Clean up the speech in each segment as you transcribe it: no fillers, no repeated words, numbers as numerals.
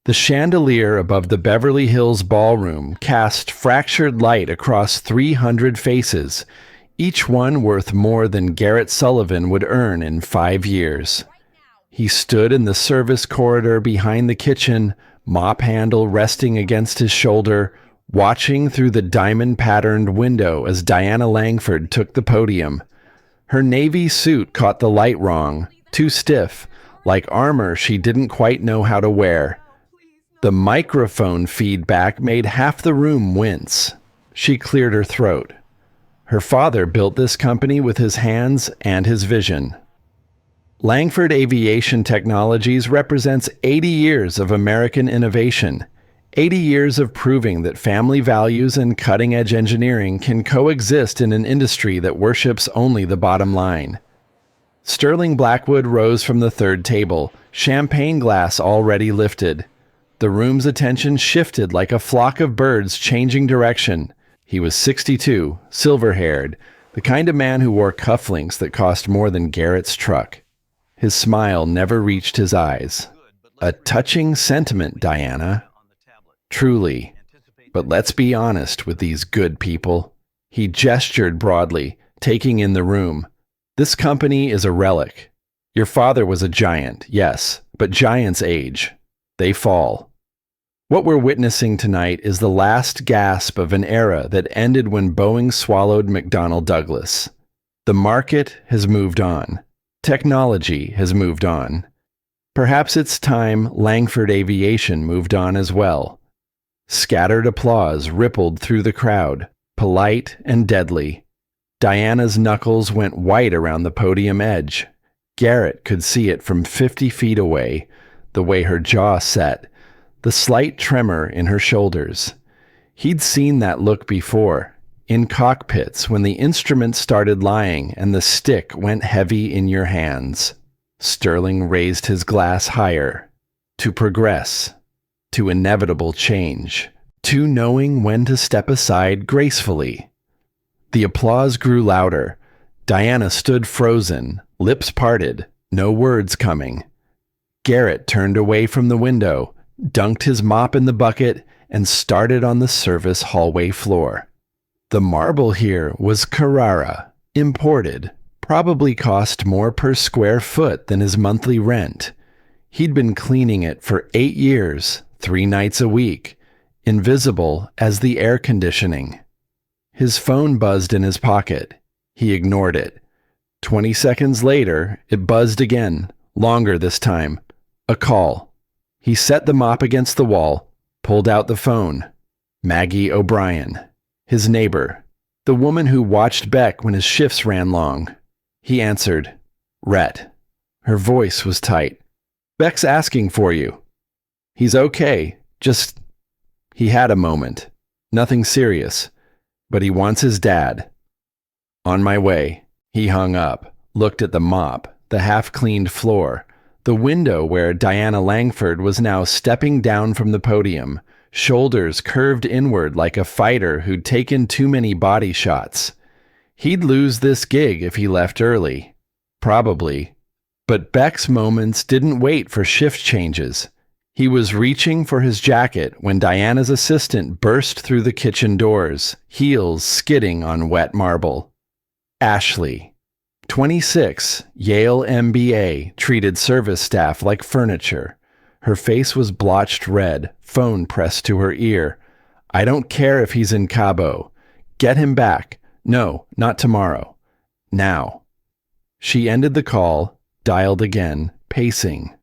The chandelier above the Beverly Hills ballroom cast fractured light across 300 faces, each one worth more than Garrett Sullivan would earn in 5 years. He stood in the service corridor behind the kitchen, mop handle resting against his shoulder, watching through the diamond-patterned window as Diana Langford took the podium. Her navy suit caught the light wrong, too stiff, like armor she didn't quite know how to wear. The microphone feedback made half the room wince. She cleared her throat. Her father built this company with his hands and his vision. Langford Aviation Technologies represents 80 years of American innovation, 80 years of proving that family values and cutting-edge engineering can coexist in an industry that worships only the bottom line. Sterling Blackwood rose from the third table, champagne glass already lifted. The room's attention shifted like a flock of birds changing direction. He was 62, silver-haired, the kind of man who wore cufflinks that cost more than Garrett's truck. His smile never reached his eyes. A touching sentiment, Diana. Truly. But let's be honest with these good people. He gestured broadly, taking in the room. This company is a relic. Your father was a giant, yes, but giants age. They fall. What we're witnessing tonight is the last gasp of an era that ended when Boeing swallowed McDonnell Douglas. The market has moved on. Technology has moved on. Perhaps it's time Langford Aviation moved on as well. Scattered applause rippled through the crowd, polite and deadly. Diana's knuckles went white around the podium edge. Garrett could see it from 50 feet away, the way her jaw set, the slight tremor in her shoulders. He'd seen that look before, in cockpits when the instruments started lying and the stick went heavy in your hands. Sterling raised his glass higher. To progress. To inevitable change. To knowing when to step aside gracefully. The applause grew louder. Diana stood frozen, lips parted, no words coming. Garrett turned away from the window, dunked his mop in the bucket, and started on the service hallway floor. The marble here was Carrara, imported, probably cost more per square foot than his monthly rent. He'd been cleaning it for 8 years, 3 nights a week, invisible as the air conditioning. His phone buzzed in his pocket. He ignored it. 20 seconds later, it buzzed again, longer this time. A call. He set the mop against the wall, pulled out the phone. Maggie O'Brien. His neighbor. The woman who watched Beck when his shifts ran long. He answered. Rhett. Her voice was tight. Beck's asking for you. He's okay. Just... He had a moment. Nothing serious. But he wants his dad. On my way. He hung up, looked at the mop, the half-cleaned floor, the window where Diana Langford was now stepping down from the podium, shoulders curved inward like a fighter who'd taken too many body shots. He'd lose this gig if he left early. Probably. But Beck's moments didn't wait for shift changes. He was reaching for his jacket when Diana's assistant burst through the kitchen doors, heels skidding on wet marble. Ashley. 26, Yale MBA, treated service staff like furniture. Her face was blotched red, phone pressed to her ear. I don't care if he's in Cabo. Get him back. No, not tomorrow. Now. She ended the call, dialed again, pacing.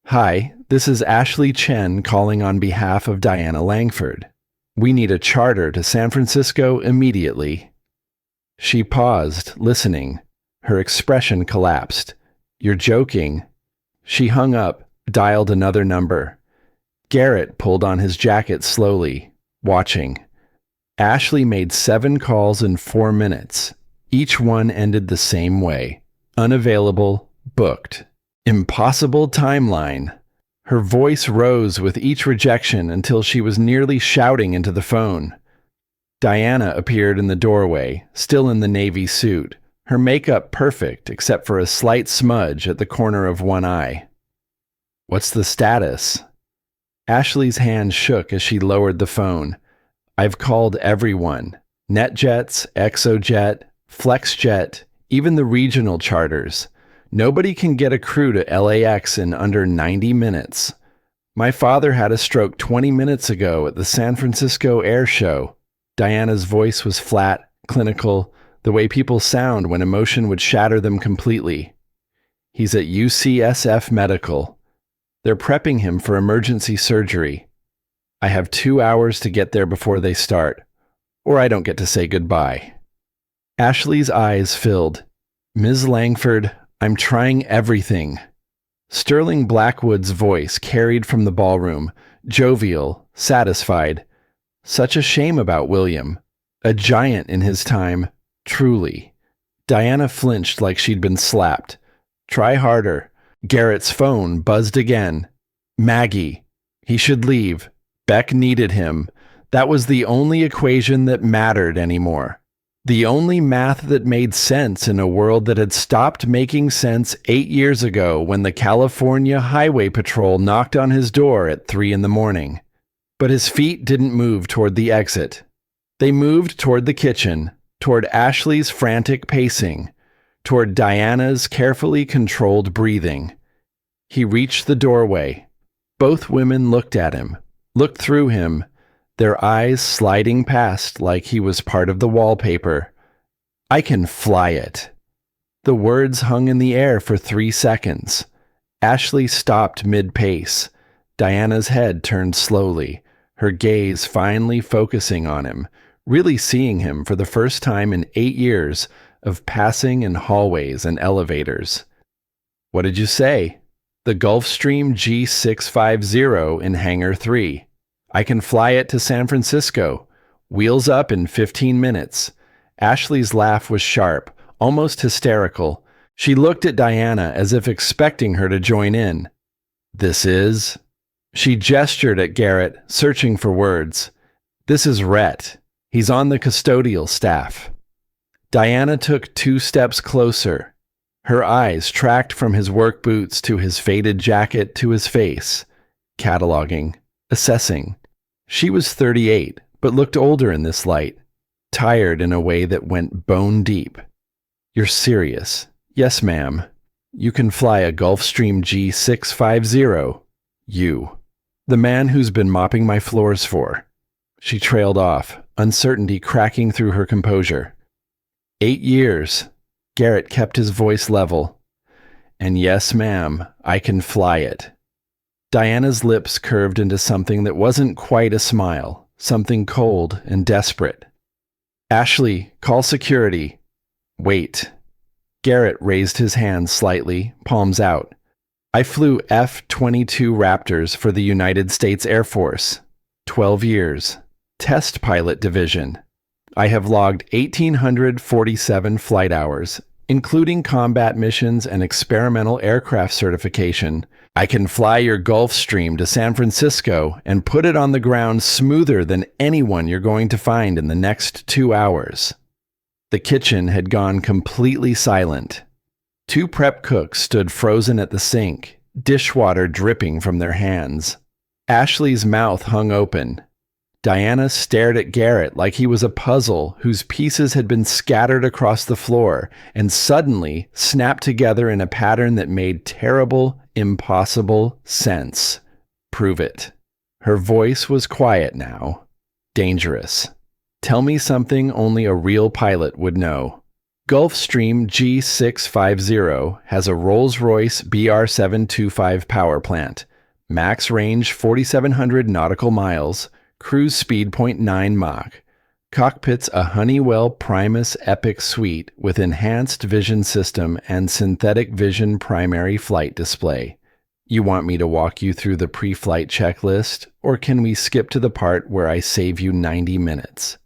Hi, this is Ashley Chen calling on behalf of Diana Langford. We need a charter to San Francisco immediately. She paused, listening. Her expression collapsed. You're joking. She hung up, dialed another number. Garrett pulled on his jacket slowly, watching. Ashley made 7 calls in 4 minutes. Each one ended the same way. Unavailable, booked. Impossible timeline. Her voice rose with each rejection until she was nearly shouting into the phone. Diana appeared in the doorway, still in the navy suit, her makeup perfect except for a slight smudge at the corner of one eye. What's the status? Ashley's hand shook as she lowered the phone. I've called everyone. NetJets, ExoJet, FlexJet, even the regional charters. Nobody can get a crew to LAX in under 90 minutes. My father had a stroke 20 minutes ago at the San Francisco Air Show. Diana's voice was flat, clinical, the way people sound when emotion would shatter them completely. He's at UCSF Medical. They're prepping him for emergency surgery. I have 2 hours to get there before they start, or I don't get to say goodbye. Ashley's eyes filled. Ms. Langford, I'm trying everything. Sterling Blackwood's voice carried from the ballroom, jovial, satisfied. Such a shame about William. A giant in his time, truly. Diana flinched like she'd been slapped. Try harder. Garrett's phone buzzed again. Maggie. He should leave. Beck needed him. That was the only equation that mattered anymore. The only math that made sense in a world that had stopped making sense 8 years ago when the California Highway Patrol knocked on his door at 3 a.m. But his feet didn't move toward the exit. They moved toward the kitchen, toward Ashley's frantic pacing, toward Diana's carefully controlled breathing. He reached the doorway. Both women looked at him, looked through him, their eyes sliding past like he was part of the wallpaper. I can fly it. The words hung in the air for 3 seconds. Ashley stopped mid-pace. Diana's head turned slowly, her gaze finally focusing on him, really seeing him for the first time in 8 years of passing in hallways and elevators. What did you say? The Gulfstream G650 in Hangar 3. I can fly it to San Francisco. Wheels up in 15 minutes. Ashley's laugh was sharp, almost hysterical. She looked at Diana as if expecting her to join in. This is... She gestured at Garrett, searching for words. This is Rhett. He's on the custodial staff. Diana took 2 steps closer. Her eyes tracked from his work boots to his faded jacket to his face. Cataloging. Assessing. She was 38, but looked older in this light. Tired in a way that went bone deep. You're serious. Yes, ma'am. You can fly a Gulfstream G650. You. The man who's been mopping my floors for. She trailed off, uncertainty cracking through her composure. 8 years. Garrett kept his voice level. And yes, ma'am, I can fly it. Diana's lips curved into something that wasn't quite a smile, something cold and desperate. Ashley, call security. Wait. Garrett raised his hands slightly, palms out. I flew F-22 Raptors for the United States Air Force. 12 years. Test pilot division. I have logged 1,847 flight hours, including combat missions and experimental aircraft certification. I can fly your Gulfstream to San Francisco and put it on the ground smoother than anyone you're going to find in the next 2 hours. The kitchen had gone completely silent. 2 prep cooks stood frozen at the sink, dishwater dripping from their hands. Ashley's mouth hung open. Diana stared at Garrett like he was a puzzle whose pieces had been scattered across the floor and suddenly snapped together in a pattern that made terrible, impossible sense. Prove it. Her voice was quiet now. Dangerous. Tell me something only a real pilot would know. Gulfstream G650 has a Rolls-Royce BR725 power plant. Max range 4,700 nautical miles. Cruise speed 0.9 Mach. Cockpit's a Honeywell Primus Epic Suite with enhanced vision system and synthetic vision primary flight display. You want me to walk you through the pre-flight checklist, or can we skip to the part where I save you 90 minutes?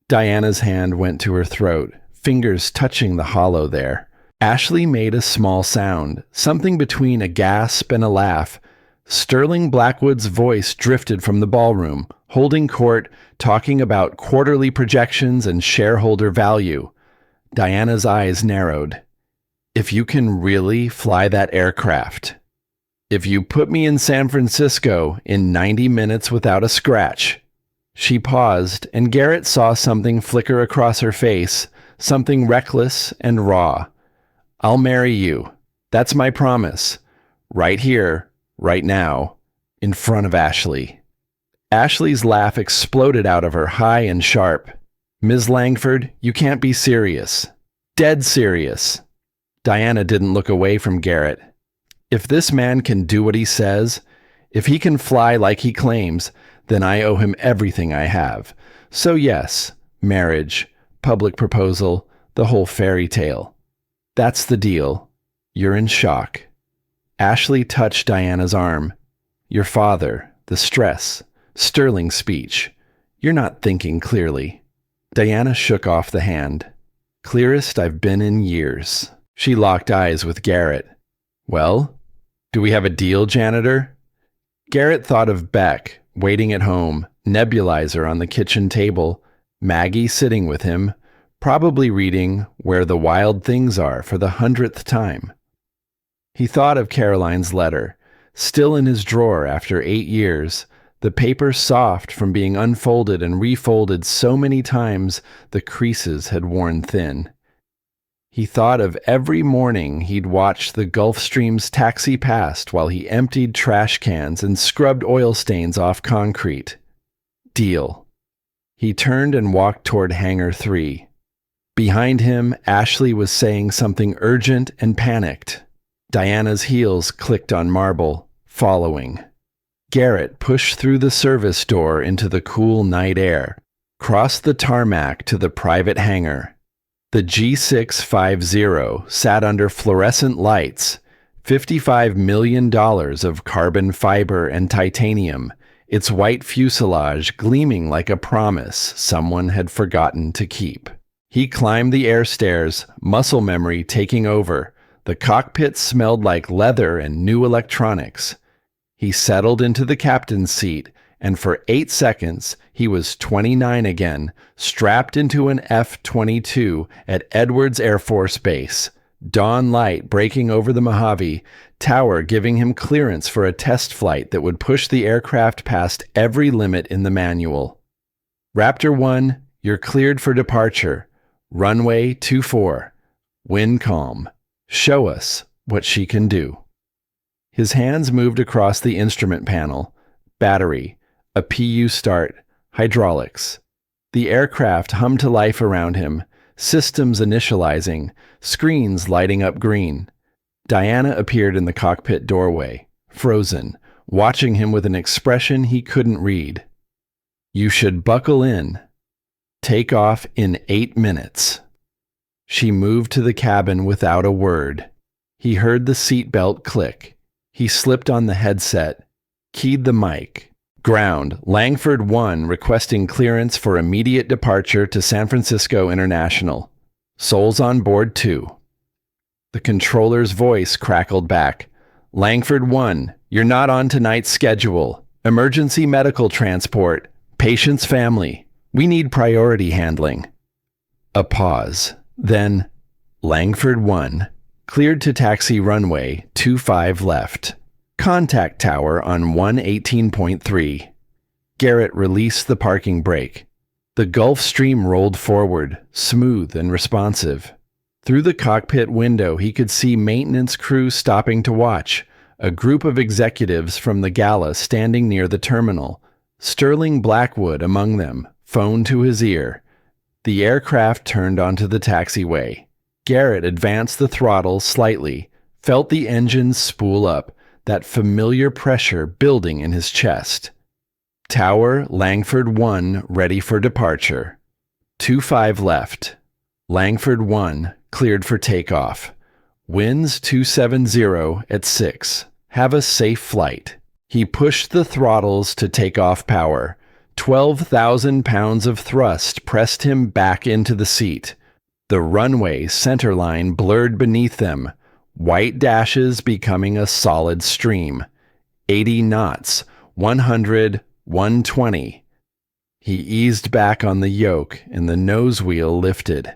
Diana's hand went to her throat, fingers touching the hollow there. Ashley made a small sound, something between a gasp and a laugh. Sterling Blackwood's voice drifted from the ballroom, holding court, talking about quarterly projections and shareholder value. Diana's eyes narrowed. If you can really fly that aircraft. If you put me in San Francisco in 90 minutes without a scratch. She paused, and Garrett saw something flicker across her face, something reckless and raw. I'll marry you. That's my promise. Right here, right now, in front of Ashley. Ashley's laugh exploded out of her, high and sharp. Ms. Langford, you can't be serious. Dead serious. Diana didn't look away from Garrett. If this man can do what he says, if he can fly like he claims, then I owe him everything I have. So yes, marriage, public proposal, the whole fairy tale. That's the deal. You're in shock. Ashley touched Diana's arm. Your father, the stress, sterling speech. You're not thinking clearly. Diana shook off the hand. Clearest I've been in years. She locked eyes with Garrett. Well, do we have a deal, Janitor? Garrett thought of Beck, waiting at home, nebulizer on the kitchen table, Maggie sitting with him, probably reading Where the Wild Things Are for the 100th time. He thought of Caroline's letter, still in his drawer after 8 years, the paper soft from being unfolded and refolded so many times the creases had worn thin. He thought of every morning he'd watched the Gulfstream's taxi past while he emptied trash cans and scrubbed oil stains off concrete. Deal. He turned and walked toward Hangar 3. Behind him, Ashley was saying something urgent and panicked. Diana's heels clicked on marble, following. Garrett pushed through the service door into the cool night air, crossed the tarmac to the private hangar. The G650 sat under fluorescent lights, $55 million of carbon fiber and titanium, its white fuselage gleaming like a promise someone had forgotten to keep. He climbed the air stairs, muscle memory taking over. The cockpit smelled like leather and new electronics. He settled into the captain's seat, and for 8 seconds, he was 29 again, strapped into an F-22 at Edwards Air Force Base. Dawn light breaking over the Mojave, tower giving him clearance for a test flight that would push the aircraft past every limit in the manual. Raptor 1, you're cleared for departure. Runway 24. Wind calm. Show us what she can do. His hands moved across the instrument panel. Battery. A PU start. Hydraulics. The aircraft hummed to life around him. Systems initializing. Screens lighting up green. Diana appeared in the cockpit doorway, frozen, watching him with an expression he couldn't read. You should buckle in. Take off in 8 minutes. She moved to the cabin without a word. He heard the seatbelt click. He slipped on the headset, keyed the mic. Ground, Langford 1 requesting clearance for immediate departure to San Francisco International. Souls on board 2. The controller's voice crackled back. Langford 1, you're not on tonight's schedule. Emergency medical transport. Patient's family. We need priority handling. A pause. Then, Langford 1, cleared to taxi runway 25 left. Contact tower on 118.3. Garrett released the parking brake. The Gulfstream rolled forward, smooth and responsive. Through the cockpit window, he could see maintenance crews stopping to watch, a group of executives from the gala standing near the terminal, Sterling Blackwood among them, phone to his ear. The aircraft turned onto the taxiway. Garrett advanced the throttle slightly, felt the engines spool up, that familiar pressure building in his chest. Tower, Langford 1, ready for departure. 25 left. Langford 1, cleared for takeoff. Winds 270 at 6. Have a safe flight. He pushed the throttles to take off power. 12,000 pounds of thrust pressed him back into the seat. The runway centerline blurred beneath them, white dashes becoming a solid stream. 80 knots, 100, 120. He eased back on the yoke and the nose wheel lifted.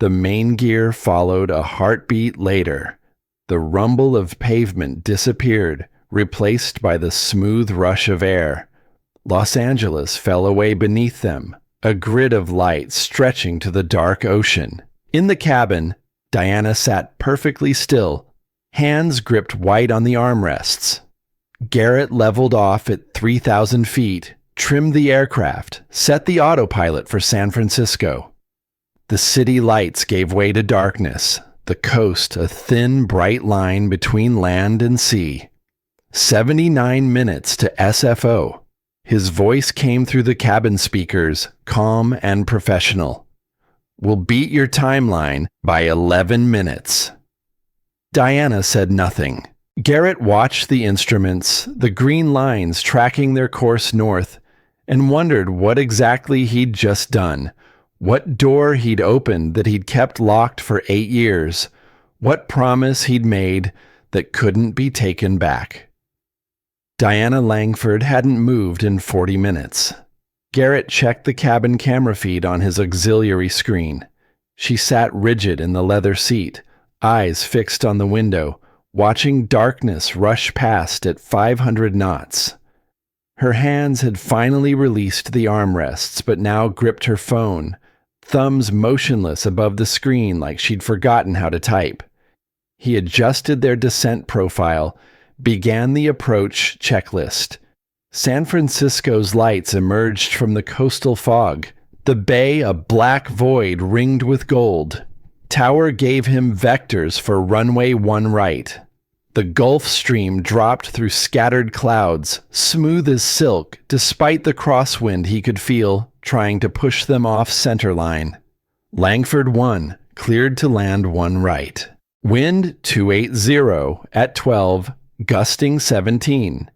The main gear followed a heartbeat later. The rumble of pavement disappeared, replaced by the smooth rush of air. Los Angeles fell away beneath them, a grid of light stretching to the dark ocean. In the cabin, Diana sat perfectly still, hands gripped white on the armrests. Garrett leveled off at 3,000 feet, trimmed the aircraft, set the autopilot for San Francisco. The city lights gave way to darkness, the coast a thin, bright line between land and sea. 79 minutes to SFO. His voice came through the cabin speakers, calm and professional. "We'll beat your timeline by 11 minutes. Diana said nothing. Garrett watched the instruments, the green lines tracking their course north, and wondered what exactly he'd just done, what door he'd opened that he'd kept locked for 8 years, what promise he'd made that couldn't be taken back. Diana Langford hadn't moved in 40 minutes. Garrett checked the cabin camera feed on his auxiliary screen. She sat rigid in the leather seat, eyes fixed on the window, watching darkness rush past at 500 knots. Her hands had finally released the armrests, but now gripped her phone, thumbs motionless above the screen like she'd forgotten how to type. He adjusted their descent profile, began the approach checklist. San Francisco's lights emerged from the coastal fog, the bay a black void ringed with gold. Tower gave him vectors for runway 1 right. The Gulf Stream dropped through scattered clouds, smooth as silk, despite the crosswind he could feel, trying to push them off centerline. Langford 1, cleared to land 1 right. Wind 280 at 12, gusting 17.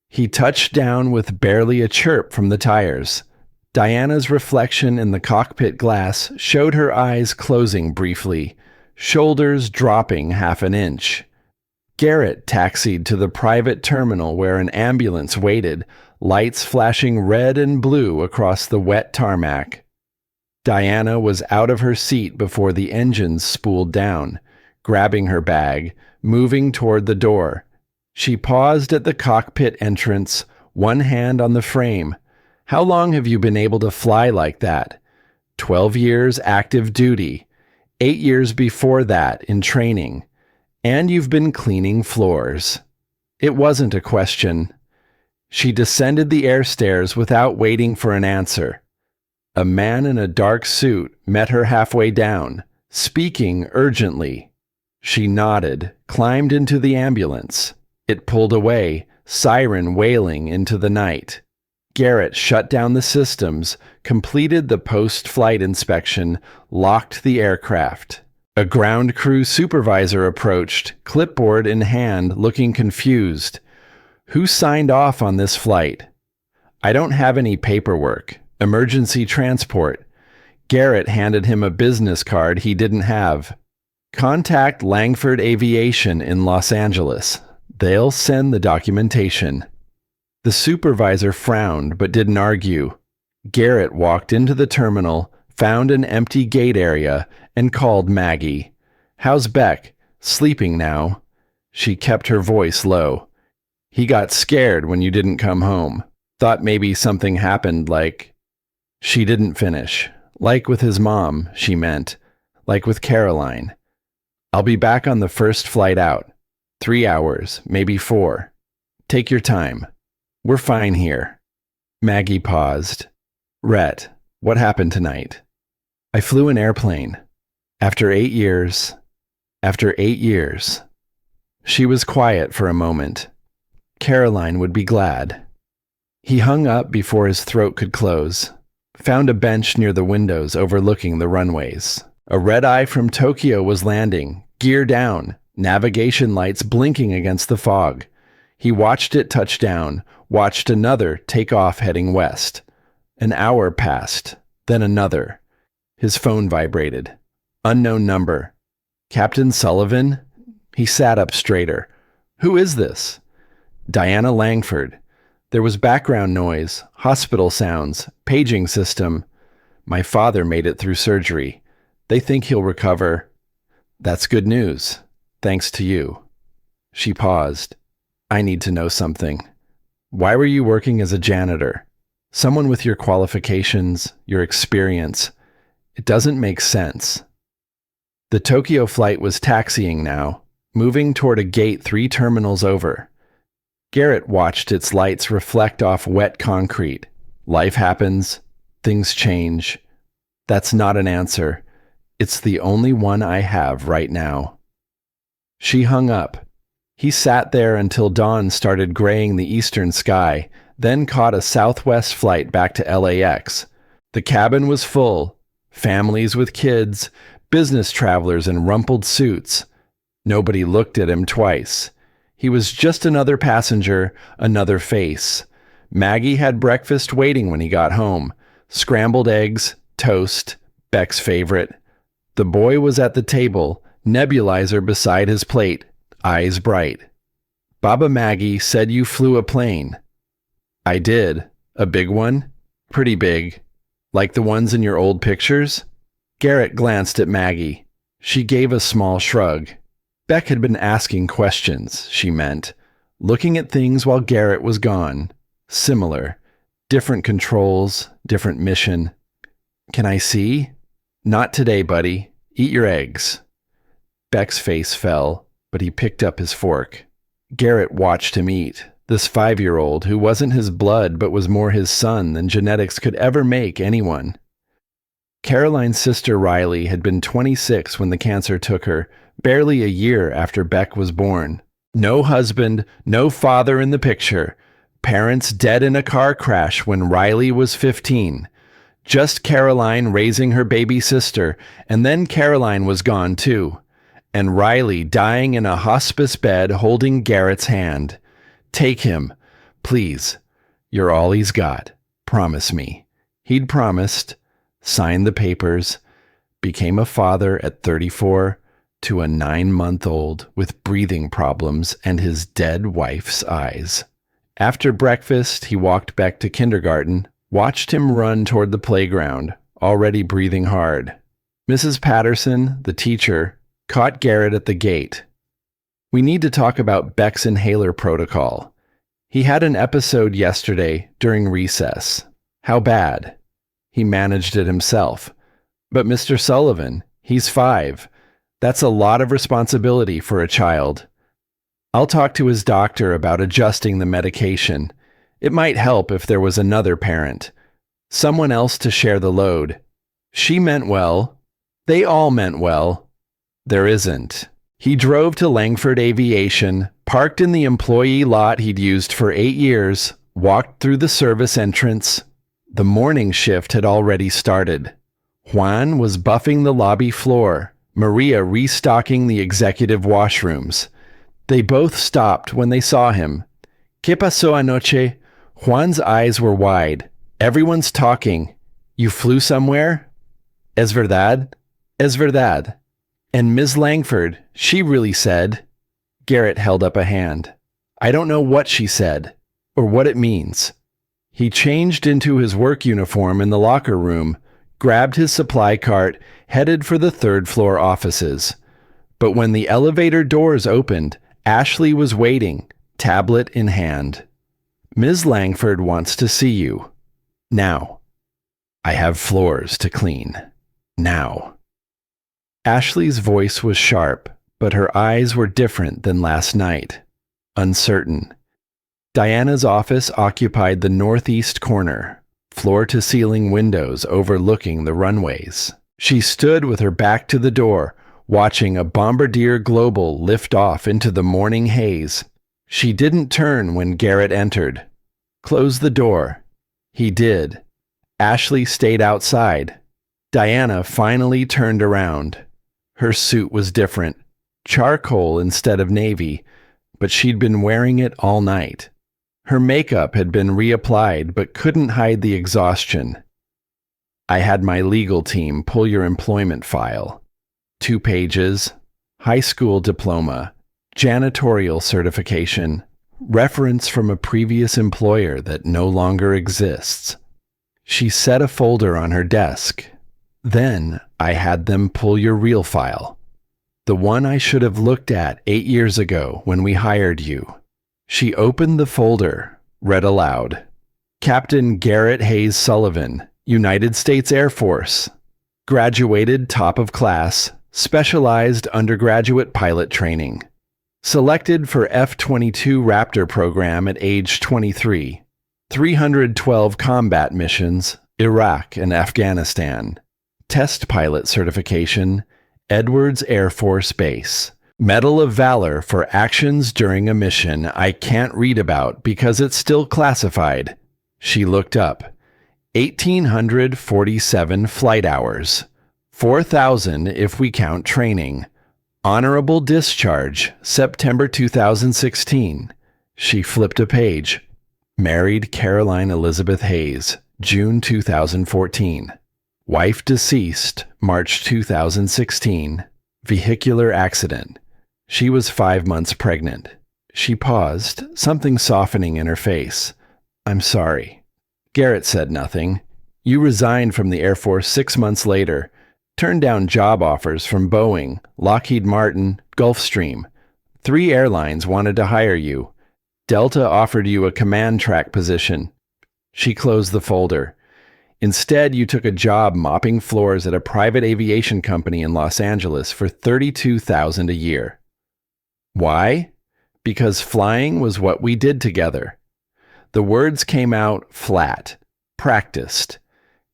He touched down with barely a chirp from the tires. Diana's reflection in the cockpit glass showed her eyes closing briefly, shoulders dropping half an inch. Garrett taxied to the private terminal where an ambulance waited, lights flashing red and blue across the wet tarmac. Diana was out of her seat before the engines spooled down, grabbing her bag, moving toward the door. She paused at the cockpit entrance, one hand on the frame. "How long have you been able to fly like that?" 12 years active duty, 8 years before that in training. And you've been cleaning floors. It wasn't a question. She descended the air stairs without waiting for an answer. A man in a dark suit met her halfway down, speaking urgently. She nodded, climbed into the ambulance. It pulled away, siren wailing into the night. Garrett shut down the systems, completed the post-flight inspection, locked the aircraft. A ground crew supervisor approached, clipboard in hand, looking confused. "Who signed off on this flight?" "I don't have any paperwork. Emergency transport." Garrett handed him a business card he didn't have. "Contact Langford Aviation in Los Angeles. They'll send the documentation." The supervisor frowned but didn't argue. Garrett walked into the terminal, found an empty gate area, and called Maggie. "How's Beck? Sleeping now?" She kept her voice low. "He got scared when you didn't come home. Thought maybe something happened like..." She didn't finish. "Like with his mom," she meant. "Like with Caroline. I'll be back on the first flight out. 3 hours, maybe 4. Take your time. We're fine here." Maggie paused. "Rhett, what happened tonight?" "I flew an airplane. After 8 years. After 8 years." She was quiet for a moment. Caroline would be glad. He hung up before his throat could close. Found a bench near the windows overlooking the runways. A red-eye from Tokyo was landing, gear down, navigation lights blinking against the fog. He watched it touch down, watched another take off heading west. An hour passed, then another. His phone vibrated. Unknown number. "Captain Sullivan?" He sat up straighter. "Who is this?" "Diana Langford." There was background noise, hospital sounds, paging system. "My father made it through surgery. They think he'll recover." "That's good news. Thanks to you." She paused. I need to know something. Why were you working as a janitor? Someone with your qualifications, your experience. It doesn't make sense. The Tokyo flight was taxiing now, moving toward a gate 3 terminals over. Garrett watched its lights reflect off wet concrete. Life happens. Things change. That's not an answer. It's the only one I have right now. She hung up. He sat there until dawn started graying the eastern sky, then caught a Southwest flight back to LAX. The cabin was full. Families with kids, business travelers in rumpled suits. Nobody looked at him twice. He was just another passenger, another face. Maggie had breakfast waiting when he got home. Scrambled eggs, toast, Beck's favorite. The boy was at the table, nebulizer beside his plate, eyes bright. Baba Maggie said you flew a plane. I did. A big one? Pretty big. Like the ones in your old pictures? Garrett glanced at Maggie. She gave a small shrug. Beck had been asking questions, she meant. Looking at things while Garrett was gone. Similar. Different controls, different mission. Can I see? Not today, buddy. Eat your eggs. Beck's face fell, but he picked up his fork. Garrett watched him eat. This 5-year-old who wasn't his blood but was more his son than genetics could ever make anyone. Caroline's sister Riley had been 26 when the cancer took her, barely a year after Beck was born. No husband, no father in the picture. Parents dead in a car crash when Riley was 15. Just Caroline raising her baby sister, and then Caroline was gone too. And Riley dying in a hospice bed holding Garrett's hand. Take him, please. You're all he's got. Promise me. He'd promised, signed the papers, became a father at 34 to a 9-month-old with breathing problems and his dead wife's eyes. After breakfast, he walked Beck to kindergarten, watched him run toward the playground, already breathing hard. Mrs. Patterson, the teacher, caught Garrett at the gate. We need to talk about Beck's inhaler protocol. He had an episode yesterday during recess. How bad? He managed it himself. But Mr. Sullivan, he's 5. That's a lot of responsibility for a child. I'll talk to his doctor about adjusting the medication. It might help if there was another parent. Someone else to share the load. She meant well. They all meant well. There isn't. He drove to Langford Aviation, parked in the employee lot he'd used for 8 years, walked through the service entrance. The morning shift had already started. Juan was buffing the lobby floor, Maria restocking the executive washrooms. They both stopped when they saw him. ¿Qué pasó anoche? Juan's eyes were wide. Everyone's talking. You flew somewhere? Es verdad? Es verdad. And Ms. Langford, she really said. Garrett held up a hand. I don't know what she said, or what it means. He changed into his work uniform in the locker room, grabbed his supply cart, headed for the 3rd floor offices. But when the elevator doors opened, Ashley was waiting, tablet in hand. Ms. Langford wants to see you. Now. I have floors to clean. Now. Ashley's voice was sharp, but her eyes were different than last night. Uncertain. Diana's office occupied the northeast corner, floor-to-ceiling windows overlooking the runways. She stood with her back to the door, watching a Bombardier Global lift off into the morning haze. She didn't turn when Garrett entered. Close the door. He did. Ashley stayed outside. Diana finally turned around. Her suit was different, charcoal instead of navy, but she'd been wearing it all night. Her makeup had been reapplied but couldn't hide the exhaustion. I had my legal team pull your employment file. 2 pages, high school diploma, janitorial certification, reference from a previous employer that no longer exists. She set a folder on her desk. Then I had them pull your real file. The one I should have looked at 8 years ago when we hired you. She opened the folder, read aloud. Captain Garrett Hayes Sullivan, United States Air Force. Graduated top of class, specialized undergraduate pilot training. Selected for F-22 Raptor program at age 23. 312 combat missions, Iraq and Afghanistan. Test pilot certification, Edwards Air Force Base. Medal of Valor for actions during a mission I can't read about because it's still classified. She looked up. 1,847 flight hours. 4,000 if we count training. Honorable discharge, September 2016. She flipped a page. Married Caroline Elizabeth Hayes, June 2014. Wife deceased, March 2016. Vehicular accident. She was 5 months pregnant. She paused, something softening in her face. I'm sorry. Garrett said nothing. You resigned from the Air Force 6 months later, turned down job offers from Boeing, Lockheed Martin, Gulfstream. 3 airlines wanted to hire you. Delta offered you a command track position. She closed the folder. Instead, you took a job mopping floors at a private aviation company in Los Angeles for $32,000 a year. Why? Because flying was what we did together. The words came out flat, practiced.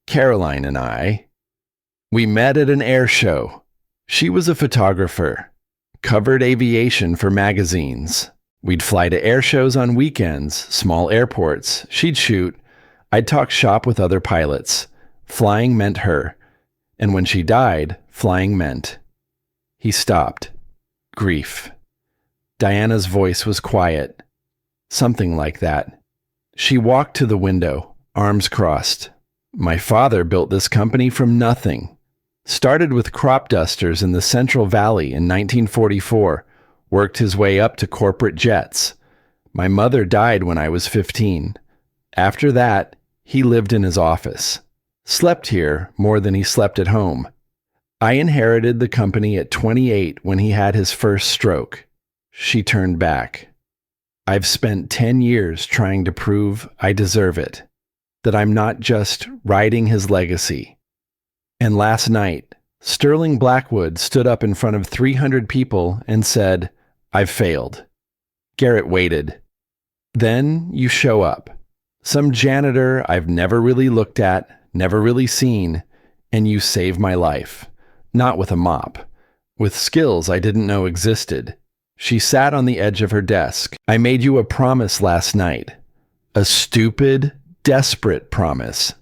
Caroline and I. We met at an air show. She was a photographer, covered aviation for magazines. We'd fly to air shows on weekends, small airports. She'd shoot. I'd talk shop with other pilots. Flying meant her. And when she died, flying meant. He stopped. Grief. Diana's voice was quiet. Something like that. She walked to the window, arms crossed. My father built this company from nothing. Started with crop dusters in the Central Valley in 1944, worked his way up to corporate jets. My mother died when I was 15. After that, he lived in his office. Slept here more than he slept at home. I inherited the company at 28 when he had his first stroke. She turned back. I've spent 10 years trying to prove I deserve it, that I'm not just riding his legacy. And last night, Sterling Blackwood stood up in front of 300 people and said, I've failed. Garrett waited. Then you show up. Some janitor I've never really looked at, never really seen, and you save my life. Not with a mop. With skills I didn't know existed. She sat on the edge of her desk. I made you a promise last night. A stupid, desperate promise.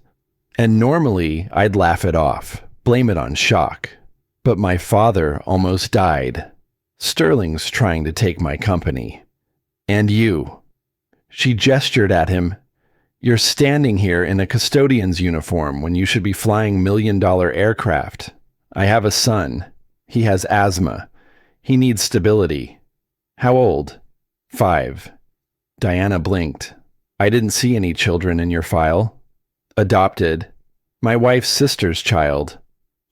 And normally I'd laugh it off, blame it on shock. But my father almost died. Sterling's trying to take my company. And you. She gestured at him. You're standing here in a custodian's uniform when you should be flying million-dollar aircraft. I have a son. He has asthma. He needs stability. How old? 5. Diana blinked. I didn't see any children in your file. Adopted. My wife's sister's child.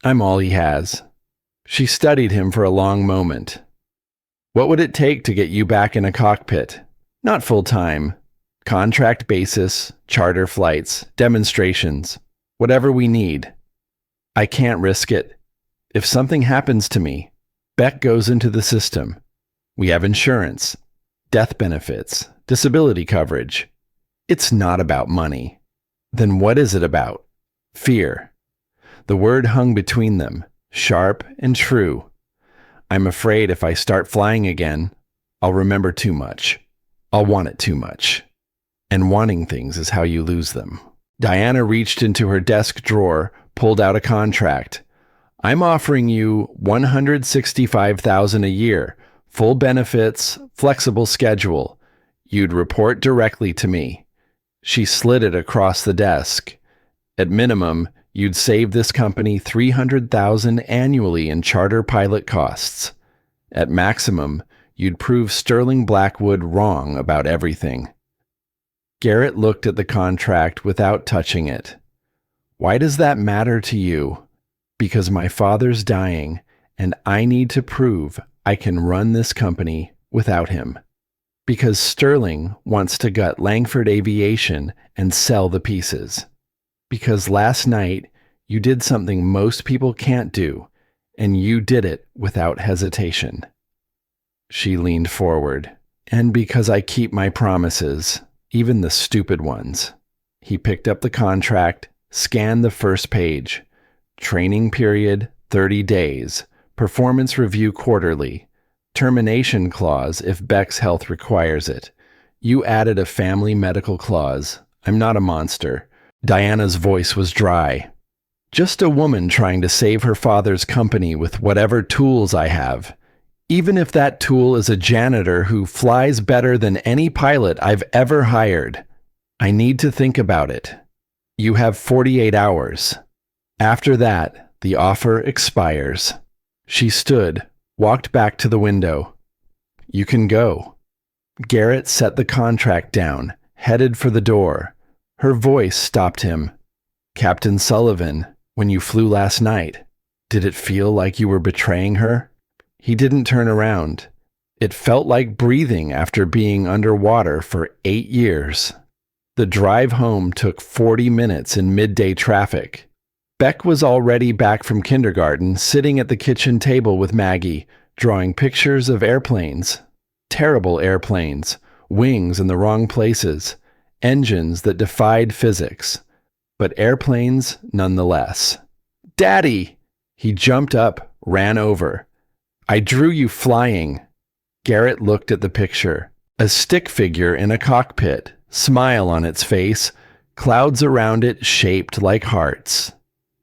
I'm all he has. She studied him for a long moment. What would it take to get you back in a cockpit? Not full-time. Contract basis, charter flights, demonstrations, whatever we need. I can't risk it. If something happens to me, Beck goes into the system. We have insurance, death benefits, disability coverage. It's not about money. Then what is it about? Fear. The word hung between them, sharp and true. I'm afraid if I start flying again, I'll remember too much. I'll want it too much. And wanting things is how you lose them. Diana reached into her desk drawer, pulled out a contract. I'm offering you $165,000 a year, full benefits, flexible schedule. You'd report directly to me. She slid it across the desk. At minimum, you'd save this company $300,000 annually in charter pilot costs. At maximum, you'd prove Sterling Blackwood wrong about everything. Garrett looked at the contract without touching it. Why does that matter to you? Because my father's dying, and I need to prove I can run this company without him. Because Sterling wants to gut Langford Aviation and sell the pieces. Because last night you did something most people can't do, and you did it without hesitation. She leaned forward. And because I keep my promises, even the stupid ones. He picked up the contract, scanned the first page. Training period, 30 days. Performance review quarterly. Termination clause if Beck's health requires it. You added a family medical clause. I'm not a monster. Diana's voice was dry. Just a woman trying to save her father's company with whatever tools I have. Even if that tool is a janitor who flies better than any pilot I've ever hired. I need to think about it. You have 48 hours. After that, the offer expires. She stood, walked back to the window. You can go. Garrett set the contract down, headed for the door. Her voice stopped him. Captain Sullivan, when you flew last night, did it feel like you were betraying her? He didn't turn around. It felt like breathing after being underwater for 8 years. The drive home took 40 minutes in midday traffic. Beck was already back from kindergarten, sitting at the kitchen table with Maggie, drawing pictures of airplanes. Terrible airplanes, wings in the wrong places, engines that defied physics. But airplanes nonetheless. Daddy! He jumped up, ran over. I drew you flying. Garrett looked at the picture. A stick figure in a cockpit, smile on its face, clouds around it shaped like hearts.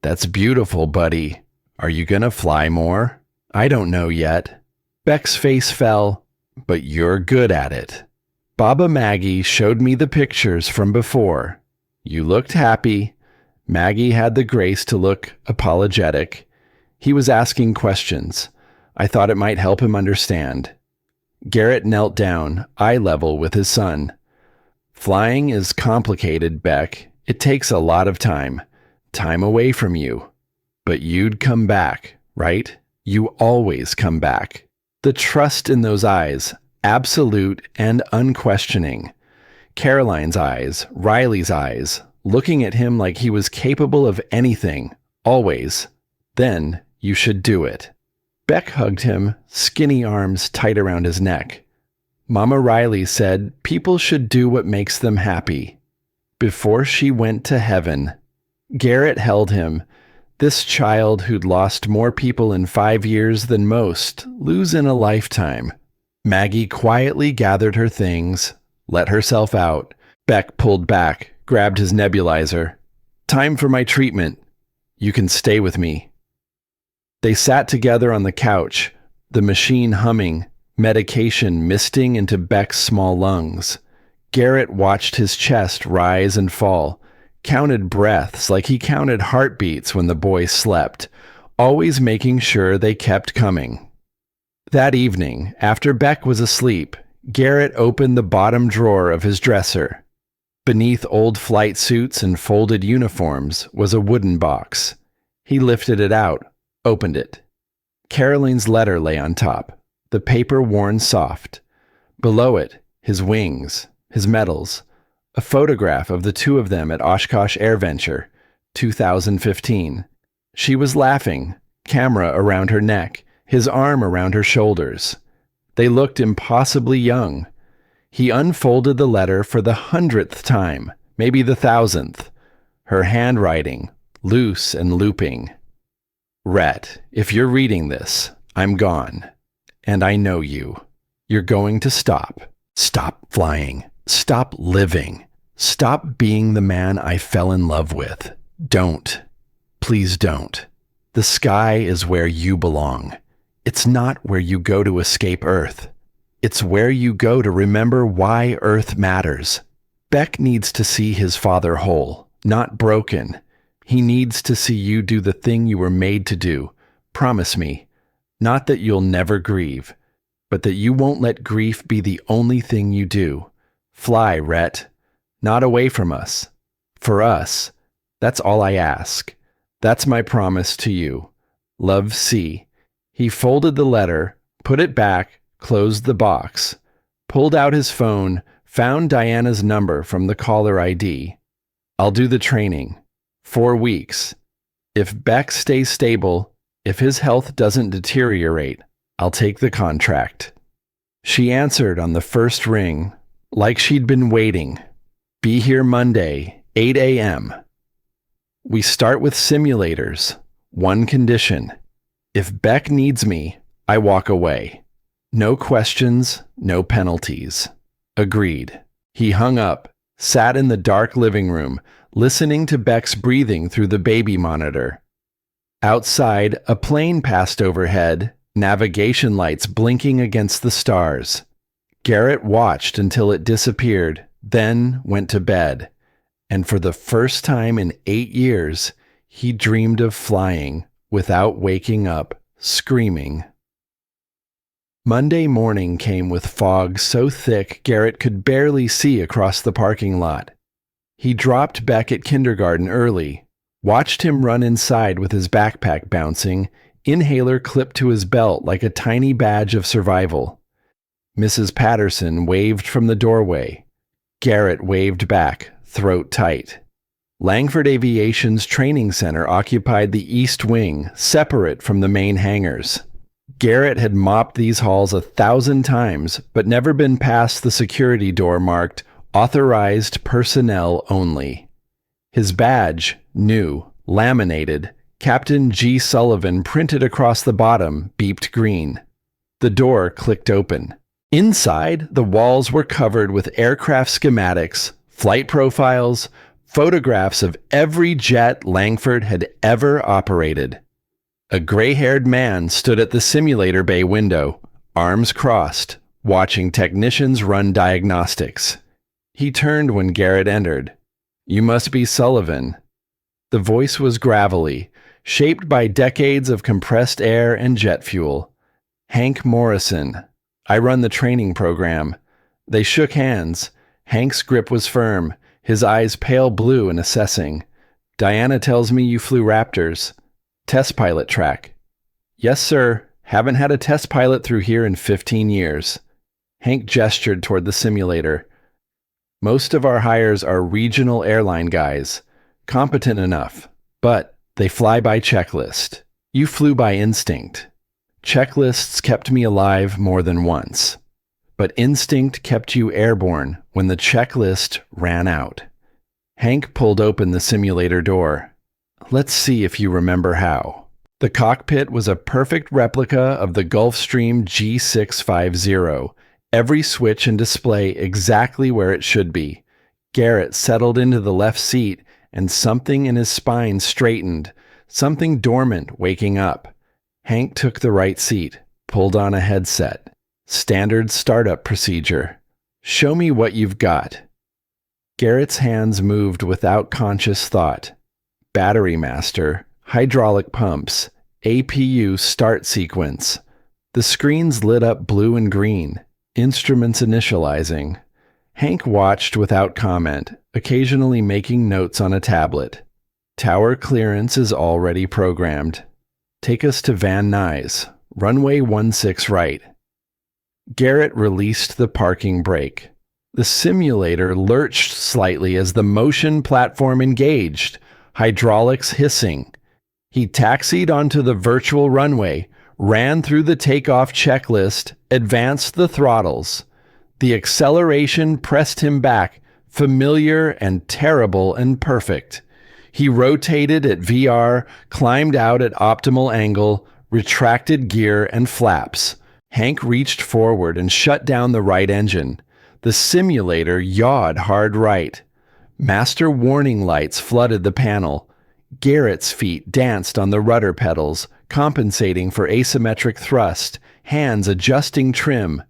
That's beautiful, buddy. Are you gonna fly more? I don't know yet. Beck's face fell, but you're good at it. Baba Maggie showed me the pictures from before. You looked happy. Maggie had the grace to look apologetic. He was asking questions. I thought it might help him understand. Garrett knelt down, eye level with his son. Flying is complicated, Beck. It takes a lot of time. Time away from you. But you'd come back, right? You always come back. The trust in those eyes, absolute and unquestioning. Caroline's eyes, Riley's eyes, looking at him like he was capable of anything, always. Then you should do it. Beck hugged him, skinny arms tight around his neck. Mama Riley said people should do what makes them happy. Before she went to heaven, Garrett held him, this child who'd lost more people in 5 years than most lose in a lifetime. Maggie quietly gathered her things, let herself out. Beck pulled back, grabbed his nebulizer. Time for my treatment. You can stay with me. They sat together on the couch, the machine humming, medication misting into Beck's small lungs. Garrett watched his chest rise and fall, counted breaths like he counted heartbeats when the boy slept, always making sure they kept coming. That evening, after Beck was asleep, Garrett opened the bottom drawer of his dresser. Beneath old flight suits and folded uniforms was a wooden box. He lifted it out, opened it. Caroline's letter lay on top, the paper worn soft. Below it, his wings, his medals, a photograph of the two of them at Oshkosh AirVenture, 2015. She was laughing, camera around her neck, his arm around her shoulders. They looked impossibly young. He unfolded the letter for the 100th time, maybe the 1000th. Her handwriting, loose and looping. Rhett, if you're reading this, I'm gone. And I know you. You're going to stop. Stop flying. Stop living. Stop being the man I fell in love with. Don't. Please don't. The sky is where you belong. It's not where you go to escape Earth. It's where you go to remember why Earth matters. Beck needs to see his father whole, not broken. He needs to see you do the thing you were made to do. Promise me. Not that you'll never grieve, but that you won't let grief be the only thing you do. Fly, Rhett. Not away from us. For us. That's all I ask. That's my promise to you. Love, C. He folded the letter, put it back, closed the box. pulled out his phone, found Diana's number from the caller ID. I'll do the training. 4 weeks. If Beck stays stable, if his health doesn't deteriorate, I'll take the contract. She answered on the first ring, like she'd been waiting. Be here Monday, 8 a.m. We start with simulators. One condition. If Beck needs me, I walk away. No questions, no penalties. Agreed. He hung up, sat in the dark living room, listening to Beck's breathing through the baby monitor. Outside, a plane passed overhead, navigation lights blinking against the stars. Garrett watched until it disappeared, then went to bed. And for the first time in 8 years, he dreamed of flying without waking up, screaming. Monday morning came with fog so thick Garrett could barely see across the parking lot. He dropped Beck at kindergarten early, watched him run inside with his backpack bouncing, inhaler clipped to his belt like a tiny badge of survival. Mrs. Patterson waved from the doorway. Garrett waved back, throat tight. Langford Aviation's training center occupied the east wing, separate from the main hangars. Garrett had mopped these halls 1,000 times, but never been past the security door marked Authorized Personnel Only. His badge, new, laminated, Captain G. Sullivan printed across the bottom, beeped green. The door clicked open. Inside, the walls were covered with aircraft schematics, flight profiles, photographs of every jet Langford had ever operated. A gray-haired man stood at the simulator bay window, arms crossed, watching technicians run diagnostics. He turned when Garrett entered. "You must be Sullivan." The voice was gravelly, shaped by decades of compressed air and jet fuel. "Hank Morrison. I run the training program." They shook hands. Hank's grip was firm, his eyes pale blue and assessing. "Diana tells me you flew Raptors. Test pilot track." "Yes, sir. Haven't had a test pilot through here in 15 years. Hank gestured toward the simulator. "Most of our hires are regional airline guys. Competent enough, but they fly by checklist. You flew by instinct. Checklists kept me alive more than once. But instinct kept you airborne when the checklist ran out." Hank pulled open the simulator door. "Let's see if you remember how." The cockpit was a perfect replica of the Gulfstream G650, every switch and display exactly where it should be. Garrett settled into the left seat, and something in his spine straightened, something dormant waking up. Hank took the right seat, pulled on a headset. Standard startup procedure. "Show me what you've got." Garrett's hands moved without conscious thought. Battery master, hydraulic pumps, APU start sequence. The screens lit up blue and green, instruments initializing. Hank watched without comment, occasionally making notes on a tablet. "Tower clearance is already programmed. Take us to Van Nuys, runway 16 right." Garrett released the parking brake. The simulator lurched slightly as the motion platform engaged, hydraulics hissing. He taxied onto the virtual runway, ran through the takeoff checklist, advanced the throttles. The acceleration pressed him back, familiar and terrible and perfect. He rotated at VR, climbed out at optimal angle, retracted gear and flaps. Hank reached forward and shut down the right engine. The simulator yawed hard right. Master warning lights flooded the panel. Garrett's feet danced on the rudder pedals, compensating for asymmetric thrust, hands adjusting trim.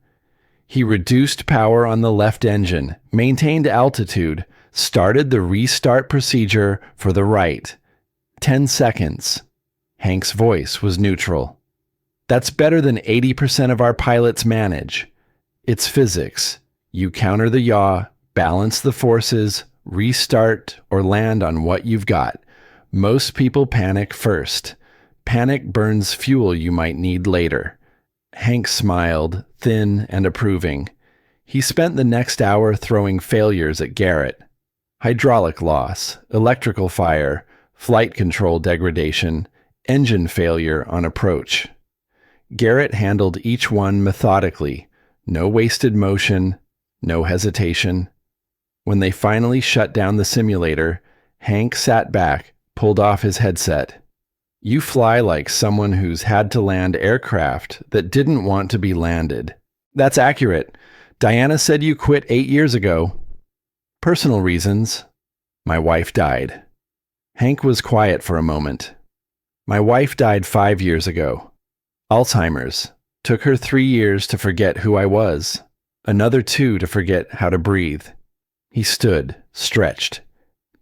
He reduced power on the left engine, maintained altitude, started the restart procedure for the right. 10 seconds. Hank's voice was neutral. "That's better than 80% of our pilots manage. It's physics. You counter the yaw, balance the forces, restart, or land on what you've got. Most people panic first. Panic burns fuel you might need later." Hank smiled, thin and approving. He spent the next hour throwing failures at Garrett. Hydraulic loss, electrical fire, flight control degradation, engine failure on approach. Garrett handled each one methodically, no wasted motion, no hesitation. When they finally shut down the simulator, Hank sat back, pulled off his headset. You fly like someone who's had to land aircraft that didn't want to be landed. That's accurate. Diana said you quit 8 years ago. Personal reasons. My wife died. Hank was quiet for a moment. My wife died 5 years ago. Alzheimer's. Took her 3 years to forget who I was. Another 2 to forget how to breathe. He stood, stretched.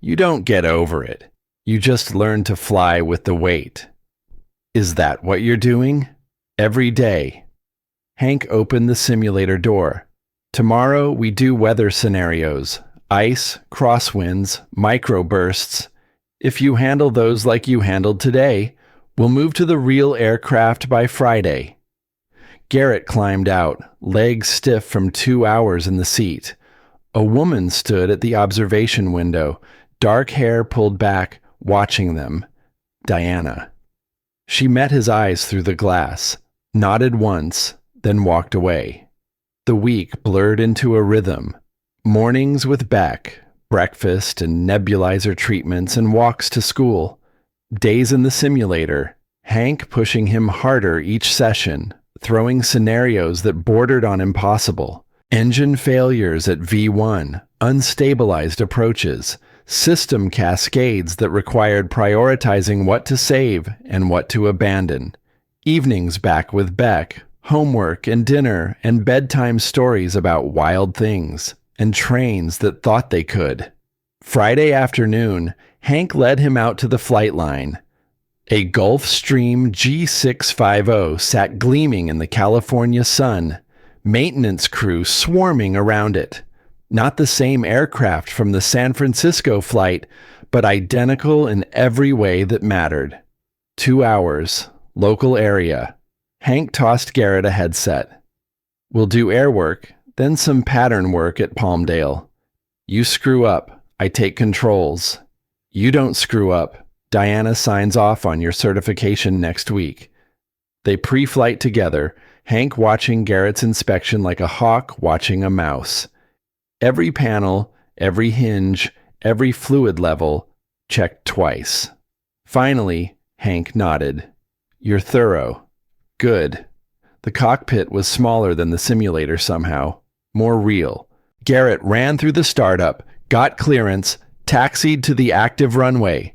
You don't get over it. You just learn to fly with the weight. Is that what you're doing? Every day. Hank opened the simulator door. Tomorrow we do weather scenarios. Ice, crosswinds, microbursts. If you handle those like you handled today, we'll move to the real aircraft by Friday. Garrett climbed out, legs stiff from 2 hours in the seat. A woman stood at the observation window, dark hair pulled back, watching them. Diana. She met his eyes through the glass, nodded once, then walked away. The week blurred into a rhythm. Mornings with Beck, breakfast and nebulizer treatments and walks to school. Days in the simulator, Hank pushing him harder each session, throwing scenarios that bordered on impossible. Engine failures at V1, unstabilized approaches, system cascades that required prioritizing what to save and what to abandon. Evenings back with Beck, homework and dinner and bedtime stories about wild things and trains that thought they could. Friday afternoon, Hank led him out to the flight line. A Gulfstream G650 sat gleaming in the California sun, maintenance crew swarming around it. Not the same aircraft from the San Francisco flight, but identical in every way that mattered. 2 hours, local area. Hank tossed Garrett a headset. We'll do air work, then some pattern work at Palmdale. You screw up, I take controls. You don't screw up, Diana signs off on your certification next week. They pre-flight together, Hank watching Garrett's inspection like a hawk watching a mouse. Every panel, every hinge, every fluid level, checked twice. Finally, Hank nodded. You're thorough. Good. The cockpit was smaller than the simulator somehow, more real. Garrett ran through the startup, got clearance, taxied to the active runway.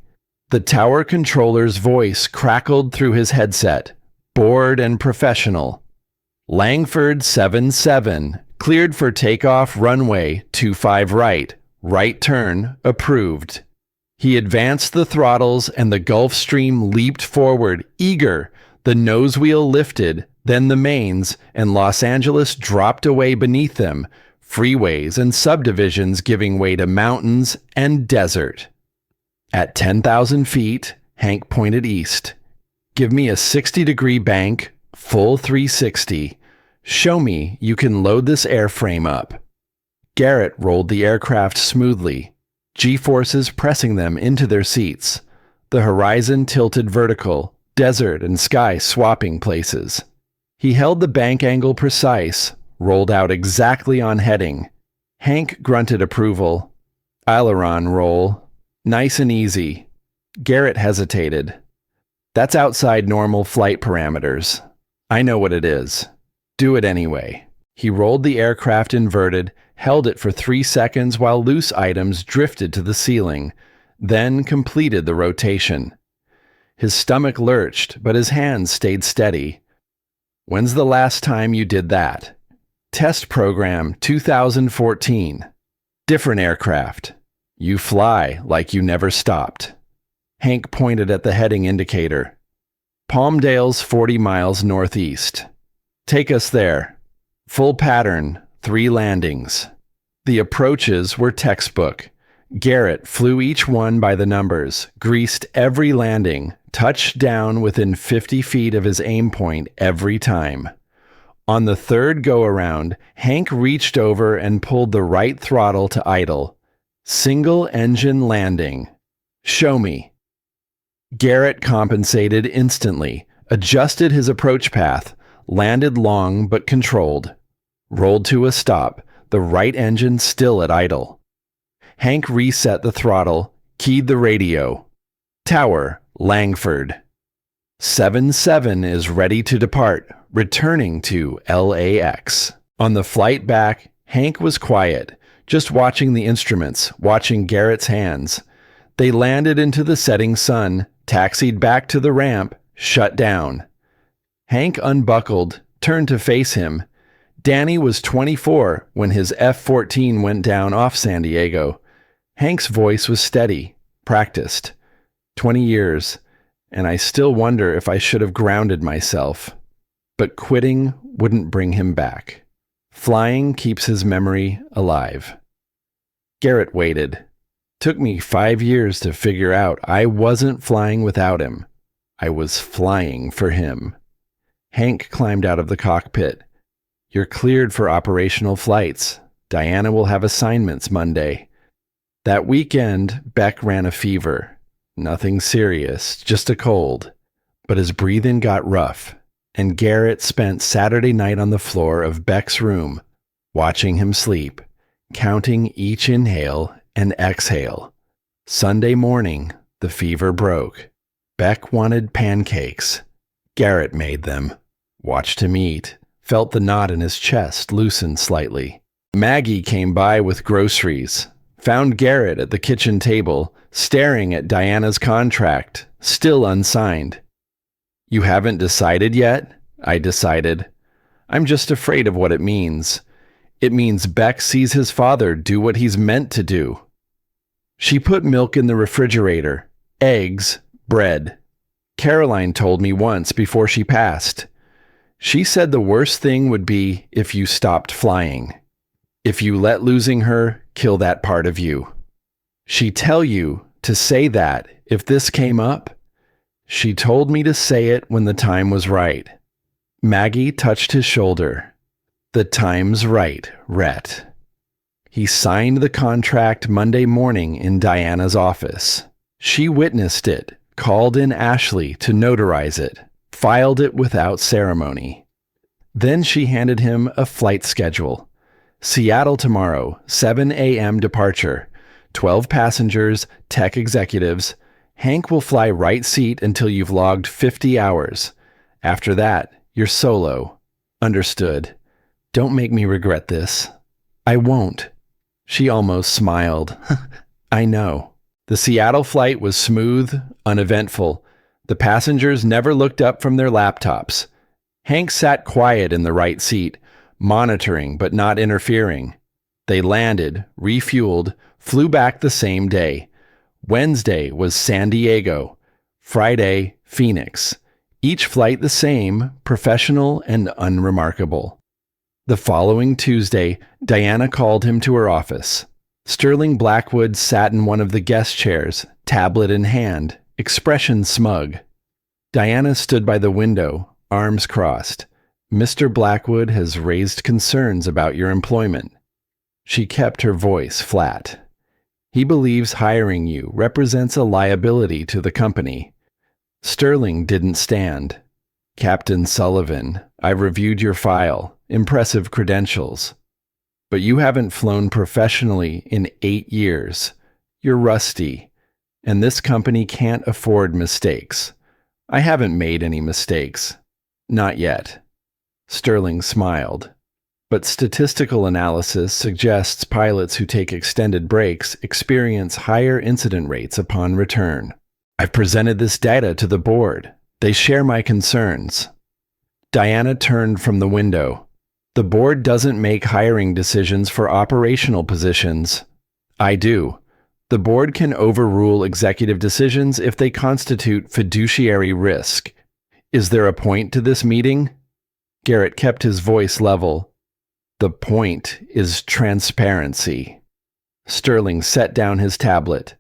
The tower controller's voice crackled through his headset, bored and professional. Langford 77, cleared for takeoff runway 25 right, right turn, approved. He advanced the throttles and the Gulfstream leaped forward, eager. The nose wheel lifted, then the mains, and Los Angeles dropped away beneath them, freeways and subdivisions giving way to mountains and desert. At 10,000 feet, Hank pointed east. Give me a 60-degree bank, full 360. Show me you can load this airframe up. Garrett rolled the aircraft smoothly, G-forces pressing them into their seats. The horizon tilted vertical, desert and sky swapping places. He held the bank angle precise, rolled out exactly on heading. Hank grunted approval. Aileron roll. Nice and easy. Garrett hesitated. That's outside normal flight parameters. I know what it is. Do it anyway. He rolled the aircraft inverted, held it for 3 seconds while loose items drifted to the ceiling, then completed the rotation. His stomach lurched, but his hands stayed steady. When's the last time you did that? Test program 2014. Different aircraft. You fly like you never stopped. Hank pointed at the heading indicator. Palmdale's 40 miles northeast. Take us there. Full pattern, 3 landings. The approaches were textbook. Garrett flew each one by the numbers, greased every landing, touched down within 50 feet of his aim point every time. On the third go-around, Hank reached over and pulled the right throttle to idle. Single engine landing. Show me. Garrett compensated instantly, adjusted his approach path, landed long but controlled. Rolled to a stop, the right engine still at idle. Hank reset the throttle, keyed the radio. Tower, Langford. 7-7 is ready to depart, returning to LAX. On the flight back, Hank was quiet, just watching the instruments, watching Garrett's hands. They landed into the setting sun, taxied back to the ramp, shut down. Hank unbuckled, turned to face him. Danny was 24 when his F-14 went down off San Diego. Hank's voice was steady, practiced. 20 years, and I still wonder if I should have grounded myself. But quitting wouldn't bring him back. Flying keeps his memory alive. Garrett waited. Took me 5 years to figure out I wasn't flying without him. I was flying for him. Hank climbed out of the cockpit. You're cleared for operational flights. Diana will have assignments Monday. That weekend, Beck ran a fever. Nothing serious, just a cold. But his breathing got rough, and Garrett spent Saturday night on the floor of Beck's room, watching him sleep, counting each inhale and exhale. Sunday morning, the fever broke. Beck wanted pancakes. Garrett made them. Watched him eat, felt the knot in his chest loosen slightly. Maggie came by with groceries, found Garrett at the kitchen table, staring at Diana's contract, still unsigned. You haven't decided yet? I decided. I'm just afraid of what it means. It means Beck sees his father do what he's meant to do. She put milk in the refrigerator, eggs, bread. Caroline told me once before she passed. She said the worst thing would be if you stopped flying. If you let losing her kill that part of you. She'd tell you to say that if this came up. She told me to say it when the time was right. Maggie touched his shoulder. The time's right, Rhett. He signed the contract Monday morning in Diana's office. She witnessed it, called in Ashley to notarize it, filed it without ceremony. Then she handed him a flight schedule. Seattle tomorrow, 7 a.m. departure. 12 passengers, tech executives. Hank will fly right seat until you've logged 50 hours. After that, you're solo. Understood. Don't make me regret this. I won't. She almost smiled. I know. The Seattle flight was smooth, uneventful. The passengers never looked up from their laptops. Hank sat quiet in the right seat, monitoring but not interfering. They landed, refueled, flew back the same day. Wednesday was San Diego. Friday, Phoenix. Each flight the same, professional and unremarkable. The following Tuesday, Diana called him to her office. Sterling Blackwood sat in one of the guest chairs, tablet in hand, expression smug. Diana stood by the window, arms crossed. Mr. Blackwood has raised concerns about your employment. She kept her voice flat. He believes hiring you represents a liability to the company. Sterling didn't stand. Captain Sullivan, I've reviewed your file. Impressive credentials. But you haven't flown professionally in 8 years. You're rusty. And this company can't afford mistakes. I haven't made any mistakes. Not yet. Sterling smiled. But statistical analysis suggests pilots who take extended breaks experience higher incident rates upon return. I've presented this data to the board. They share my concerns. Diana turned from the window. The board doesn't make hiring decisions for operational positions. I do. The board can overrule executive decisions if they constitute fiduciary risk. Is there a point to this meeting? Garrett kept his voice level. The point is transparency. Sterling set down his tablet.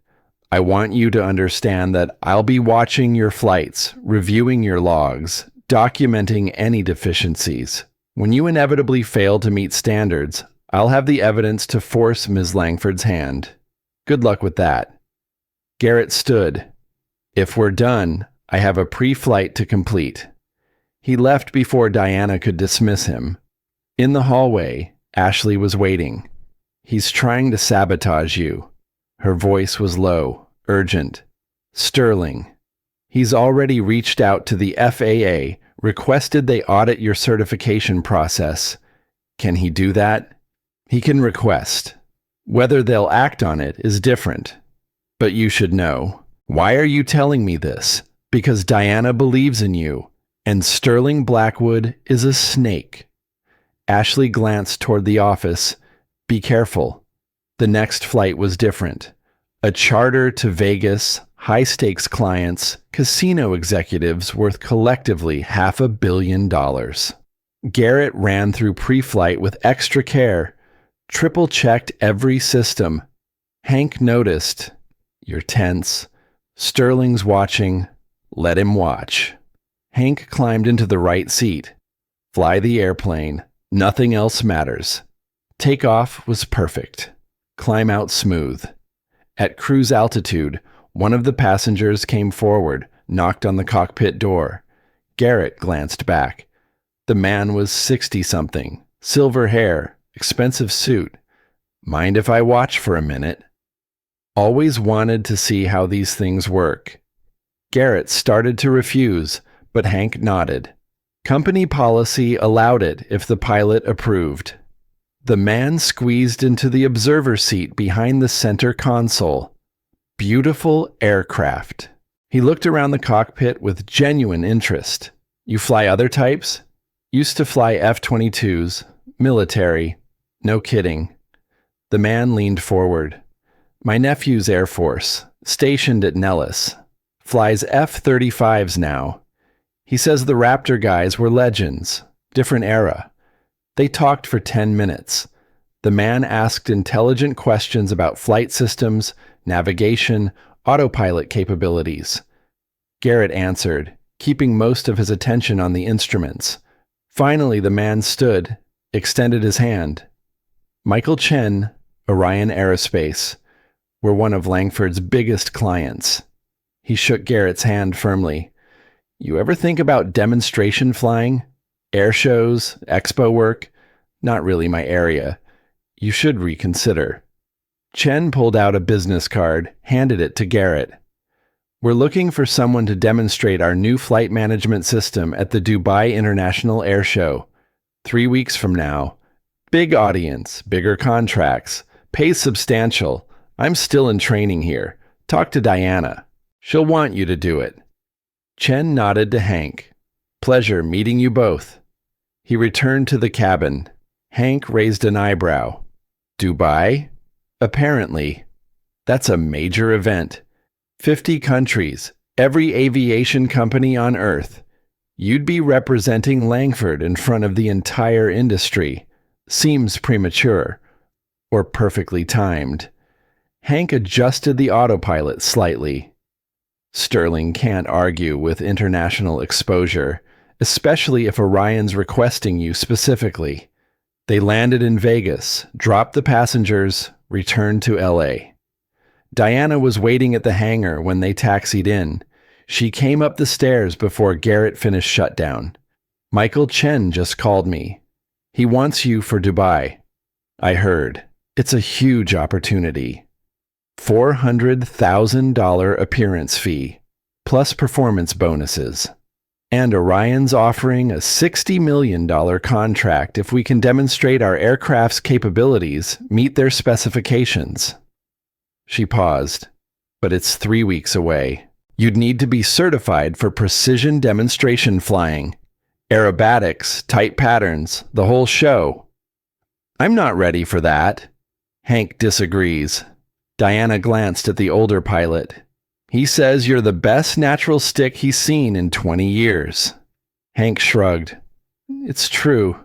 I want you to understand that I'll be watching your flights, reviewing your logs, documenting any deficiencies. When you inevitably fail to meet standards, I'll have the evidence to force Ms. Langford's hand. Good luck with that." Garrett stood. "If we're done, I have a pre-flight to complete." He left before Diana could dismiss him. In the hallway, Ashley was waiting. "He's trying to sabotage you." Her voice was low, urgent. "Sterling. He's already reached out to the FAA, requested they audit your certification process. Can he do that?" "He can request. Whether they'll act on it is different. But you should know. Why are you telling me this? Because Diana believes in you, and Sterling Blackwood is a snake." Ashley glanced toward the office. "Be careful." The next flight was different. A charter to Vegas, high-stakes clients, casino executives worth collectively $500 million. Garrett ran through pre-flight with extra care, triple-checked every system. Hank noticed. "You're tense. Sterling's watching. Let him watch." Hank climbed into the right seat. "Fly the airplane. Nothing else matters." Takeoff was perfect. Climb out smooth. At cruise altitude, one of the passengers came forward, knocked on the cockpit door. Garrett glanced back. The man was 60-something, silver hair, expensive suit. "Mind if I watch for a minute?" Always wanted to see how these things work. Garrett started to refuse, but Hank nodded. Company policy allowed it if the pilot approved. The man squeezed into the observer seat behind the center console. Beautiful aircraft. He looked around the cockpit with genuine interest. "You fly other types?" "Used to fly F-22s. Military. No kidding." The man leaned forward. "My nephew's Air Force, stationed at Nellis. Flies F-35s now. He says the Raptor guys were legends. Different era." They talked for 10 minutes. The man asked intelligent questions about flight systems, navigation, autopilot capabilities. Garrett answered, keeping most of his attention on the instruments. Finally, the man stood, extended his hand. Michael Chen, Orion Aerospace, were one of Langford's biggest clients. He shook Garrett's hand firmly. "You ever think about demonstration flying? Air shows, expo work? Not really my area. You should reconsider." Chen pulled out a business card, handed it to Garrett. "We're looking for someone to demonstrate our new flight management system at the Dubai International Air Show. 3 weeks from now. Big audience, bigger contracts, pays substantial. I'm still in training here. Talk to Diana. She'll want you to do it." Chen nodded to Hank. "Pleasure meeting you both." He returned to the cabin. Hank raised an eyebrow. "Dubai? Apparently. That's a major event. 50 countries, every aviation company on Earth. You'd be representing Langford in front of the entire industry. Seems premature. Or perfectly timed." Hank adjusted the autopilot slightly. "Sterling can't argue with international exposure, especially if Orion's requesting you specifically." They landed in Vegas, dropped the passengers, returned to LA. Diana was waiting at the hangar when they taxied in. She came up the stairs before Garrett finished shutdown. "Michael Chen just called me. He wants you for Dubai." "I heard. It's a huge opportunity. $400,000 appearance fee, plus performance bonuses. And Orion's offering a $60 million contract if we can demonstrate our aircraft's capabilities meet their specifications." She paused. "But it's 3 weeks away. You'd need to be certified for precision demonstration flying. Aerobatics, tight patterns, the whole show." "I'm not ready for that." Hank disagrees. Diana glanced at the older pilot. "He says you're the best natural stick he's seen in 20 years. Hank shrugged. "It's true.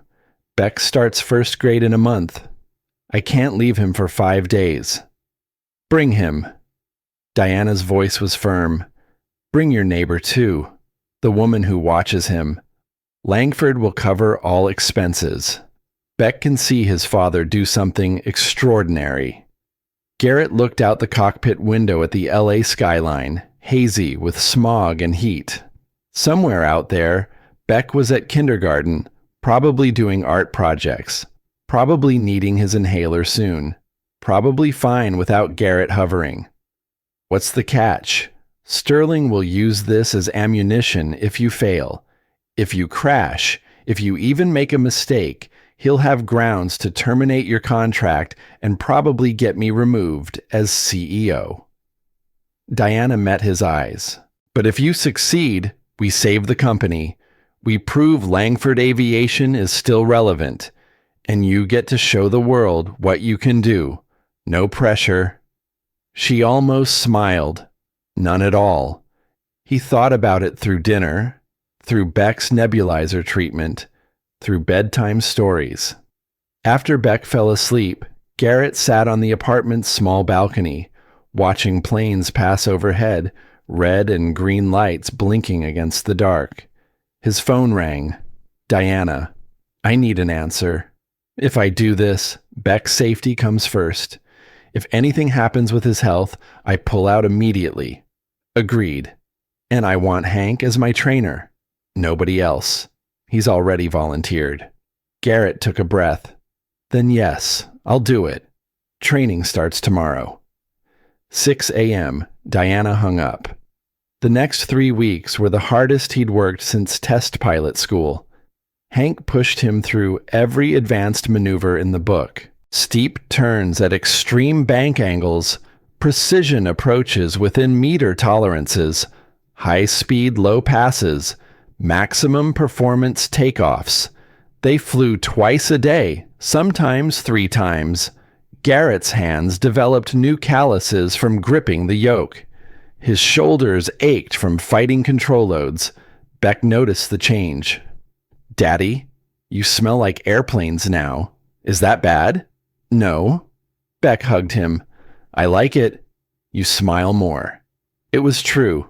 Beck starts first grade in a month. I can't leave him for 5 days." "Bring him." Diana's voice was firm. "Bring your neighbor, too. The woman who watches him. Langford will cover all expenses. Beck can see his father do something extraordinary. Garrett looked out the cockpit window at the LA skyline, hazy with smog and heat. Somewhere out there, Beck was at kindergarten, probably doing art projects, probably needing his inhaler soon, probably fine without Garrett hovering. What's the catch? Sterling will use this as ammunition if you fail. If you crash, if you even make a mistake, he'll have grounds to terminate your contract and probably get me removed as CEO. Diana met his eyes. But if you succeed, we save the company. We prove Langford Aviation is still relevant. And you get to show the world what you can do. No pressure. She almost smiled. None at all. He thought about it through dinner, through Beck's nebulizer treatment, through bedtime stories. After Beck fell asleep, Garrett sat on the apartment's small balcony, watching planes pass overhead, red and green lights blinking against the dark. His phone rang. Diana. I need an answer. If I do this, Beck's safety comes first. If anything happens with his health, I pull out immediately. Agreed. And I want Hank as my trainer. Nobody else. He's already volunteered. Garrett took a breath. Then yes, I'll do it. Training starts tomorrow. 6 a.m., Diana hung up. The next 3 weeks were the hardest he'd worked since test pilot school. Hank pushed him through every advanced maneuver in the book. Steep turns at extreme bank angles, precision approaches within meter tolerances, high-speed low passes, maximum performance takeoffs. They flew twice a day, sometimes 3 times. Garrett's hands developed new calluses from gripping the yoke. His shoulders ached from fighting control loads. Beck noticed the change. Daddy, you smell like airplanes now. Is that bad? No. Beck hugged him. I like it. You smile more. It was true.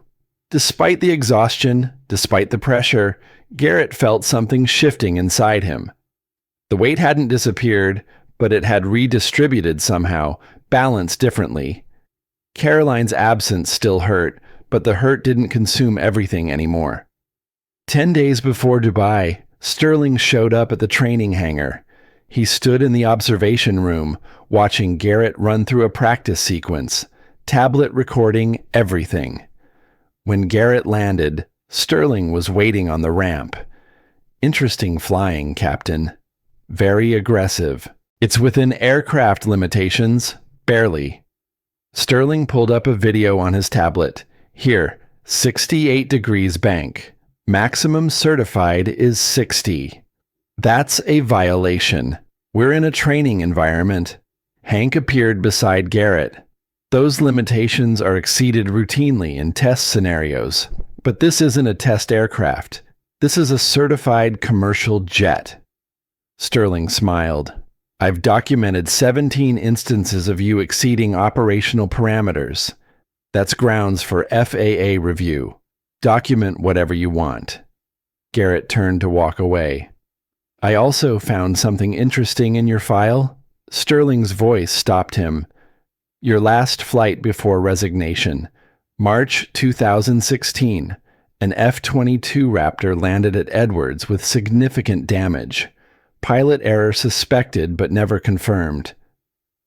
Despite the exhaustion, despite the pressure, Garrett felt something shifting inside him. The weight hadn't disappeared, but it had redistributed somehow, balanced differently. Caroline's absence still hurt, but the hurt didn't consume everything anymore. 10 days before Dubai, Sterling showed up at the training hangar. He stood in the observation room, watching Garrett run through a practice sequence, tablet recording everything. When Garrett landed, Sterling was waiting on the ramp. Interesting flying, Captain. Very aggressive. It's within aircraft limitations, barely. Sterling pulled up a video on his tablet. Here, 68 degrees bank. Maximum certified is 60. That's a violation. We're in a training environment. Hank appeared beside Garrett. Those limitations are exceeded routinely in test scenarios. But this isn't a test aircraft. This is a certified commercial jet. Sterling smiled. I've documented 17 instances of you exceeding operational parameters. That's grounds for FAA review. Document whatever you want. Garrett turned to walk away. I also found something interesting in your file. Sterling's voice stopped him. Your last flight before resignation. March 2016. An F-22 Raptor landed at Edwards with significant damage. Pilot error suspected but never confirmed.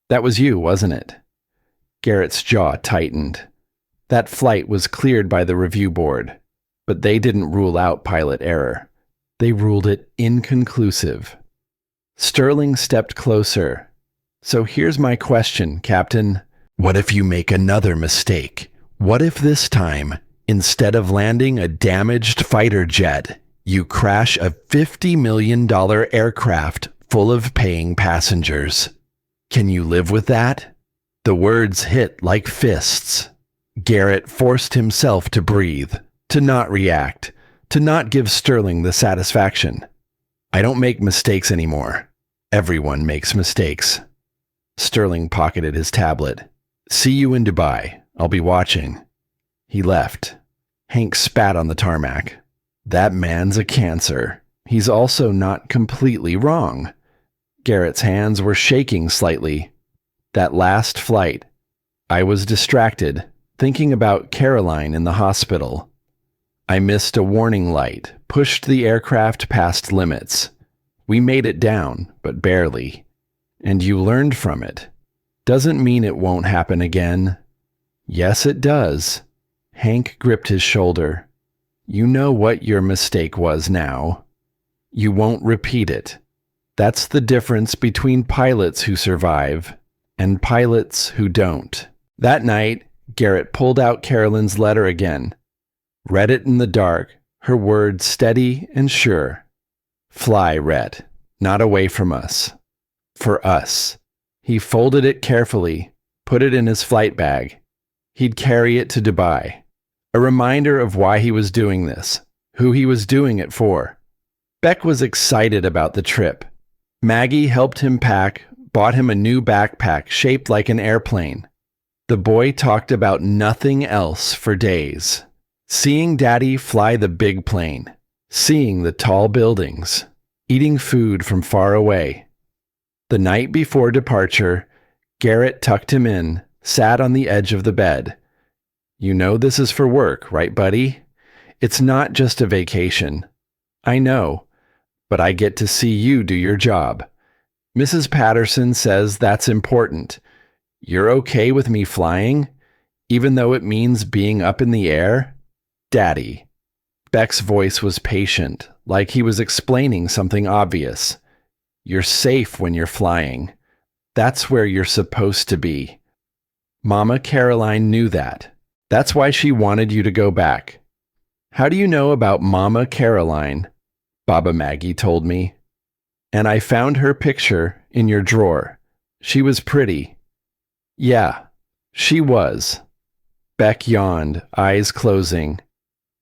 That was you, wasn't it? Garrett's jaw tightened. That flight was cleared by the review board, but they didn't rule out pilot error. They ruled it inconclusive. Sterling stepped closer. So here's my question, Captain. What if you make another mistake? What if this time, instead of landing a damaged fighter jet, you crash a $50 million aircraft full of paying passengers? Can you live with that? The words hit like fists. Garrett forced himself to breathe, to not react, to not give Sterling the satisfaction. I don't make mistakes anymore. Everyone makes mistakes. Sterling pocketed his tablet. See you in Dubai. I'll be watching. He left. Hank spat on the tarmac. That man's a cancer. He's also not completely wrong. Garrett's hands were shaking slightly. That last flight, I was distracted, thinking about Caroline in the hospital. I missed a warning light, pushed the aircraft past limits. We made it down, but barely. And you learned from it. Doesn't mean it won't happen again. Yes, it does. Hank gripped his shoulder. You know what your mistake was now. You won't repeat it. That's the difference between pilots who survive and pilots who don't. That night, Garrett pulled out Carolyn's letter again. Read it in the dark, her words steady and sure. Fly, Rhett, not away from us. For us. He folded it carefully, put it in his flight bag. He'd carry it to Dubai. A reminder of why he was doing this, who he was doing it for. Beck was excited about the trip. Maggie helped him pack, bought him a new backpack shaped like an airplane. The boy talked about nothing else for days. Seeing Daddy fly the big plane, seeing the tall buildings, eating food from far away. The night before departure, Garrett tucked him in, sat on the edge of the bed. You know this is for work, right, buddy? It's not just a vacation. I know, but I get to see you do your job. Mrs. Patterson says that's important. You're okay with me flying, even though it means being up in the air? Daddy. Beck's voice was patient, like he was explaining something obvious. You're safe when you're flying. That's where you're supposed to be. Mama Caroline knew that. That's why she wanted you to go back. How do you know about Mama Caroline? Baba Maggie told me. And I found her picture in your drawer. She was pretty. Yeah, she was. Beck yawned, eyes closing.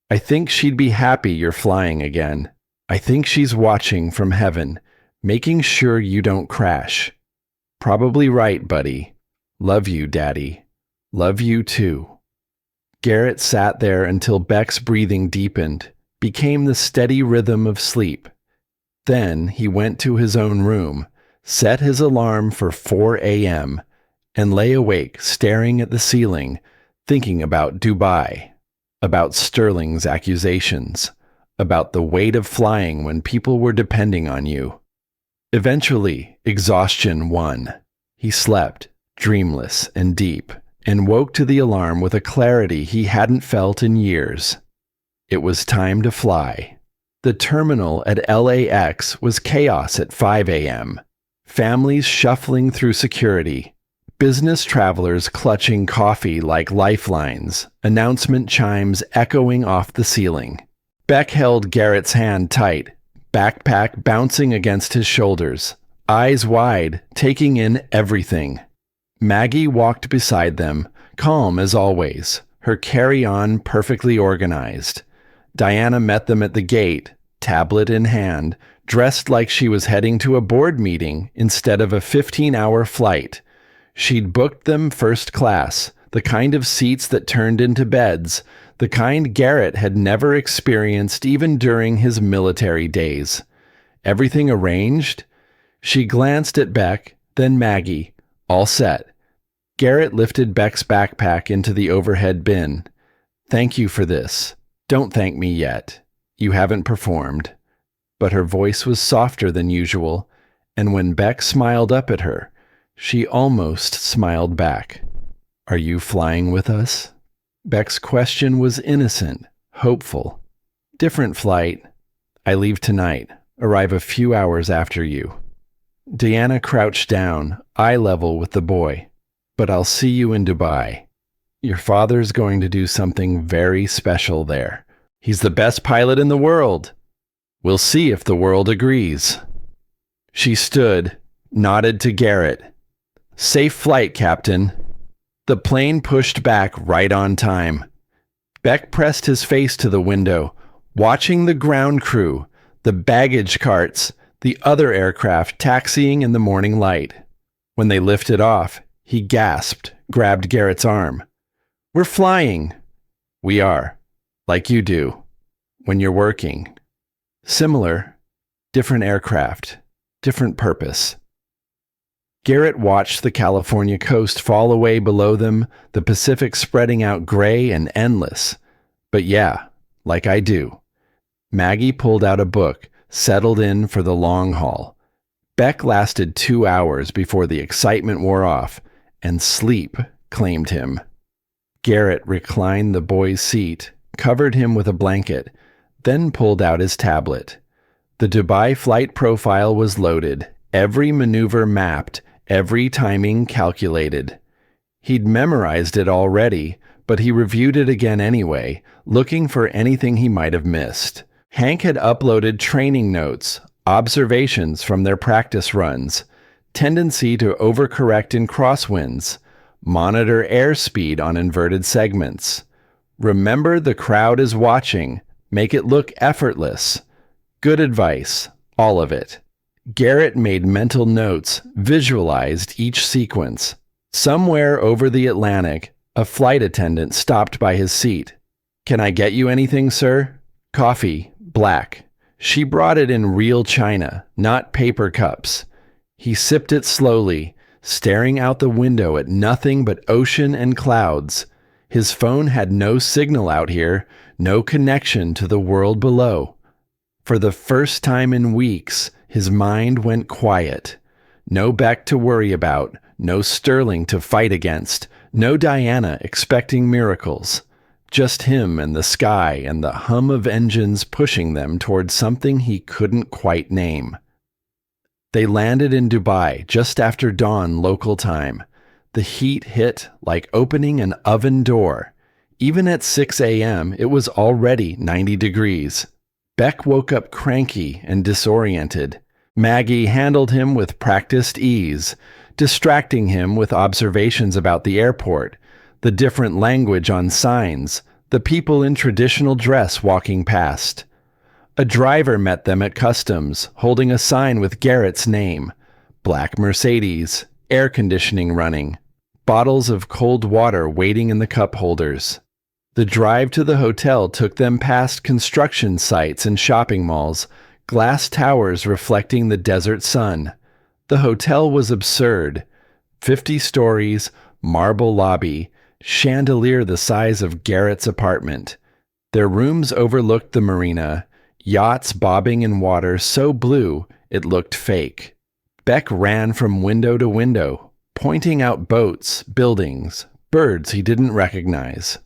I think she'd be happy you're flying again. I think she's watching from heaven, making sure you don't crash. Probably right, buddy. Love you, Daddy. Love you too. Garrett sat there until Beck's breathing deepened, became the steady rhythm of sleep. Then he went to his own room, set his alarm for 4 a.m., and lay awake staring at the ceiling, thinking about Dubai, about Sterling's accusations, about the weight of flying when people were depending on you. Eventually, exhaustion won. He slept, dreamless and deep, and woke to the alarm with a clarity he hadn't felt in years. It was time to fly. The terminal at LAX was chaos at 5 a.m. Families shuffling through security, business travelers clutching coffee like lifelines, announcement chimes echoing off the ceiling. Beck held Garrett's hand tight, backpack bouncing against his shoulders, eyes wide, taking in everything. Maggie walked beside them, calm as always, her carry-on perfectly organized. Diana met them at the gate, tablet in hand, dressed like she was heading to a board meeting instead of a 15-hour flight. She'd booked them first class, the kind of seats that turned into beds, the kind Garrett had never experienced even during his military days. Everything arranged? She glanced at Beck, then Maggie. All set. Garrett lifted Beck's backpack into the overhead bin. Thank you for this. Don't thank me yet. You haven't performed. But her voice was softer than usual, and when Beck smiled up at her, she almost smiled back. Are you flying with us? Beck's question was innocent, hopeful. Different flight. I leave tonight, arrive a few hours after you. Diana crouched down, eye level with the boy. But I'll see you in Dubai. Your father's going to do something very special there. He's the best pilot in the world. We'll see if the world agrees. She stood, nodded to Garrett. Safe flight, Captain. The plane pushed back right on time. Beck pressed his face to the window, watching the ground crew, the baggage carts, the other aircraft taxiing in the morning light. When they lifted off, he gasped, grabbed Garrett's arm. We're flying. We are. Like you do. When you're working. Similar, Different aircraft, different purpose. Garrett watched the California coast fall away below them, the Pacific spreading out gray and endless. But yeah, like I do. Maggie pulled out a book, settled in for the long haul. Beck lasted 2 hours before the excitement wore off, and sleep claimed him. Garrett reclined the boy's seat, covered him with a blanket, then pulled out his tablet. The Dubai flight profile was loaded, every maneuver mapped, every timing calculated. He'd memorized it already, but he reviewed it again anyway, looking for anything he might have missed. Hank had uploaded training notes, observations from their practice runs, tendency to overcorrect in crosswinds, monitor airspeed on inverted segments. Remember the crowd is watching, make it look effortless. Good advice, all of it. Garrett made mental notes, visualized each sequence. Somewhere over the Atlantic, a flight attendant stopped by his seat. "Can I get you anything, sir?" "Coffee, black." She brought it in real china, not paper cups. He sipped it slowly, staring out the window at nothing but ocean and clouds. His phone had no signal out here, no connection to the world below. For the first time in weeks, his mind went quiet. No Beck to worry about, no Sterling to fight against, no Diana expecting miracles. Just him and the sky and the hum of engines pushing them towards something he couldn't quite name. They landed in Dubai just after dawn local time. The heat hit like opening an oven door. Even at 6 a.m., it was already 90 degrees. Beck woke up cranky and disoriented. Maggie handled him with practiced ease, distracting him with observations about the airport, the different language on signs, the people in traditional dress walking past. A driver met them at customs, holding a sign with Garrett's name. Black Mercedes, air conditioning running, bottles of cold water waiting in the cup holders. The drive to the hotel took them past construction sites and shopping malls, glass towers reflecting the desert sun. The hotel was absurd. 50 stories, marble lobby, chandelier the size of Garrett's apartment. Their rooms overlooked the marina, yachts bobbing in water so blue it looked fake. Beck ran from window to window, pointing out boats, buildings, birds he didn't recognize.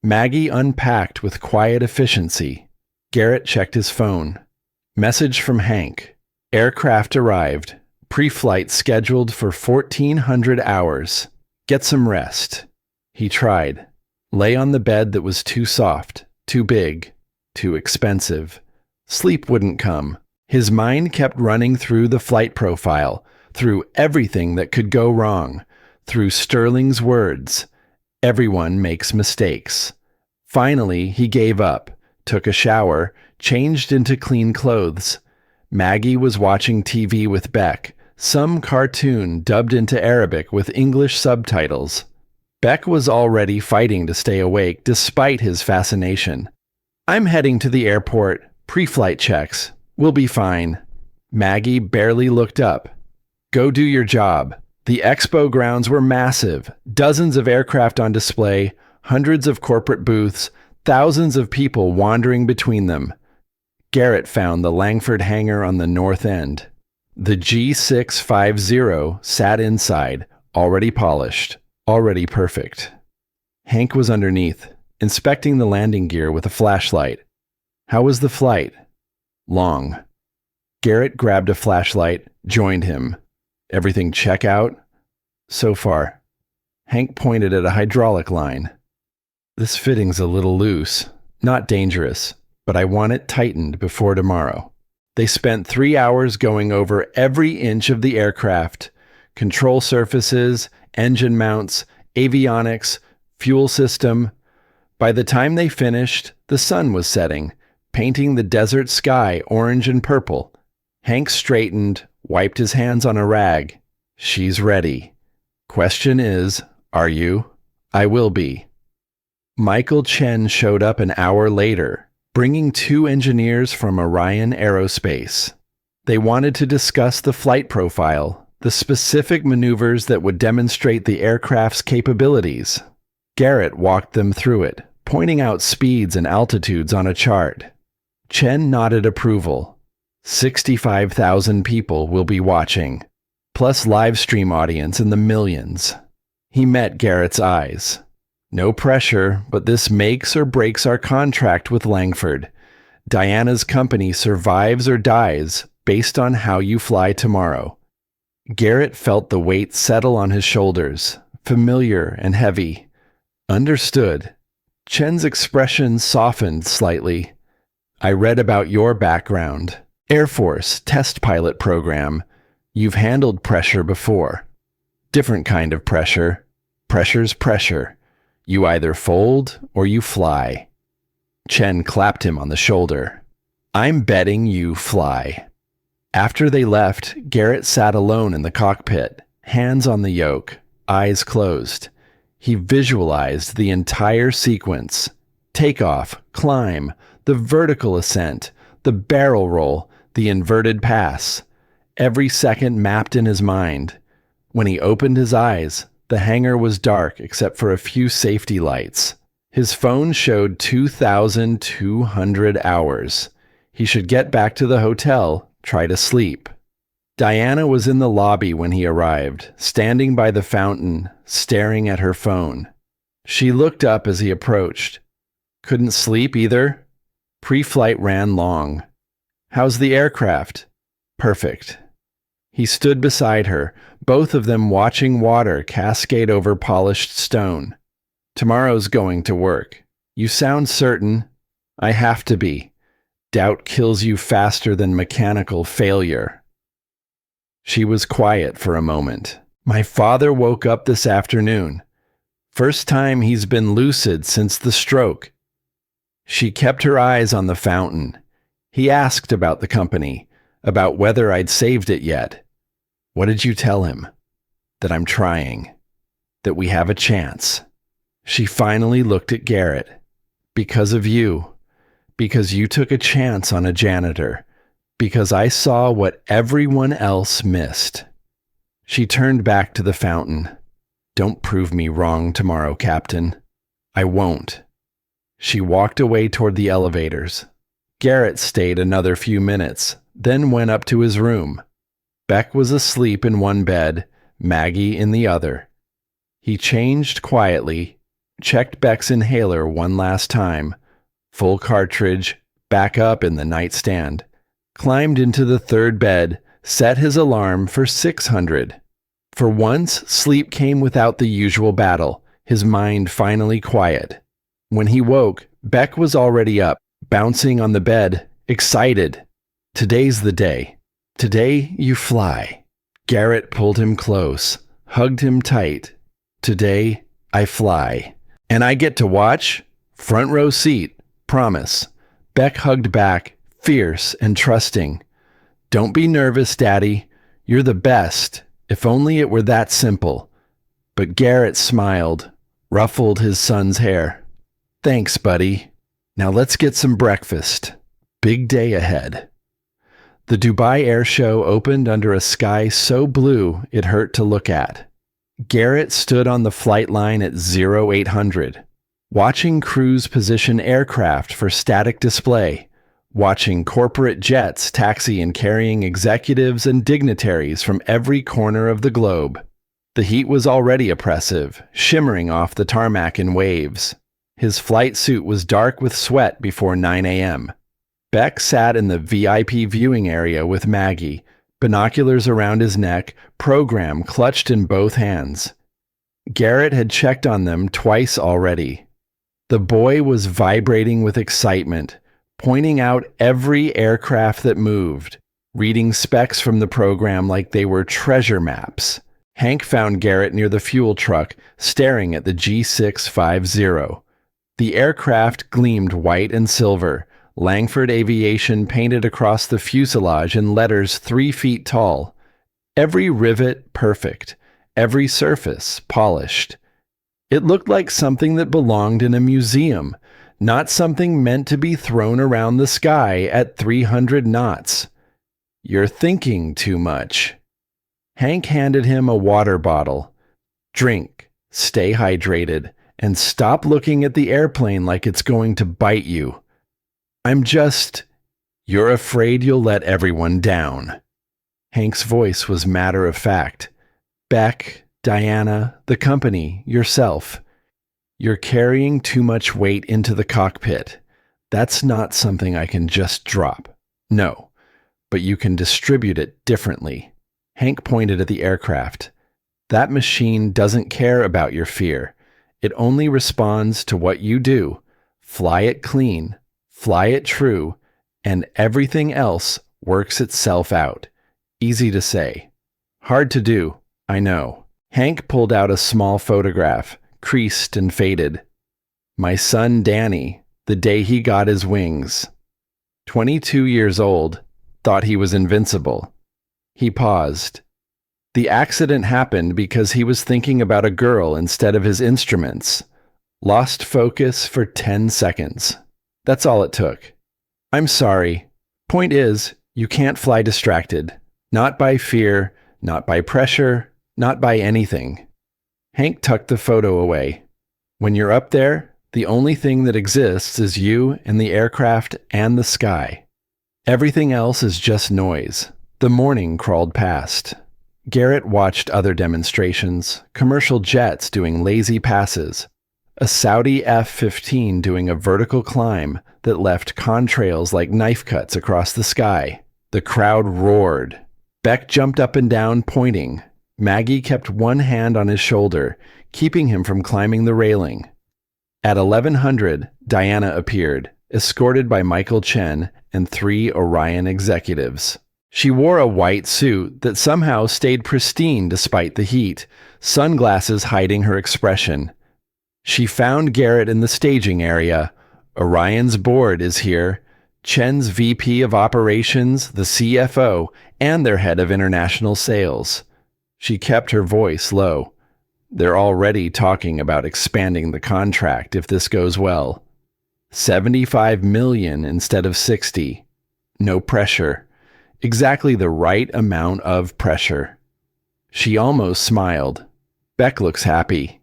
Maggie unpacked with quiet efficiency. Garrett checked his phone. Message from Hank. Aircraft arrived. Pre-flight scheduled for 1400 hours. Get some rest. He tried. Lay on the bed that was too soft, too big, too expensive. Sleep wouldn't come. His mind kept running through the flight profile, through everything that could go wrong, through Sterling's words. Everyone makes mistakes. Finally, he gave up, took a shower, changed into clean clothes. Maggie was watching TV with Beck, some cartoon dubbed into Arabic with English subtitles. Beck was already fighting to stay awake despite his fascination. "I'm heading to the airport. Pre-flight checks. We'll be fine." Maggie barely looked up. "Go do your job." The expo grounds were massive, dozens of aircraft on display, hundreds of corporate booths, thousands of people wandering between them. Garrett found the Langford hangar on the north end. The G650 sat inside, already polished, already perfect. Hank was underneath, inspecting the landing gear with a flashlight. How was the flight? Long. Garrett grabbed a flashlight, joined him. "Everything check out?" "So far." Hank pointed at a hydraulic line. "This fitting's a little loose. Not dangerous, but I want it tightened before tomorrow." They spent 3 hours going over every inch of the aircraft. Control surfaces, engine mounts, avionics, fuel system. By the time they finished, the sun was setting, painting the desert sky orange and purple. Hank straightened, wiped his hands on a rag. "She's ready. Question is, are you?" "I will be." Michael Chen showed up an hour later, bringing 2 engineers from Orion Aerospace. They wanted to discuss the flight profile, the specific maneuvers that would demonstrate the aircraft's capabilities. Garrett walked them through it, pointing out speeds and altitudes on a chart. Chen nodded approval. 65,000 people will be watching, plus live stream audience in the millions. He met Garrett's eyes. No pressure, but this makes or breaks our contract with Langford. Diana's company survives or dies based on how you fly tomorrow. Garrett felt the weight settle on his shoulders, familiar and heavy. Understood. Chen's expression softened slightly. I read about your background. Air Force test pilot program. You've handled pressure before. Different kind of pressure. Pressure's pressure. You either fold or you fly. Chen clapped him on the shoulder. I'm betting you fly. After they left, Garrett sat alone in the cockpit, hands on the yoke, eyes closed. He visualized the entire sequence. Takeoff, climb, the vertical ascent, the barrel roll, the inverted pass. Every second mapped in his mind. When he opened his eyes, the hangar was dark except for a few safety lights. His phone showed 2,200 hours. He should get back to the hotel, try to sleep. Diana was in the lobby when he arrived, standing by the fountain, staring at her phone. She looked up as he approached. Couldn't sleep either? Pre-flight ran long. How's the aircraft? Perfect. He stood beside her, both of them watching water cascade over polished stone. Tomorrow's going to work. You sound certain. I have to be. Doubt kills you faster than mechanical failure. She was quiet for a moment. My father woke up this afternoon. First time he's been lucid since the stroke. She kept her eyes on the fountain. He asked about the company, about whether I'd saved it yet. What did you tell him? That I'm trying. That we have a chance. She finally looked at Garrett. Because of you. Because you took a chance on a janitor. Because I saw what everyone else missed. She turned back to the fountain. Don't prove me wrong tomorrow, Captain. I won't. She walked away toward the elevators. Garrett stayed another few minutes, then went up to his room. Beck was asleep in one bed, Maggie in the other. He changed quietly, checked Beck's inhaler one last time, full cartridge, back up in the nightstand, climbed into the third bed, set his alarm for 600. For once, sleep came without the usual battle, his mind finally quiet. When he woke, Beck was already up, bouncing on the bed, excited. Today's the day. Today you fly. Garrett pulled him close, hugged him tight. Today I fly. And I get to watch? Front row seat, promise. Beck hugged back, fierce and trusting. Don't be nervous, Daddy. You're the best. If only it were that simple. But Garrett smiled, ruffled his son's hair. Thanks, buddy. Now let's get some breakfast. Big day ahead. The Dubai Air Show opened under a sky so blue it hurt to look at. Garrett stood on the flight line at 0800, watching crews position aircraft for static display, watching corporate jets taxi and carrying executives and dignitaries from every corner of the globe. The heat was already oppressive, shimmering off the tarmac in waves. His flight suit was dark with sweat before 9 a.m. Beck sat in the VIP viewing area with Maggie, binoculars around his neck, program clutched in both hands. Garrett had checked on them twice already. The boy was vibrating with excitement, pointing out every aircraft that moved, reading specs from the program like they were treasure maps. Hank found Garrett near the fuel truck, staring at the G650. The aircraft gleamed white and silver, Langford Aviation painted across the fuselage in letters 3 feet tall. Every rivet perfect, every surface polished. It looked like something that belonged in a museum, not something meant to be thrown around the sky at 300 knots. "You're thinking too much." Hank handed him a water bottle. "Drink, stay hydrated, and stop looking at the airplane like it's going to bite you." "I'm just—" "You're afraid you'll let everyone down." Hank's voice was matter of fact. "Beck, Diana, the company, yourself. You're carrying too much weight into the cockpit. That's not something I can just drop. No, but you can distribute it differently." Hank pointed at the aircraft. "That machine doesn't care about your fear. It only responds to what you do. Fly it clean, fly it true, and everything else works itself out. Easy to say. Hard to do, I know." Hank pulled out a small photograph, creased and faded. "My son Danny, the day he got his wings. 22 years old, thought he was invincible." He paused. "The accident happened because he was thinking about a girl instead of his instruments. Lost focus for 10 seconds. That's all it took. I'm sorry. Point is, you can't fly distracted. Not by fear, not by pressure, not by anything." Hank tucked the photo away. "When you're up there, the only thing that exists is you and the aircraft and the sky. Everything else is just noise." The morning crawled past. Garrett watched other demonstrations, commercial jets doing lazy passes, a Saudi F-15 doing a vertical climb that left contrails like knife cuts across the sky. The crowd roared. Beck jumped up and down, pointing. Maggie kept one hand on his shoulder, keeping him from climbing the railing. At 1100, Diana appeared, escorted by Michael Chen and 3 Orion executives. She wore a white suit that somehow stayed pristine despite the heat, sunglasses hiding her expression. She found Garrett in the staging area. "Orion's board is here. Chen's VP of Operations, the CFO, and their head of international sales." She kept her voice low. "They're already talking about expanding the contract if this goes well. 75 million instead of 60. No pressure. Exactly the right amount of pressure." She almost smiled. "Beck looks happy."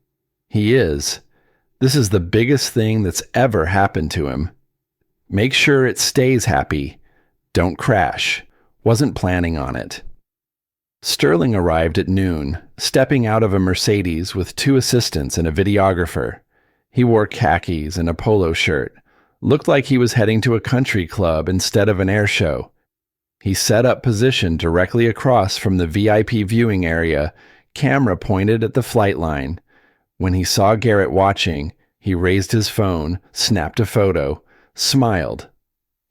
"He is. This is the biggest thing that's ever happened to him. Make sure it stays happy. Don't crash. Wasn't planning on it." Sterling arrived at noon, stepping out of a Mercedes with 2 assistants and a videographer. He wore khakis and a polo shirt. Looked like he was heading to a country club instead of an air show. He set up position directly across from the VIP viewing area, camera pointed at the flight line. When he saw Garrett watching, he raised his phone, snapped a photo, smiled.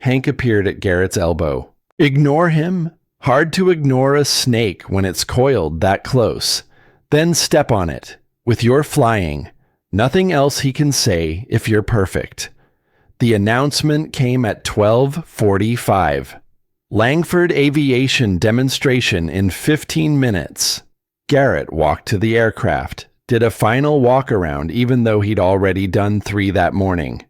Hank appeared at Garrett's elbow. "Ignore him? Hard to ignore a snake when it's coiled that close. Then step on it. With your flying. Nothing else he can say if you're perfect." The announcement came at 12:45. Langford Aviation demonstration in 15 minutes. Garrett walked to the aircraft, did a final walk around even though he'd already done 3 that morning.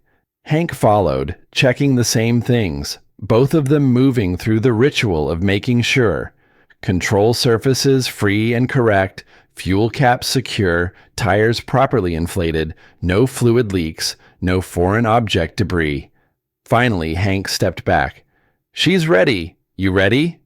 Hank followed, checking the same things, both of them moving through the ritual of making sure. Control surfaces free and correct, fuel caps secure, tires properly inflated, no fluid leaks, no foreign object debris. Finally, Hank stepped back. "She's ready. You ready?"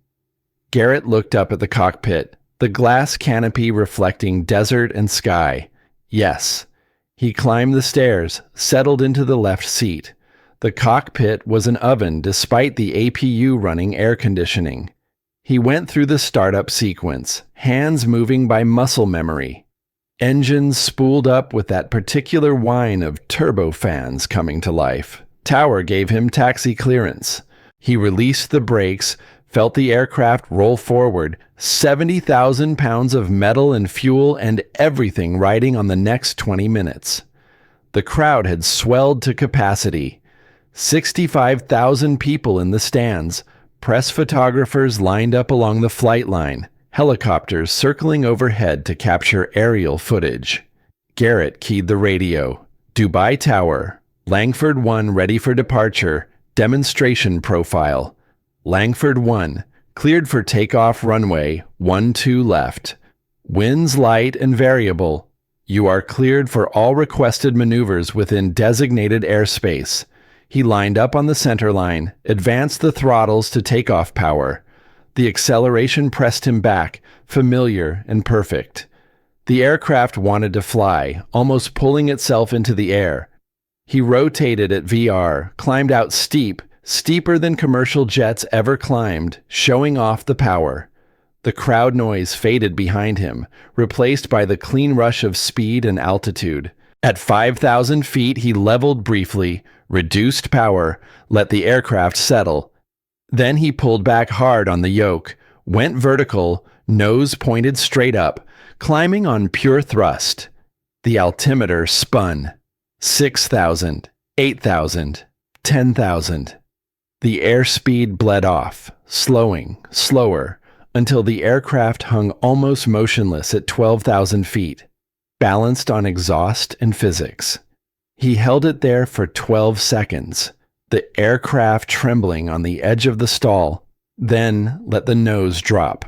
Garrett looked up at the cockpit, the glass canopy reflecting desert and sky. Yes. He climbed the stairs, settled into the left seat. The cockpit was an oven despite the APU running air conditioning. He went through the startup sequence, hands moving by muscle memory. Engines spooled up with that particular whine of turbofans coming to life. Tower gave him taxi clearance. He released the brakes, felt the aircraft roll forward, 70,000 pounds of metal and fuel and everything riding on the next 20 minutes. The crowd had swelled to capacity. 65,000 people in the stands, press photographers lined up along the flight line, helicopters circling overhead to capture aerial footage. Garrett keyed the radio. "Dubai Tower. Langford 1 ready for departure. Demonstration profile. Langford 1. Cleared for takeoff runway 12 left. Winds light and variable. You are cleared for all requested maneuvers within designated airspace. He lined up on the center line, advanced the throttles to takeoff power. The acceleration pressed him back, familiar and perfect. The aircraft wanted to fly, almost pulling itself into the air. He rotated at VR, climbed out steep, steeper than commercial jets ever climbed, showing off the power. The crowd noise faded behind him, replaced by the clean rush of speed and altitude. At 5,000 feet, he leveled briefly, reduced power, let the aircraft settle. Then he pulled back hard on the yoke, went vertical, nose pointed straight up, climbing on pure thrust. The altimeter spun. 6,000, 8,000, 10,000. The airspeed bled off, slowing, slower, until the aircraft hung almost motionless at 12,000 feet, balanced on exhaust and physics. He held it there for 12 seconds, the aircraft trembling on the edge of the stall, then let the nose drop.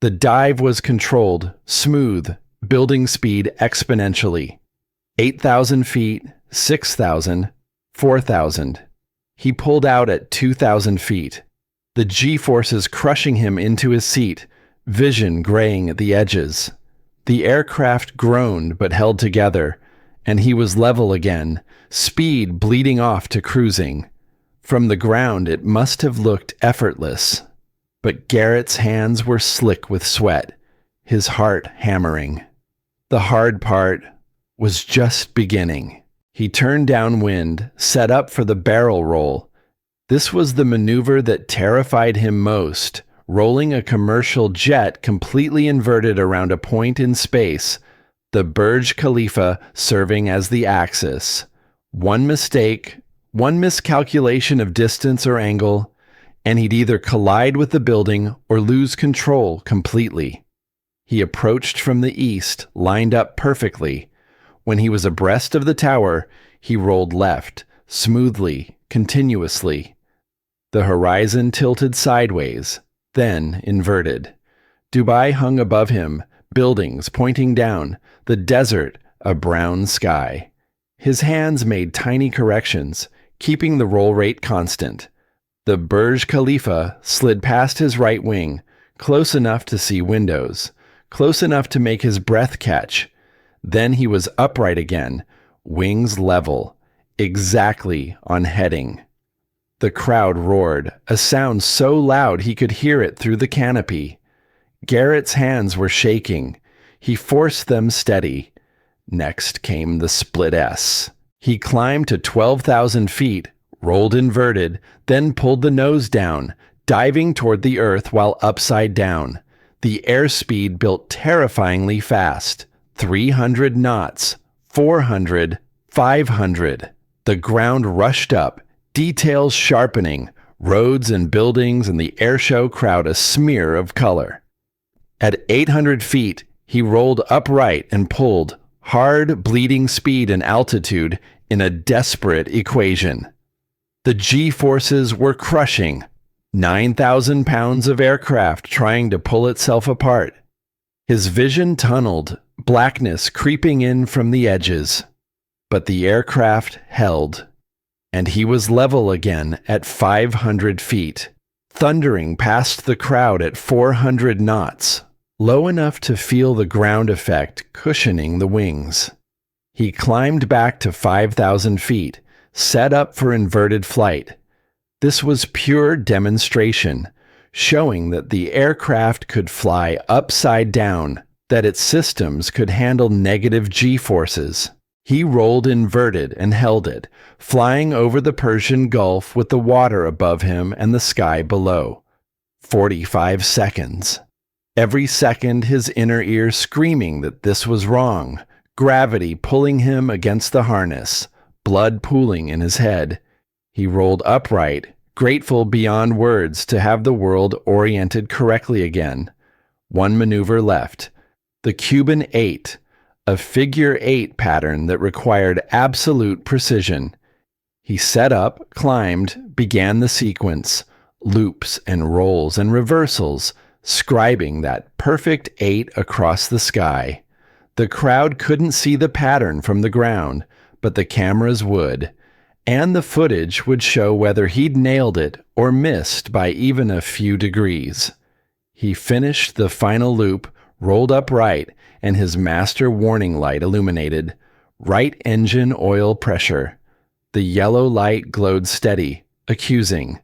The dive was controlled, smooth, building speed exponentially. 8,000 feet, 6,000, 4,000. He pulled out at 2,000 feet, the G-forces crushing him into his seat, vision graying at the edges. The aircraft groaned but held together, and he was level again, speed bleeding off to cruising. From the ground it must have looked effortless, but Garrett's hands were slick with sweat, his heart hammering. The hard part was just beginning. He turned downwind, set up for the barrel roll. This was the maneuver that terrified him most, rolling a commercial jet completely inverted around a point in space, the Burj Khalifa serving as the axis. One mistake, one miscalculation of distance or angle, and he'd either collide with the building or lose control completely. He approached from the east, lined up perfectly. When he was abreast of the tower, he rolled left, smoothly, continuously. The horizon tilted sideways, then inverted. Dubai hung above him, buildings pointing down, the desert a brown sky. His hands made tiny corrections, keeping the roll rate constant. The Burj Khalifa slid past his right wing, close enough to see windows, close enough to make his breath catch. Then he was upright again, wings level, exactly on heading. The crowd roared, a sound so loud he could hear it through the canopy. Garrett's hands were shaking. He forced them steady. Next came the split S. He climbed to 12,000 feet, rolled inverted, then pulled the nose down, diving toward the earth while upside down. The airspeed built terrifyingly fast. 300 knots, 400, 500. The ground rushed up, details sharpening, roads and buildings and the airshow crowd a smear of color. At 800 feet, he rolled upright and pulled, hard, bleeding speed and altitude in a desperate equation. The G-forces were crushing, 9,000 pounds of aircraft trying to pull itself apart. His vision tunneled, blackness creeping in from the edges. But the aircraft held, and he was level again at 500 feet, thundering past the crowd at 400 knots, low enough to feel the ground effect cushioning the wings. He climbed back to 5,000 feet, set up for inverted flight. This was pure demonstration, showing that the aircraft could fly upside down, that its systems could handle negative G-forces. He rolled inverted and held it, flying over the Persian Gulf with the water above him and the sky below. 45 seconds. Every second his inner ear screaming that this was wrong, gravity pulling him against the harness, blood pooling in his head. He rolled upright, grateful beyond words to have the world oriented correctly again. One maneuver left. The Cuban 8, a figure 8 pattern that required absolute precision. He set up, climbed, began the sequence, loops and rolls and reversals, scribing that perfect 8 across the sky. The crowd couldn't see the pattern from the ground, but the cameras would, and the footage would show whether he'd nailed it or missed by even a few degrees. He finished the final loop, rolled upright, and his master warning light illuminated. Right engine oil pressure. The yellow light glowed steady, accusing.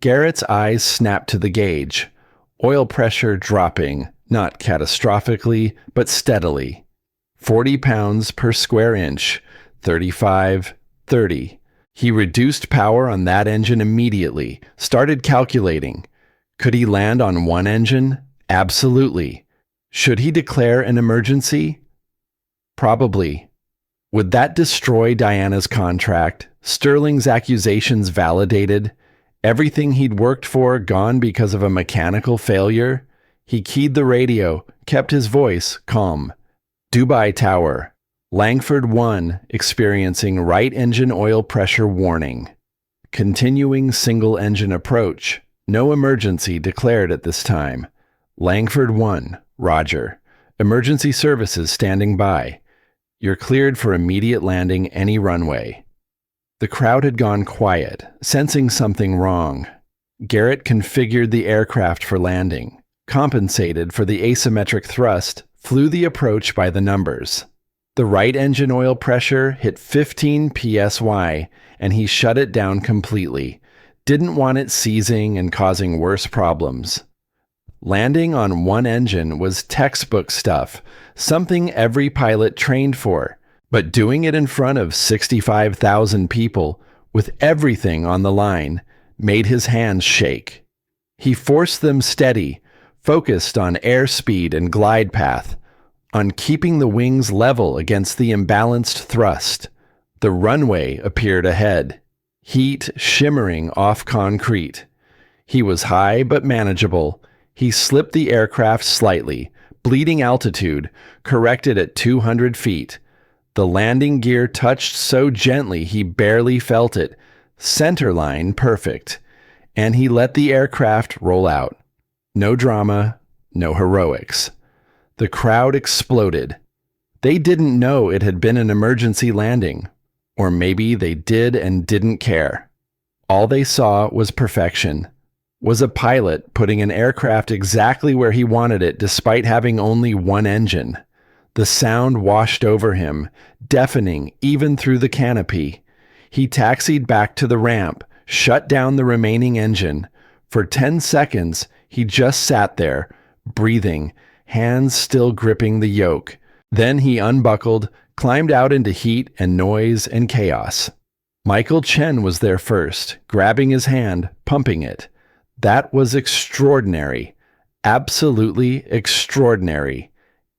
Garrett's eyes snapped to the gauge. Oil pressure dropping, not catastrophically, but steadily. 40 pounds per square inch, 35, 30. He reduced power on that engine immediately, started calculating. Could he land on one engine? Absolutely. Should he declare an emergency? Probably. Would that destroy Diana's contract? Sterling's accusations validated? Everything he'd worked for gone because of a mechanical failure? He keyed the radio, kept his voice calm. Dubai Tower. Langford 1 experiencing right engine oil pressure warning. Continuing single engine approach. No emergency declared at this time. Langford 1, Roger. Emergency services standing by. You're cleared for immediate landing any runway. The crowd had gone quiet, sensing something wrong. Garrett configured the aircraft for landing, compensated for the asymmetric thrust, flew the approach by the numbers. The right engine oil pressure hit 15 psi, and he shut it down completely. Didn't want it seizing and causing worse problems. Landing on one engine was textbook stuff, something every pilot trained for, but doing it in front of 65,000 people, with everything on the line, made his hands shake. He forced them steady, focused on airspeed and glide path, on keeping the wings level against the imbalanced thrust. The runway appeared ahead, heat shimmering off concrete. He was high but manageable. He slipped the aircraft slightly, bleeding altitude, corrected at 200 feet. The landing gear touched so gently he barely felt it, centerline perfect, and he let the aircraft roll out. No drama, no heroics. The crowd exploded. They didn't know it had been an emergency landing, or maybe they did and didn't care. All they saw was perfection. Was a pilot putting an aircraft exactly where he wanted it despite having only one engine. The sound washed over him, deafening even through the canopy. He taxied back to the ramp, shut down the remaining engine. For 10 seconds, he just sat there, breathing, hands still gripping the yoke. Then he unbuckled, climbed out into heat and noise and chaos. Michael Chen was there first, grabbing his hand, pumping it. That was extraordinary. Absolutely extraordinary.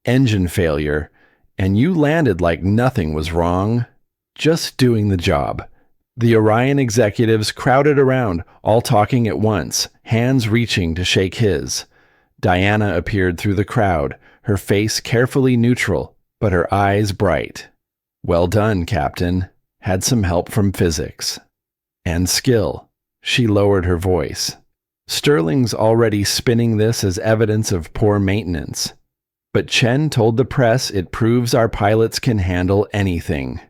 Engine failure, and you landed like nothing was wrong. Just doing the job. The Orion executives crowded around, all talking at once, hands reaching to shake his. Diana appeared through the crowd, her face carefully neutral, but her eyes bright. Well done, Captain. Had some help from physics. And skill. She lowered her voice. Sterling's already spinning this as evidence of poor maintenance. But Chen told the press it proves our pilots can handle anything.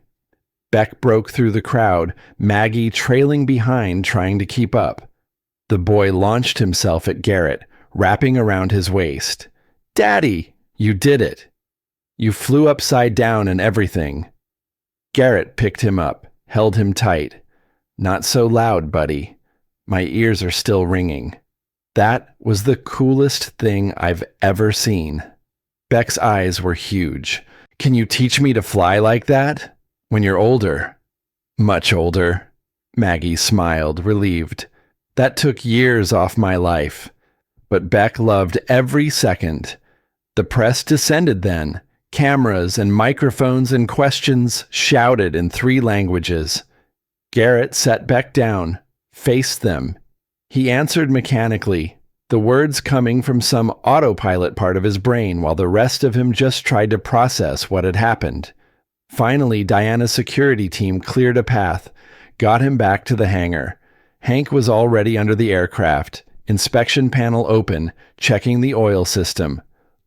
Beck broke through the crowd, Maggie trailing behind trying to keep up. The boy launched himself at Garrett, wrapping around his waist. "Daddy, you did it. You flew upside down and everything." Garrett picked him up, held him tight. "Not so loud, buddy. My ears are still ringing. That was the coolest thing I've ever seen." Beck's eyes were huge. "Can you teach me to fly like that? When you're older?" "Much older." Maggie smiled, relieved. "That took years off my life." But Beck loved every second. The press descended then. Cameras and microphones and questions shouted in 3 languages. Garrett set Beck down, faced them. He answered mechanically, the words coming from some autopilot part of his brain while the rest of him just tried to process what had happened. Finally, Diana's security team cleared a path, got him back to the hangar. Hank was already under the aircraft, inspection panel open, checking the oil system.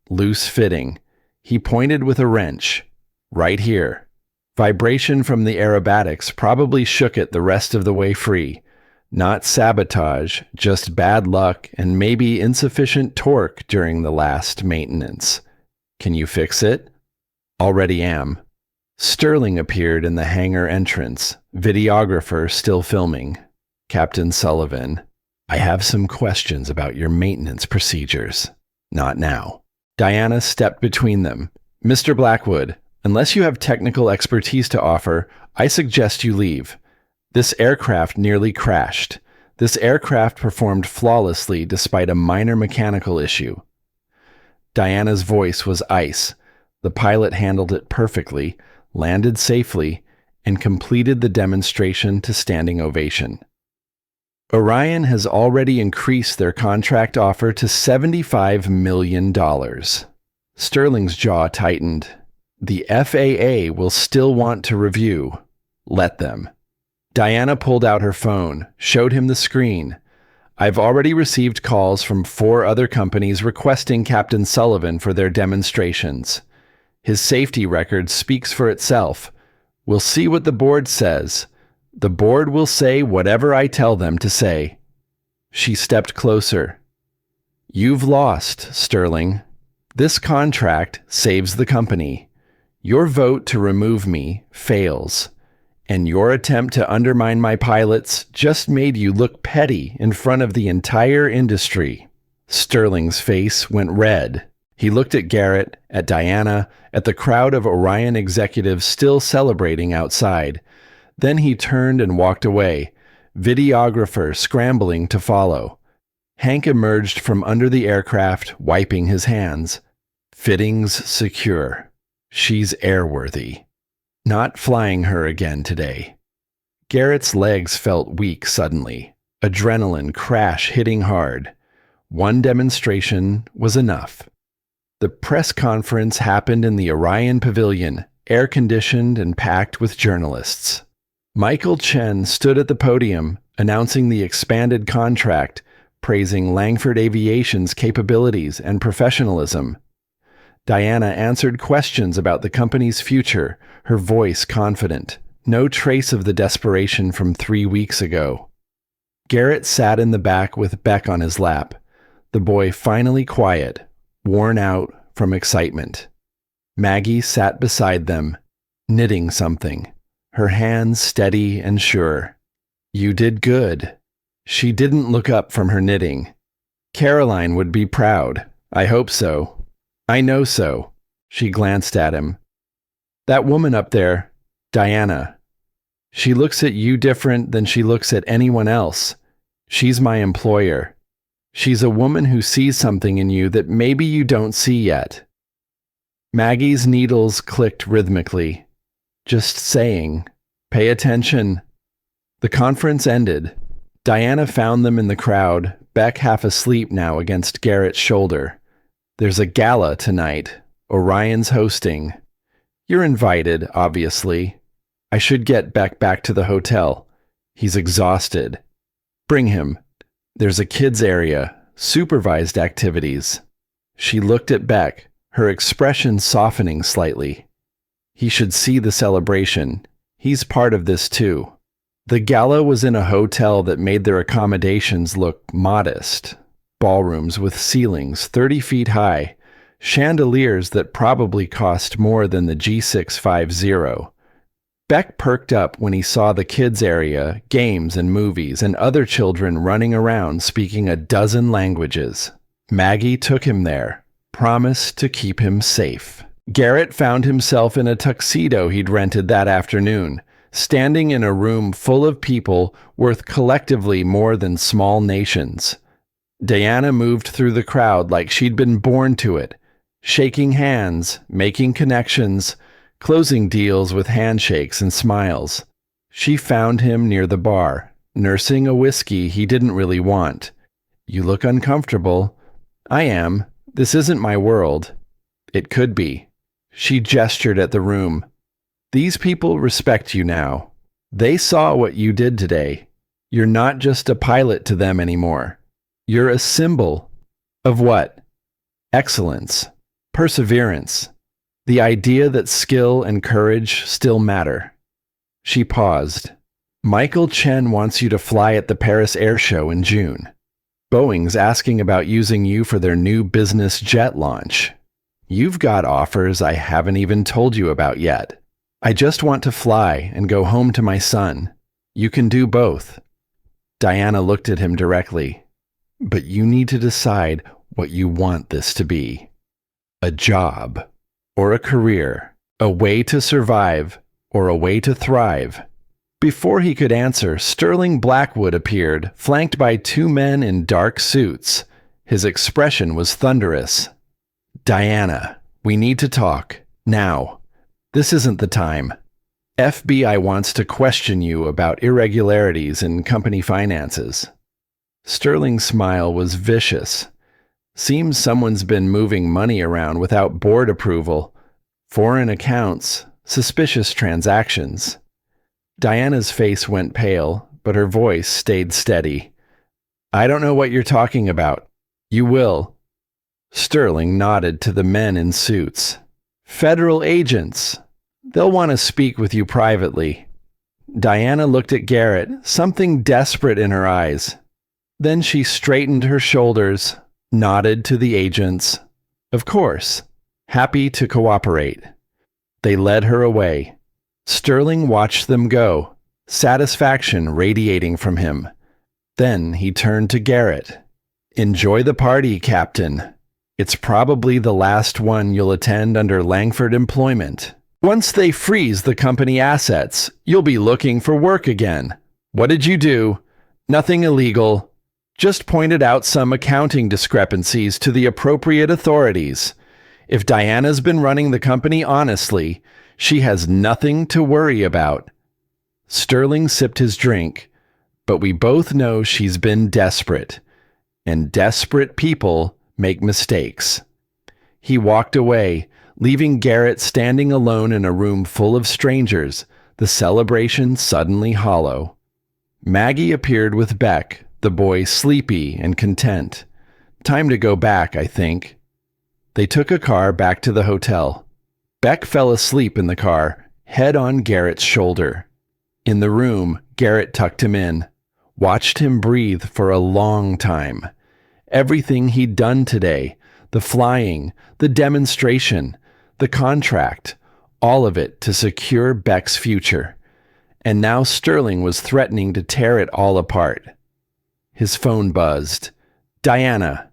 Loose fitting. He pointed with a wrench. Right here. Vibration from the aerobatics probably shook it the rest of the way free. Not sabotage, just bad luck and maybe insufficient torque during the last maintenance. Can you fix it? Already am. Sterling appeared in the hangar entrance, videographer still filming. Captain Sullivan, I have some questions about your maintenance procedures. Not now. Diana stepped between them. Mr. Blackwood, unless you have technical expertise to offer, I suggest you leave. This aircraft nearly crashed. This aircraft performed flawlessly despite a minor mechanical issue. Diana's voice was ice. The pilot handled it perfectly, landed safely, and completed the demonstration to standing ovation. Orion has already increased their contract offer to $75 million. Sterling's jaw tightened. The FAA will still want to review. Let them. Diana pulled out her phone, showed him the screen. I've already received calls from 4 other companies requesting Captain Sullivan for their demonstrations. His safety record speaks for itself. We'll see what the board says. The board will say whatever I tell them to say. She stepped closer. You've lost, Sterling. This contract saves the company. Your vote to remove me fails. And your attempt to undermine my pilots just made you look petty in front of the entire industry. Sterling's face went red. He looked at Garrett, at Diana, at the crowd of Orion executives still celebrating outside. Then he turned and walked away, videographer scrambling to follow. Hank emerged from under the aircraft, wiping his hands. Fittings secure. She's airworthy. Not flying her again today. Garrett's legs felt weak suddenly. Adrenaline crash hitting hard. One demonstration was enough. The press conference happened in the Orion Pavilion, air-conditioned and packed with journalists. Michael Chen stood at the podium, announcing the expanded contract, praising Langford Aviation's capabilities and professionalism. Diana answered questions about the company's future, her voice confident, no trace of the desperation from 3 weeks ago. Garrett sat in the back with Beck on his lap, the boy finally quiet, worn out from excitement. Maggie sat beside them, knitting something, her hands steady and sure. You did good. She didn't look up from her knitting. Caroline would be proud. I hope so. I know so. She glanced at him. That woman up there, Diana, she looks at you different than she looks at anyone else. She's my employer. She's a woman who sees something in you that maybe you don't see yet. Maggie's needles clicked rhythmically. Just saying. Pay attention. The conference ended. Diana found them in the crowd, Beck half asleep now against Garrett's shoulder. There's a gala tonight. Orion's hosting. You're invited, obviously. I should get Beck back to the hotel. He's exhausted. Bring him. There's a kids area, supervised activities. She looked at Beck, her expression softening slightly. He should see the celebration. He's part of this too. The gala was in a hotel that made their accommodations look modest. Ballrooms with ceilings 30 feet high, chandeliers that probably cost more than the G650. Beck perked up when he saw the kids area, games and movies, and other children running around speaking a dozen languages. Maggie took him there, promised to keep him safe. Garrett found himself in a tuxedo he'd rented that afternoon, standing in a room full of people worth collectively more than small nations. Diana moved through the crowd like she'd been born to it, shaking hands, making connections, closing deals with handshakes and smiles. She found him near the bar, nursing a whiskey he didn't really want. You look uncomfortable. I am. This isn't my world. It could be. She gestured at the room. These people respect you now. They saw what you did today. You're not just a pilot to them anymore. You're a symbol of what? Excellence, perseverance, the idea that skill and courage still matter. She paused. Michael Chen wants you to fly at the Paris Air Show in June. Boeing's asking about using you for their new business jet launch. You've got offers I haven't even told you about yet. I just want to fly and go home to my son. You can do both. Diana looked at him directly. But you need to decide what you want this to be. A job, or a career, a way to survive, or a way to thrive. Before he could answer, Sterling Blackwood appeared, flanked by two men in dark suits. His expression was thunderous. Diana, we need to talk. Now. This isn't the time. FBI wants to question you about irregularities in company finances. Sterling's smile was vicious. Seems someone's been moving money around without board approval. Foreign accounts, suspicious transactions. Diana's face went pale, but her voice stayed steady. I don't know what you're talking about. You will. Sterling nodded to the men in suits. Federal agents. They'll want to speak with you privately. Diana looked at Garrett, something desperate in her eyes. Then she straightened her shoulders, nodded to the agents. Of course. Happy to cooperate. They led her away. Sterling watched them go, satisfaction radiating from him. Then he turned to Garrett. Enjoy the party, Captain. It's probably the last one you'll attend under Langford employment. Once they freeze the company assets, you'll be looking for work again. What did you do? Nothing illegal. Just pointed out some accounting discrepancies to the appropriate authorities. If Diana's been running the company honestly, she has nothing to worry about. Sterling sipped his drink, but we both know she's been desperate. And desperate people make mistakes. He walked away, leaving Garrett standing alone in a room full of strangers, the celebration suddenly hollow. Maggie appeared with Beck, the boy sleepy and content. Time to go back, I think. They took a car back to the hotel. Beck fell asleep in the car, head on Garrett's shoulder. In the room, Garrett tucked him in, watched him breathe for a long time. Everything he'd done today, the flying, the demonstration, the contract, all of it to secure Beck's future. And now Sterling was threatening to tear it all apart. His phone buzzed. Diana,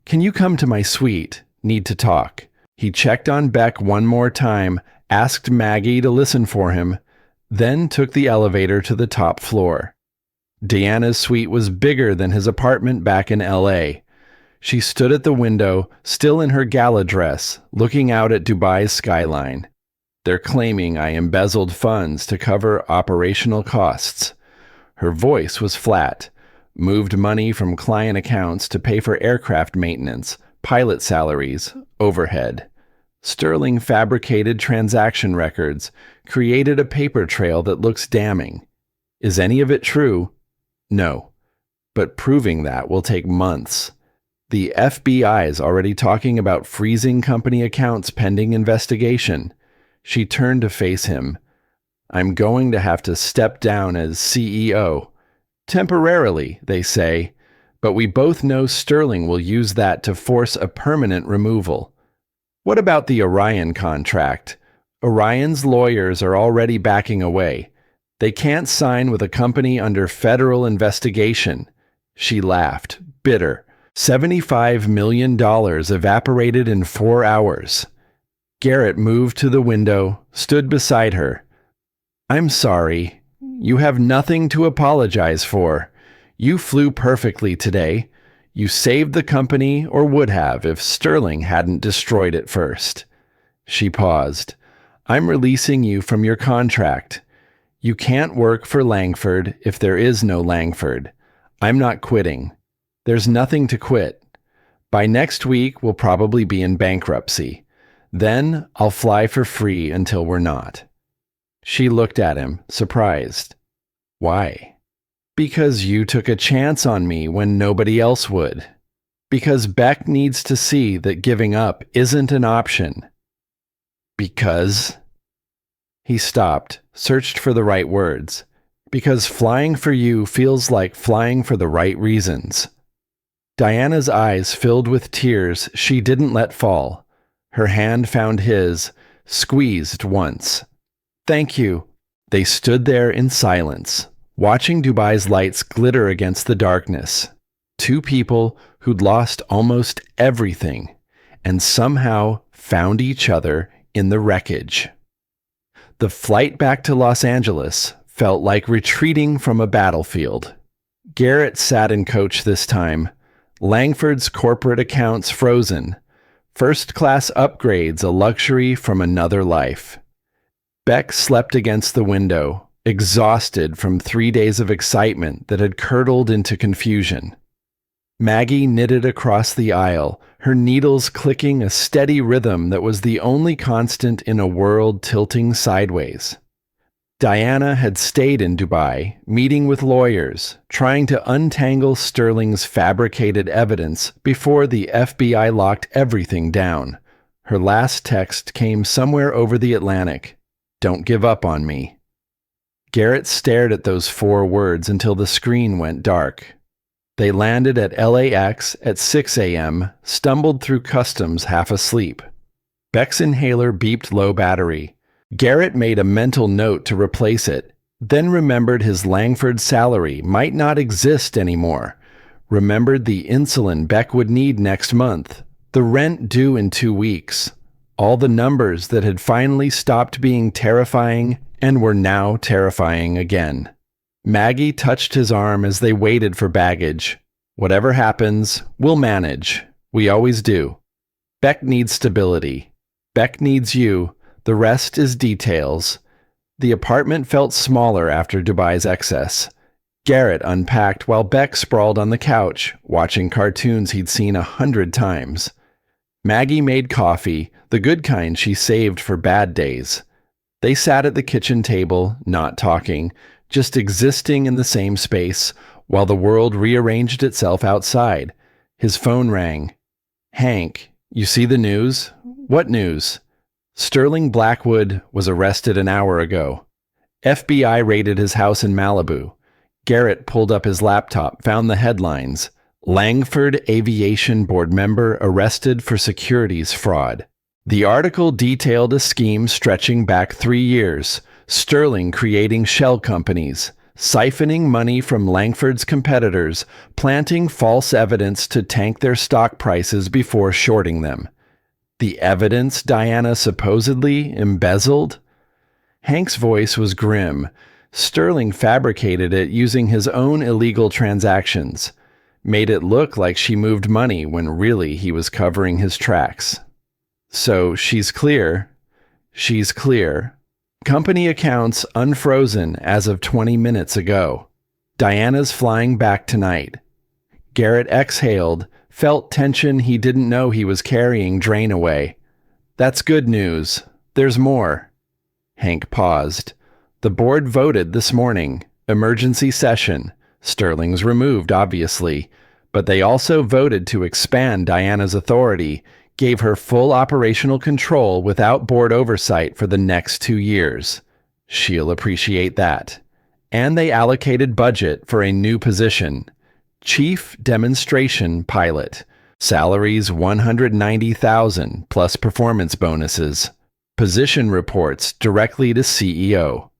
can you come to my suite? Need to talk. He checked on Beck one more time, asked Maggie to listen for him, then took the elevator to the top floor. Diana's suite was bigger than his apartment back in L.A. She stood at the window, still in her gala dress, looking out at Dubai's skyline. They're claiming I embezzled funds to cover operational costs. Her voice was flat, moved money from client accounts to pay for aircraft maintenance, pilot salaries, overhead. Sterling fabricated transaction records, created a paper trail that looks damning. Is any of it true? No. But proving that will take months. The FBI is already talking about freezing company accounts pending investigation. She turned to face him. I'm going to have to step down as CEO. Temporarily, they say. But we both know Sterling will use that to force a permanent removal. What about the Orion contract? Orion's lawyers are already backing away. They can't sign with a company under federal investigation. She laughed, bitter. $75 million evaporated in 4 hours. Garrett moved to the window, stood beside her. I'm sorry. You have nothing to apologize for. You flew perfectly today. You saved the company, or would have if Sterling hadn't destroyed it first. She paused. I'm releasing you from your contract. You can't work for Langford if there is no Langford. I'm not quitting. There's nothing to quit. By next week, we'll probably be in bankruptcy. Then I'll fly for free until we're not. She looked at him, surprised. Why? Because you took a chance on me when nobody else would. Because Beck needs to see that giving up isn't an option. Because... He stopped, searched for the right words. Because flying for you feels like flying for the right reasons. Diana's eyes filled with tears she didn't let fall. Her hand found his, squeezed once. Thank you. They stood there in silence, watching Dubai's lights glitter against the darkness. Two people who'd lost almost everything and somehow found each other in the wreckage. The flight back to Los Angeles felt like retreating from a battlefield. Garrett sat in coach this time, Langford's corporate accounts frozen, first-class upgrades a luxury from another life. Beck slept against the window, exhausted from 3 days of excitement that had curdled into confusion. Maggie knitted across the aisle, her needles clicking a steady rhythm that was the only constant in a world tilting sideways. Diana had stayed in Dubai, meeting with lawyers, trying to untangle Sterling's fabricated evidence before the FBI locked everything down. Her last text came somewhere over the Atlantic. Don't give up on me. Garrett stared at those 4 words until the screen went dark. They landed at LAX at 6 a.m., stumbled through customs half asleep. Beck's inhaler beeped low battery. Garrett made a mental note to replace it, then remembered his Langford salary might not exist anymore, remembered the insulin Beck would need next month, the rent due in 2 weeks, all the numbers that had finally stopped being terrifying and were now terrifying again. Maggie touched his arm as they waited for baggage. Whatever happens, we'll manage. We always do. Beck needs stability. Beck needs you. The rest is details. The apartment felt smaller after Dubai's excess. Garrett unpacked while Beck sprawled on the couch, watching cartoons he'd seen 100 times. Maggie made coffee, the good kind she saved for bad days. They sat at the kitchen table, not talking, just existing in the same space, while the world rearranged itself outside. His phone rang. Hank, you see the news? What news? Sterling Blackwood was arrested an hour ago. FBI raided his house in Malibu. Garrett pulled up his laptop, found the headlines. Langford Aviation Board member arrested for securities fraud. The article detailed a scheme stretching back 3 years. Sterling creating shell companies, siphoning money from Langford's competitors, planting false evidence to tank their stock prices before shorting them. The evidence Diana supposedly embezzled? Hank's voice was grim. Sterling fabricated it using his own illegal transactions, made it look like she moved money when really he was covering his tracks. So she's clear. She's clear. Company accounts unfrozen as of 20 minutes ago. Diana's flying back tonight. Garrett exhaled, felt tension he didn't know he was carrying drain away. That's good news. There's more. Hank paused. The board voted this morning. Emergency session. Sterling's removed, obviously. But they also voted to expand Diana's authority, gave her full operational control without board oversight for the next 2 years. She'll appreciate that. And they allocated budget for a new position. Chief Demonstration Pilot. Salaries $190,000 plus performance bonuses. Position reports directly to CEO.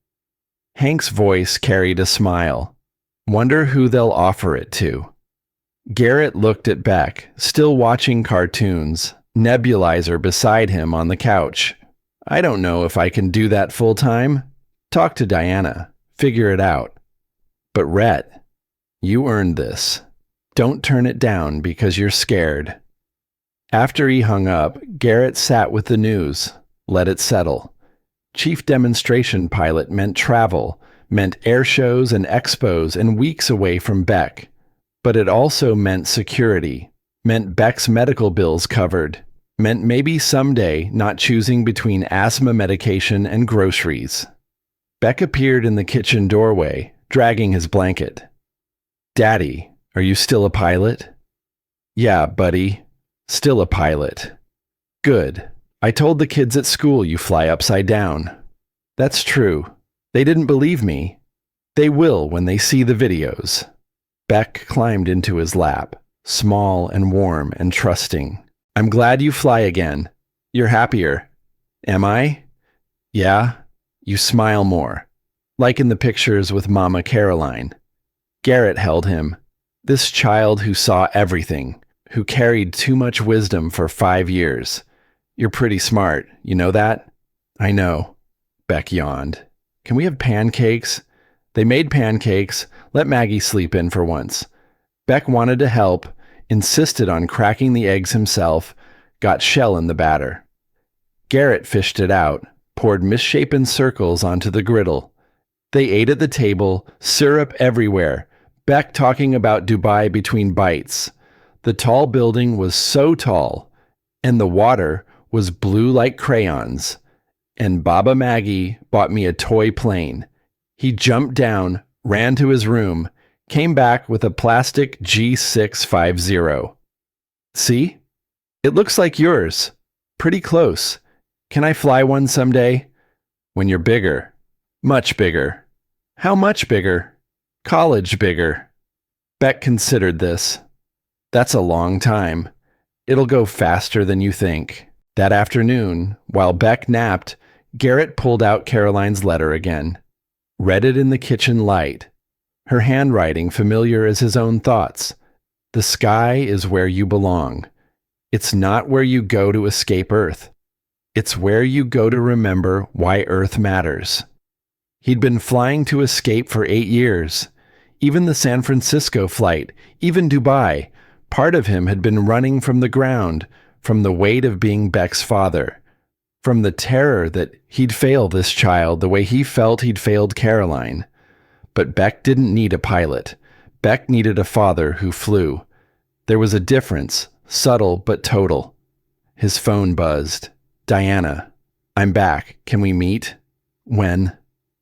Hank's voice carried a smile. Wonder who they'll offer it to. Garrett looked at Beck, still watching cartoons, nebulizer beside him on the couch. I don't know if I can do that full time. Talk to Diana. Figure it out. But Rhett, you earned this. Don't turn it down because you're scared. After he hung up, Garrett sat with the news. Let it settle. Chief Demonstration Pilot meant travel, meant air shows and expos and weeks away from Beck. But it also meant security, meant Beck's medical bills covered, meant maybe someday not choosing between asthma medication and groceries. Beck appeared in the kitchen doorway, dragging his blanket. Daddy, are you still a pilot? Yeah, buddy. Still a pilot. Good. I told the kids at school you fly upside down. That's true. They didn't believe me. They will when they see the videos. Beck climbed into his lap, small and warm and trusting. I'm glad you fly again. You're happier. Am I? Yeah. You smile more. Like in the pictures with Mama Caroline. Garrett held him. This child who saw everything, who carried too much wisdom for 5 years. You're pretty smart, you know that? I know. Beck yawned. Can we have pancakes? They made pancakes. Let Maggie sleep in for once. Beck wanted to help, insisted on cracking the eggs himself, got shell in the batter. Garrett fished it out, poured misshapen circles onto the griddle. They ate at the table, syrup everywhere, Beck talking about Dubai between bites. The tall building was so tall, and the water was blue like crayons. And Baba Maggie bought me a toy plane. He jumped down, ran to his room, came back with a plastic G650. See? It looks like yours. Pretty close. Can I fly one someday? When you're bigger. Much bigger. How much bigger? College bigger. Beck considered this. That's a long time. It'll go faster than you think. That afternoon, while Beck napped, Garrett pulled out Caroline's letter again. Read it in the kitchen light. Her handwriting familiar as his own thoughts. The sky is where you belong. It's not where you go to escape Earth. It's where you go to remember why Earth matters. He'd been flying to escape for 8 years. Even the San Francisco flight, even Dubai, part of him had been running from the ground, from the weight of being Beck's father, from the terror that he'd fail this child the way he felt he'd failed Caroline. But Beck didn't need a pilot. Beck needed a father who flew. There was a difference, subtle but total. His phone buzzed. Diana, I'm back. Can we meet? When?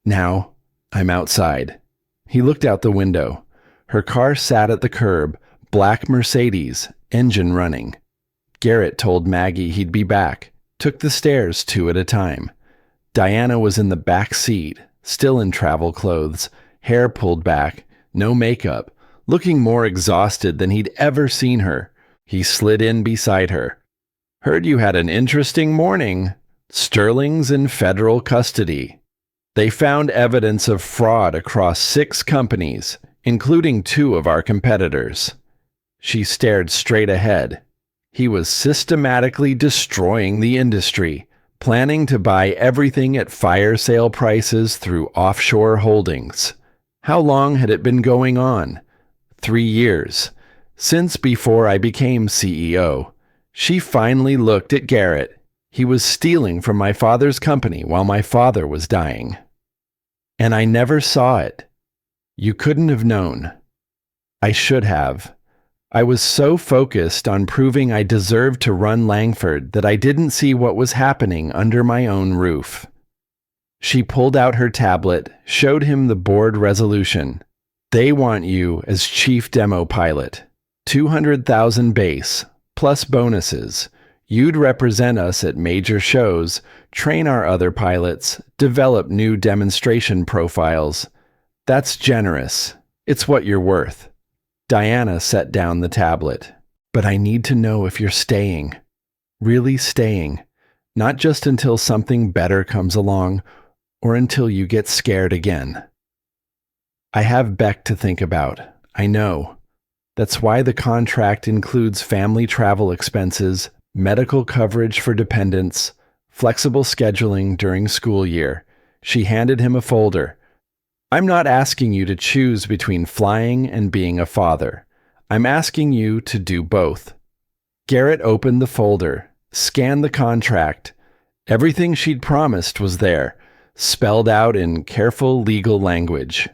Now. I'm outside. He looked out the window. Her car sat at the curb, black Mercedes, engine running. Garrett told Maggie he'd be back, took the stairs 2 at a time. Diana was in the back seat, still in travel clothes, hair pulled back, no makeup, looking more exhausted than he'd ever seen her. He slid in beside her. Heard you had an interesting morning. Sterling's in federal custody. They found evidence of fraud across 6 companies, including 2 of our competitors. She stared straight ahead. He was systematically destroying the industry, planning to buy everything at fire sale prices through offshore holdings. How long had it been going on? 3 years. Since before I became CEO. She finally looked at Garrett. He was stealing from my father's company while my father was dying. And I never saw it. You couldn't have known. I should have. I was so focused on proving I deserved to run Langford that I didn't see what was happening under my own roof. She pulled out her tablet, showed him the board resolution. They want you as chief demo pilot. 200,000 base, plus bonuses. You'd represent us at major shows, train our other pilots, develop new demonstration profiles. That's generous. It's what you're worth. Diana set down the tablet. But I need to know if you're staying. Really staying. Not just until something better comes along, or until you get scared again. I have Beck to think about. I know. That's why the contract includes family travel expenses, medical coverage for dependents, flexible scheduling during school year. She handed him a folder. I'm not asking you to choose between flying and being a father. I'm asking you to do both. Garrett opened the folder, scanned the contract. Everything she'd promised was there, spelled out in careful legal language.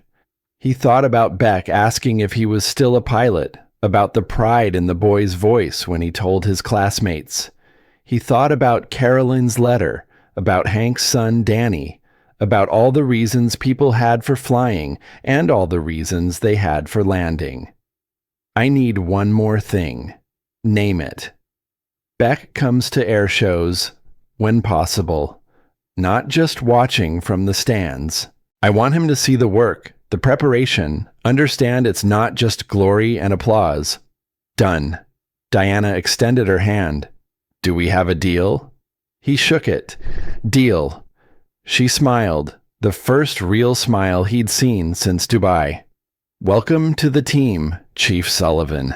He thought about Beck asking if he was still a pilot, about the pride in the boy's voice when he told his classmates. He thought about Caroline's letter, about Hank's son Danny, about all the reasons people had for flying and all the reasons they had for landing. I need one more thing. Name it. Beck comes to air shows, when possible, not just watching from the stands. I want him to see the work, the preparation, understand it's not just glory and applause. Done. Diana extended her hand. Do we have a deal? He shook it. Deal. She smiled, the first real smile he'd seen since Dubai. Welcome to the team, Chief Sullivan.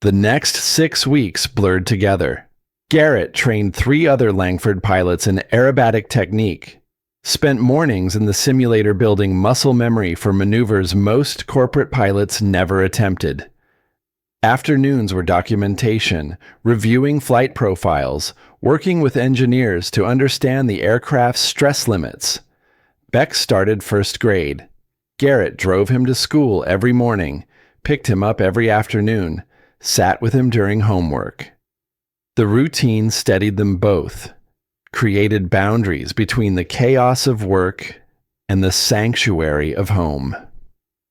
The next 6 weeks blurred together. Garrett trained 3 other Langford pilots in aerobatic technique, spent mornings in the simulator building muscle memory for maneuvers most corporate pilots never attempted. Afternoons were documentation, reviewing flight profiles, working with engineers to understand the aircraft's stress limits. Beck started first grade. Garrett drove him to school every morning, picked him up every afternoon, sat with him during homework. The routine steadied them both, created boundaries between the chaos of work and the sanctuary of home.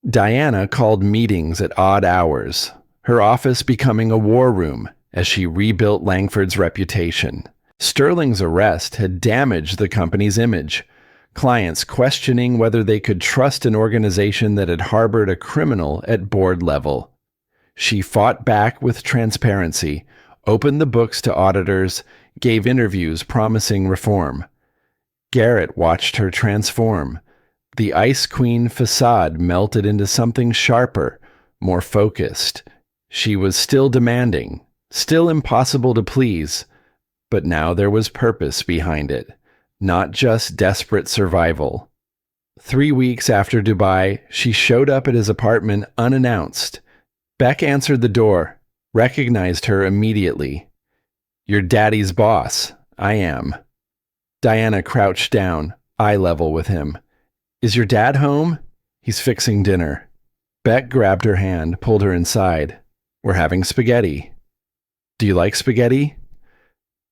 Diana called meetings at odd hours, her office becoming a war room as she rebuilt Langford's reputation. Sterling's arrest had damaged the company's image, clients questioning whether they could trust an organization that had harbored a criminal at board level. She fought back with transparency, opened the books to auditors, gave interviews promising reform. Garrett watched her transform. The Ice Queen facade melted into something sharper, more focused. She was still demanding, still impossible to please, but now there was purpose behind it, not just desperate survival. 3 weeks after Dubai, she showed up at his apartment unannounced. Beck answered the door, recognized her immediately. Your daddy's boss. I am. Diana crouched down, eye level with him. Is your dad home? He's fixing dinner. Beck grabbed her hand, pulled her inside. We're having spaghetti. Do you like spaghetti?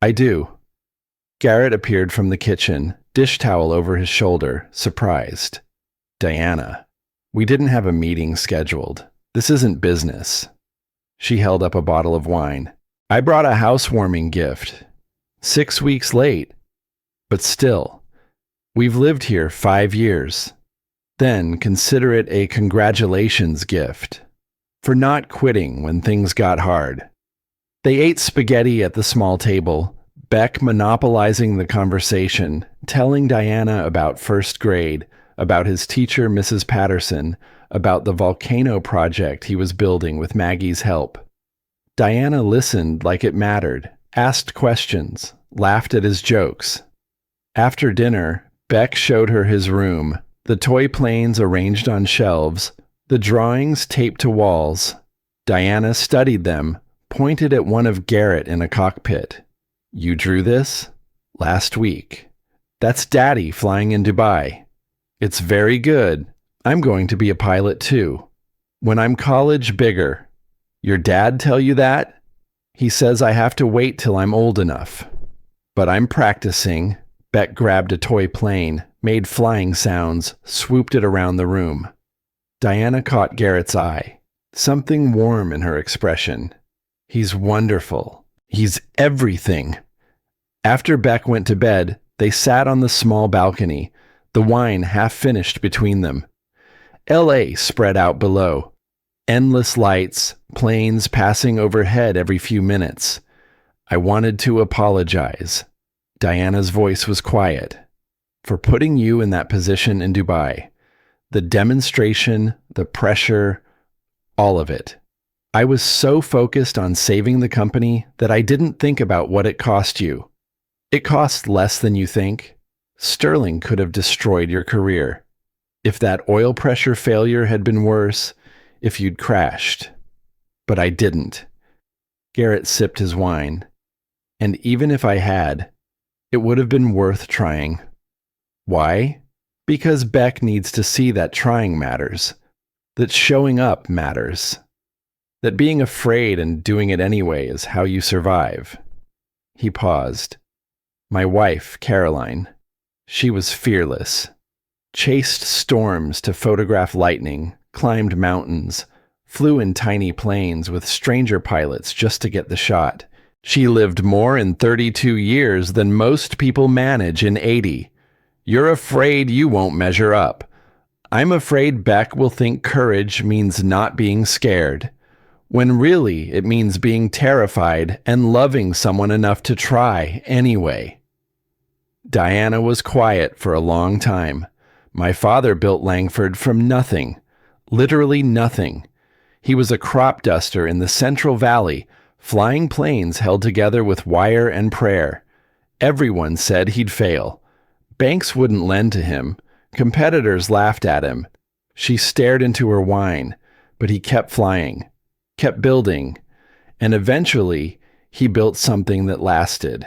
I do. Garrett appeared from the kitchen, dish towel over his shoulder, surprised. Diana, we didn't have a meeting scheduled. This isn't business. She held up a bottle of wine. I brought a housewarming gift. 6 weeks late. But still, we've lived here 5 years. Then consider it a congratulations gift for not quitting when things got hard. They ate spaghetti at the small table, Beck monopolizing the conversation, telling Diana about first grade, about his teacher, Mrs. Patterson, about the volcano project he was building with Maggie's help. Diana listened like it mattered, asked questions, laughed at his jokes. After dinner, Beck showed her his room, the toy planes arranged on shelves, the drawings taped to walls. Diana studied them, pointed at one of Garrett in a cockpit. You drew this? Last week. That's Daddy flying in Dubai. It's very good. I'm going to be a pilot too. When I'm college bigger. Your dad tell you that? He says I have to wait till I'm old enough. But I'm practicing. Beck grabbed a toy plane, made flying sounds, swooped it around the room. Diana caught Garrett's eye, something warm in her expression. He's wonderful. He's everything. After Beck went to bed, they sat on the small balcony, the wine half finished between them. L.A. spread out below. Endless lights, planes passing overhead every few minutes. I wanted to apologize. Diana's voice was quiet. For putting you in that position in Dubai. The demonstration, the pressure, all of it. I was so focused on saving the company that I didn't think about what it cost you. It cost less than you think. Sterling could have destroyed your career. If that oil pressure failure had been worse, if you'd crashed. But I didn't. Garrett sipped his wine. And even if I had, it would have been worth trying. Why? Because Beck needs to see that trying matters, that showing up matters, that being afraid and doing it anyway is how you survive. He paused. My wife, Caroline, she was fearless. chased storms to photograph lightning, climbed mountains, flew in tiny planes with stranger pilots just to get the shot. She lived more in 32 years than most people manage in 80. You're afraid you won't measure up. I'm afraid Beck will think courage means not being scared, when really it means being terrified and loving someone enough to try anyway. Diana was quiet for a long time. My father built Langford from nothing, literally nothing. He was a crop duster in the Central Valley, flying planes held together with wire and prayer. Everyone said he'd fail. Banks wouldn't lend to him. Competitors laughed at him. She stared into her wine, but he kept flying, kept building, and eventually he built something that lasted.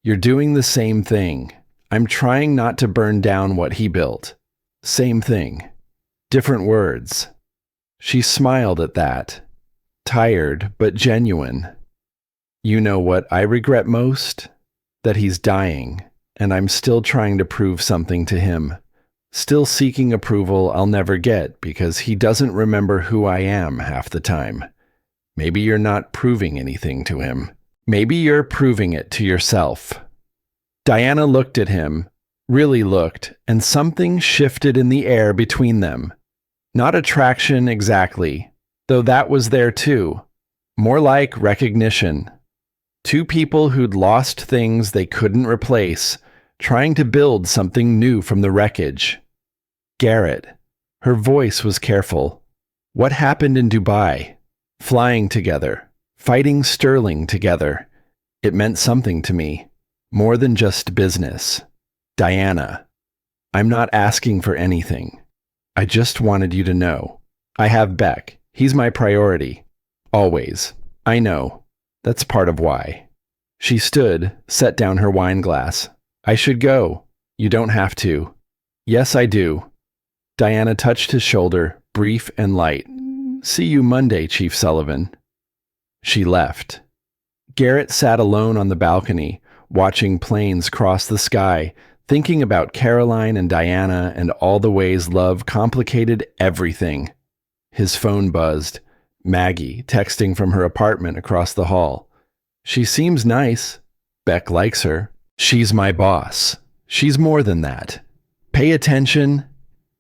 You're doing the same thing. I'm trying not to burn down what he built. Same thing. Different words. She smiled at that. Tired, but genuine. You know what I regret most? That he's dying, and I'm still trying to prove something to him. Still seeking approval I'll never get because he doesn't remember who I am half the time. Maybe you're not proving anything to him. Maybe you're proving it to yourself. Diana looked at him, really looked, and something shifted in the air between them. Not attraction exactly, though that was there too. More like recognition. Two people who'd lost things they couldn't replace, trying to build something new from the wreckage. Garrett. Her voice was careful. What happened in Dubai? Flying together. Fighting Sterling together. It meant something to me. More than just business. Diana. I'm not asking for anything. I just wanted you to know. I have Beck. He's my priority. Always. I know. That's part of why. She stood, set down her wine glass. I should go. You don't have to. Yes, I do. Diana touched his shoulder, brief and light. See you Monday, Chief Sullivan. She left. Garrett sat alone on the balcony, watching planes cross the sky, thinking about Caroline and Diana and all the ways love complicated everything. His phone buzzed. Maggie, texting from her apartment across the hall. She seems nice. Beck likes her. She's my boss. She's more than that. Pay attention.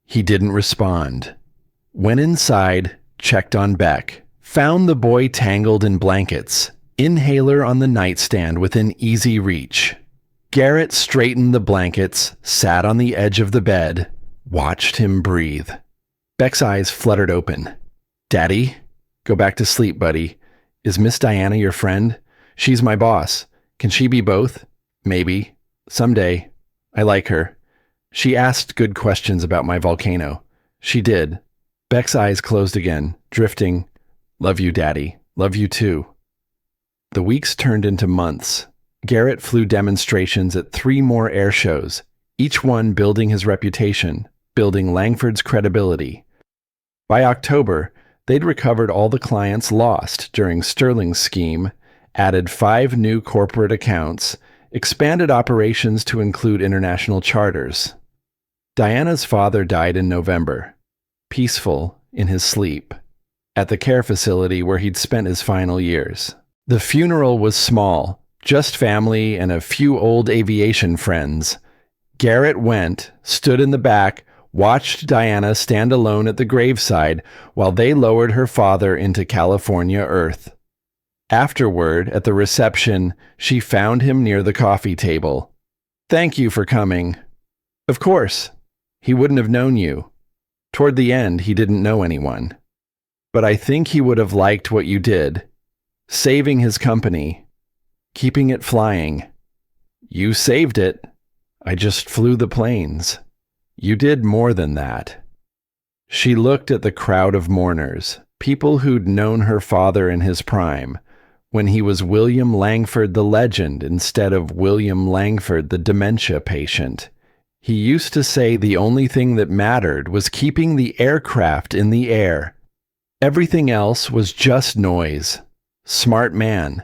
He didn't respond. Went inside, checked on Beck. Found the boy tangled in blankets. Inhaler on the nightstand within easy reach. Garrett straightened the blankets, sat on the edge of the bed, watched him breathe. Beck's eyes fluttered open. Daddy? Go back to sleep, buddy. Is Miss Diana your friend? She's my boss. Can she be both? Maybe. Someday. I like her. She asked good questions about my volcano. She did. Beck's eyes closed again, drifting. Love you, Daddy. Love you too. The weeks turned into months. Garrett flew demonstrations at 3 more air shows, each one building his reputation, building Langford's credibility. By October, they'd recovered all the clients lost during Sterling's scheme, added 5 new corporate accounts, expanded operations to include international charters. Diana's father died in November, peaceful in his sleep, at the care facility where he'd spent his final years. The funeral was small, just family and a few old aviation friends. Garrett went, stood in the back, watched Diana stand alone at the graveside while they lowered her father into California earth. Afterward, at the reception, she found him near the coffee table. Thank you for coming. Of course. He wouldn't have known you. Toward the end, he didn't know anyone. But I think he would have liked what you did. Saving his company. Keeping it flying. You saved it. I just flew the planes. You did more than that. She looked at the crowd of mourners, people who'd known her father in his prime, when he was William Langford the legend instead of William Langford the dementia patient. He used to say the only thing that mattered was keeping the aircraft in the air. Everything else was just noise. Smart man.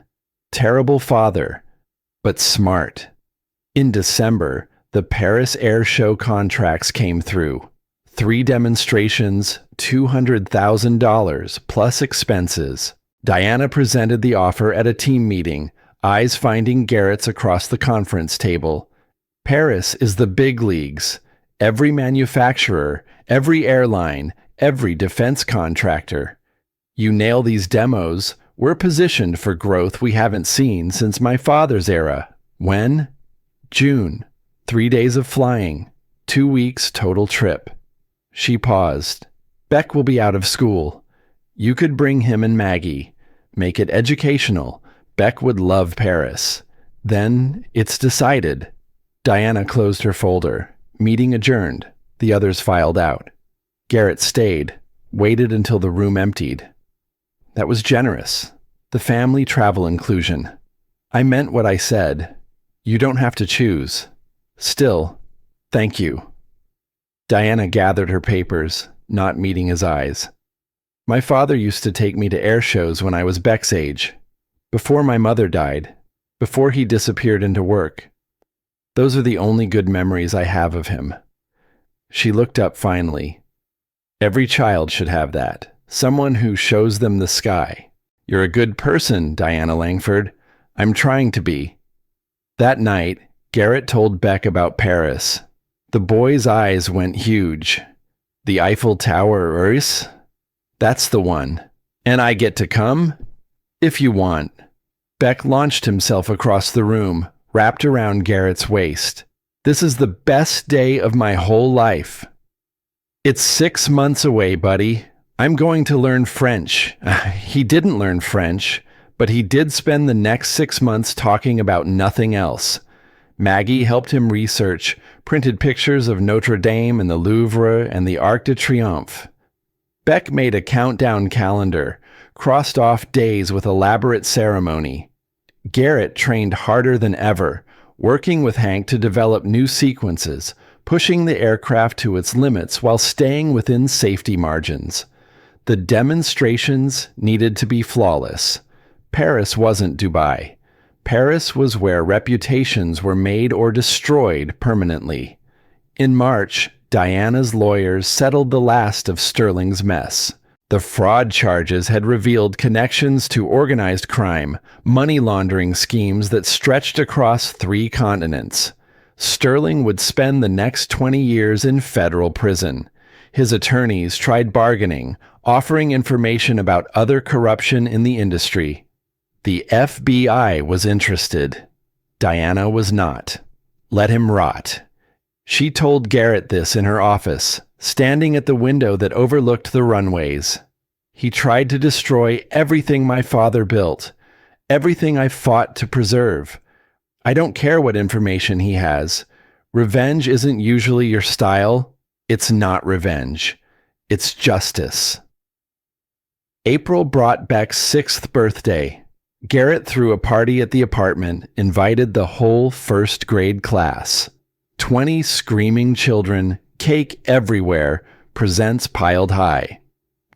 Terrible father. But smart. In December, The Paris Air Show contracts came through. 3 demonstrations, $200,000 plus expenses. Diana presented the offer at a team meeting, eyes finding Garrett's across the conference table. Paris is the big leagues. Every manufacturer, every airline, every defense contractor. You nail these demos, we're positioned for growth we haven't seen since my father's era. When? June. 3 days of flying. 2 weeks total trip. She paused. Beck will be out of school. You could bring him and Maggie. Make it educational. Beck would love Paris. Then it's decided. Diana closed her folder. Meeting adjourned. The others filed out. Garrett stayed, waited until the room emptied. That was generous. The family travel inclusion. I meant what I said. You don't have to choose. Still, thank you. Diana gathered her papers, not meeting his eyes. My father used to take me to air shows when I was Beck's age. Before my mother died. Before he disappeared into work. Those are the only good memories I have of him. She looked up finally. Every child should have that. Someone who shows them the sky. You're a good person, Diana Langford. I'm trying to be. That night, Garrett told Beck about Paris. The boy's eyes went huge. The Eiffel Tower, that's the one. And I get to come? If you want. Beck launched himself across the room, wrapped around Garrett's waist. This is the best day of my whole life. It's 6 months away, buddy. I'm going to learn French. He didn't learn French, but he did spend the next 6 months talking about nothing else. Maggie helped him research, printed pictures of Notre Dame and the Louvre and the Arc de Triomphe. Beck made a countdown calendar, crossed off days with elaborate ceremony. Garrett trained harder than ever, working with Hank to develop new sequences, pushing the aircraft to its limits while staying within safety margins. The demonstrations needed to be flawless. Paris wasn't Dubai. Paris was where reputations were made or destroyed permanently. In March, Diana's lawyers settled the last of Sterling's mess. The fraud charges had revealed connections to organized crime, money laundering schemes that stretched across 3 continents. Sterling would spend the next 20 years in federal prison. His attorneys tried bargaining, offering information about other corruption in the industry. The FBI was interested. Diana was not. Let him rot. She told Garrett this in her office, standing at the window that overlooked the runways. He tried to destroy everything my father built, everything I fought to preserve. I don't care what information he has. Revenge isn't usually your style. It's not revenge. It's justice. April brought Beck's 6th birthday. Garrett threw a party at the apartment, invited the whole first grade class. 20 screaming children, cake everywhere, presents piled high.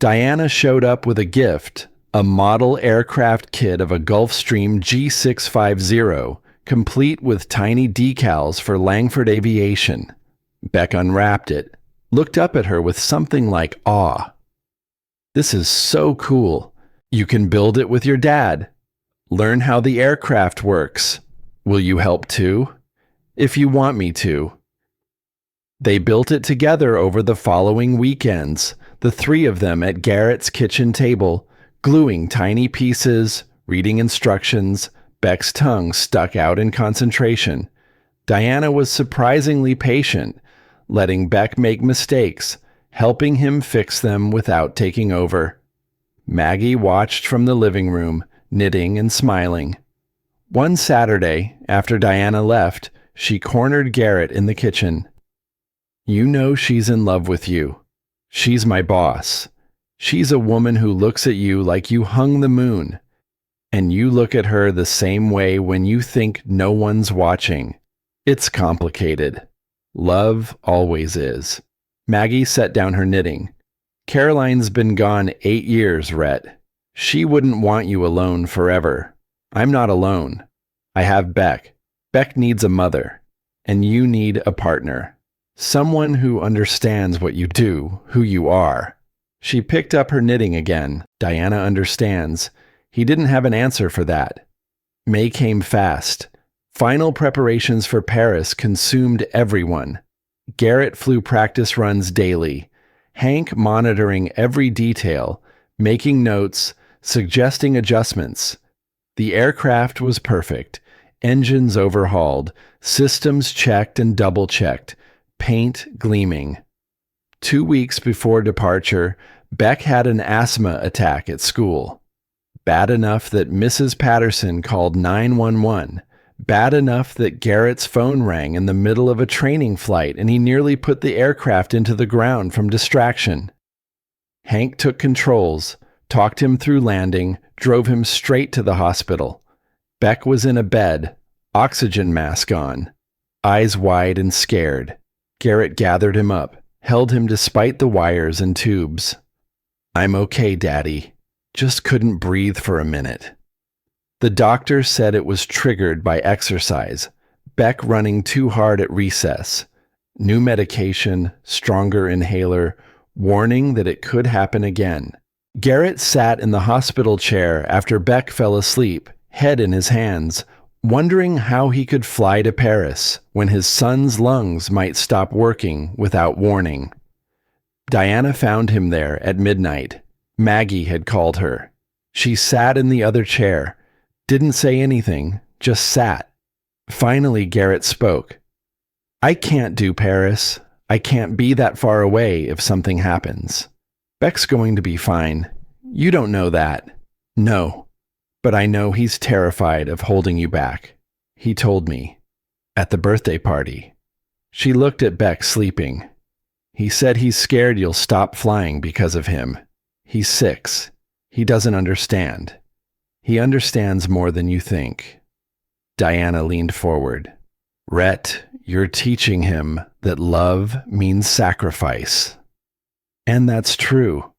Diana showed up with a gift, a model aircraft kit of a Gulfstream G650, complete with tiny decals for Langford Aviation. Beck unwrapped it, looked up at her with something like awe. This is so cool. You can build it with your dad. Learn how the aircraft works. Will you help too? If you want me to. They built it together over the following weekends, the 3 of them at Garrett's kitchen table, gluing tiny pieces, reading instructions, Beck's tongue stuck out in concentration. Diana was surprisingly patient, letting Beck make mistakes, helping him fix them without taking over. Maggie watched from the living room, knitting and smiling. One Saturday, after Diana left, she cornered Garrett in the kitchen. You know she's in love with you. She's my boss. She's a woman who looks at you like you hung the moon. And you look at her the same way when you think no one's watching. It's complicated. Love always is. Maggie set down her knitting. Caroline's been gone 8 years, Rhett. She wouldn't want you alone forever. I'm not alone. I have Beck. Beck needs a mother. And you need a partner. Someone who understands what you do, who you are. She picked up her knitting again. Diana understands. He didn't have an answer for that. May came fast. Final preparations for Paris consumed everyone. Garrett flew practice runs daily. Hank monitoring every detail, making notes, suggesting adjustments. The aircraft was perfect. Engines overhauled, systems checked and double-checked, paint gleaming. 2 weeks before departure, Beck had an asthma attack at school. Bad enough that Mrs. Patterson called 911. Bad enough that Garrett's phone rang in the middle of a training flight and he nearly put the aircraft into the ground from distraction. Hank took controls, talked him through landing, drove him straight to the hospital. Beck was in a bed, oxygen mask on, eyes wide and scared. Garrett gathered him up, held him despite the wires and tubes. "I'm okay, Daddy. Just couldn't breathe for a minute." The doctor said it was triggered by exercise, Beck running too hard at recess. New medication, stronger inhaler, warning that it could happen again. Garrett sat in the hospital chair after Beck fell asleep, head in his hands, wondering how he could fly to Paris when his son's lungs might stop working without warning. Diana found him there at midnight. Maggie had called her. She sat in the other chair, didn't say anything, just sat. Finally, Garrett spoke. "I can't do Paris. I can't be that far away if something happens. Beck's going to be fine. You don't know that." "No, but I know he's terrified of holding you back. He told me. At the birthday party." She looked at Beck sleeping. "He said he's scared you'll stop flying because of him. He's 6. He doesn't understand. He understands more than you think." Diana leaned forward. "Rhett, you're teaching him that love means sacrifice." "And that's true.